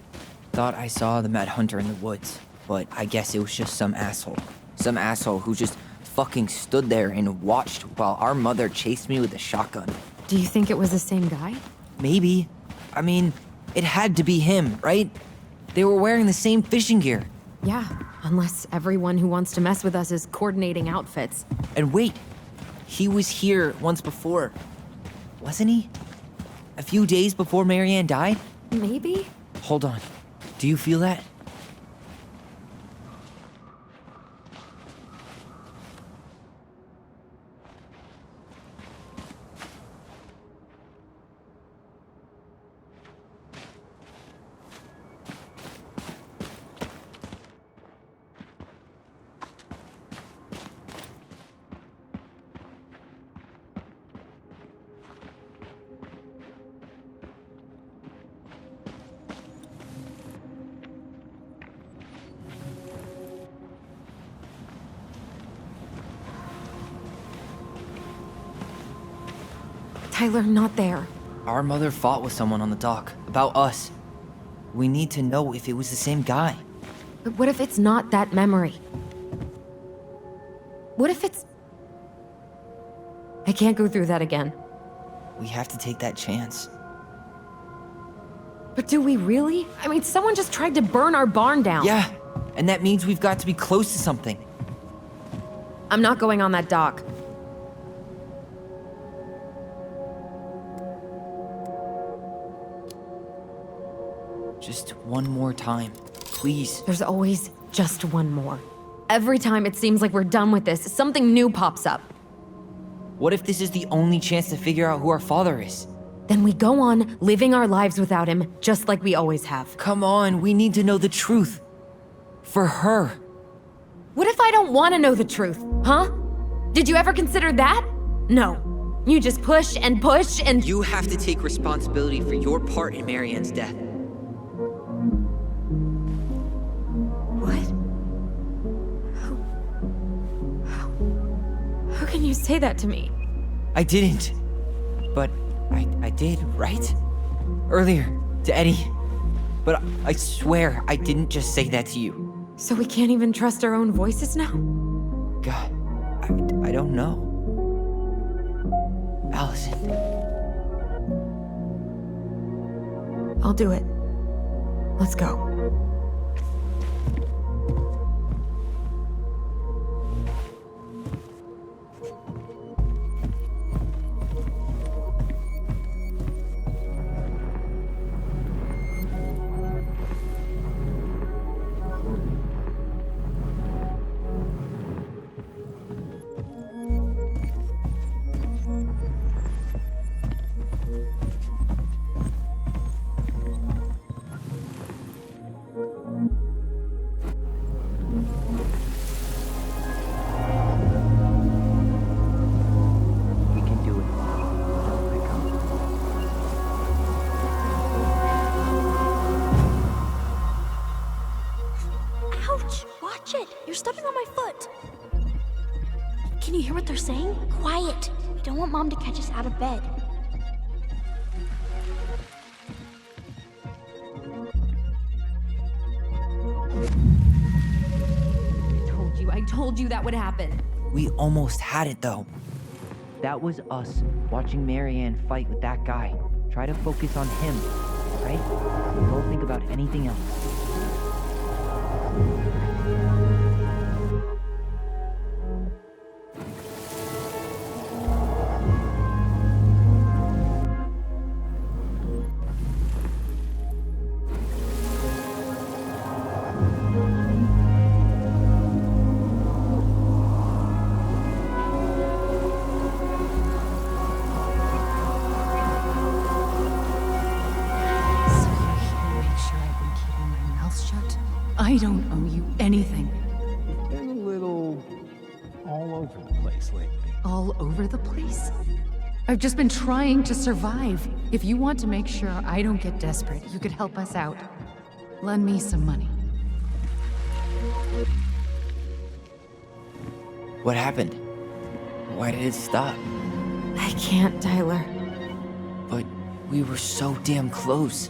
thought I saw the Mad Hunter in the woods, but I guess it was just some asshole. Some asshole who just fucking stood there and watched while our mother chased me with a shotgun. Do you think it was the same guy? Maybe. I mean, it had to be him, right? They were wearing the same fishing gear. Yeah, unless everyone who wants to mess with us is coordinating outfits. And wait, he was here once before, wasn't he? A few days before Mary Ann died? Maybe? Hold on. Do you feel that? Tyler, not there. Our mother fought with someone on the dock about us. We need to know if it was the same guy. But what if it's not that memory? What if it's... I can't go through that again. We have to take that chance. But do we really? I mean, someone just tried to burn our barn down. Yeah, and that means we've got to be close to something. I'm not going on that dock. Just one more time, please. There's always just one more. Every time it seems like we're done with this, something new pops up. What if this is the only chance to figure out who our father is? Then we go on living our lives without him, just like we always have. Come on, we need to know the truth. For her. What if I don't want to know the truth, huh? Did you ever consider that? No. You just push and push and... You have to take responsibility for your part in Marianne's death. What? How can you say that to me? I didn't. But I did, right? Earlier, to Eddie. But I swear I didn't just say that to you. So we can't even trust our own voices now? God, I don't know. Allison. I'll do it. Let's go. You're stepping on my foot. Can you hear what they're saying? Quiet. We don't want Mom to catch us out of bed. I told you that would happen. We almost had it, though. That was us watching Marianne fight with that guy. Try to focus on him, right? Don't think about anything else. I don't owe you anything. You've been a little all over the place lately. All over the place? I've just been trying to survive. If you want to make sure I don't get desperate, you could help us out. Lend me some money. What happened? Why did it stop? I can't, Tyler. But we were so damn close.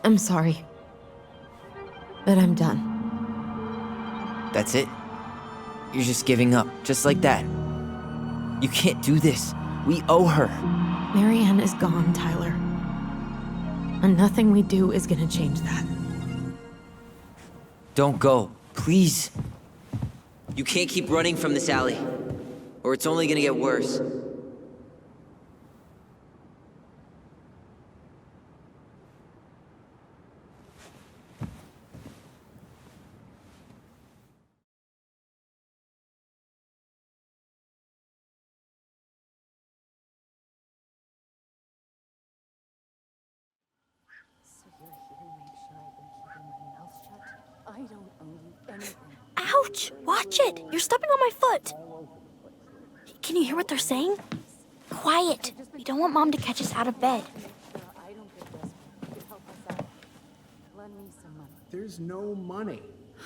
I'm sorry. But I'm done. That's it? You're just giving up, just like that. You can't do this. We owe her. Marianne is gone, Tyler. And nothing we do is gonna change that. Don't go, please. You can't keep running from this alley, or it's only gonna get worse. I don't owe you anything. Ouch! Watch it! You're stepping on my foot. Can you hear what they're saying? Quiet. We don't want Mom to catch us out of bed. There's no money.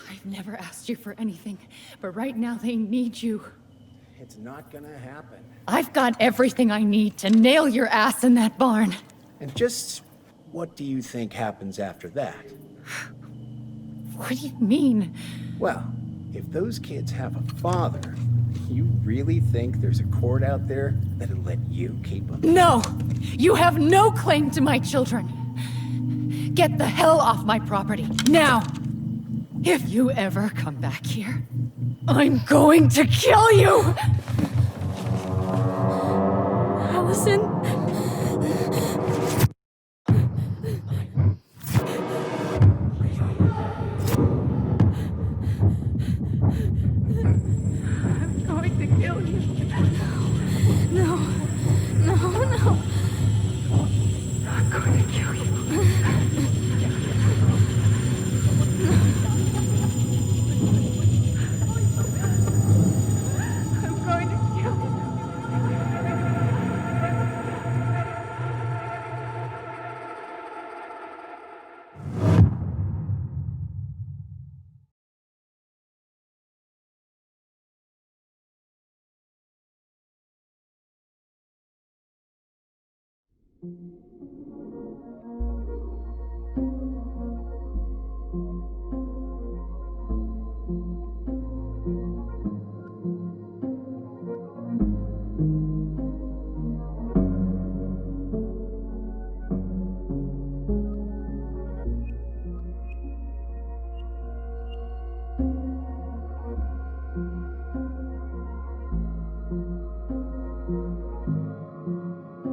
I've never asked you for anything, but right now they need you. It's not gonna happen. I've got everything I need to nail your ass in that barn. And just what do you think happens after that? What do you mean? Well, if those kids have a father, you really think there's a court out there that'll let you keep them? No! You have no claim to my children! Get the hell off my property, now! If you ever come back here, I'm going to kill you! Allison? I'm going to kill you. No. No, no. I'm going to kill you. I'm going to kill you.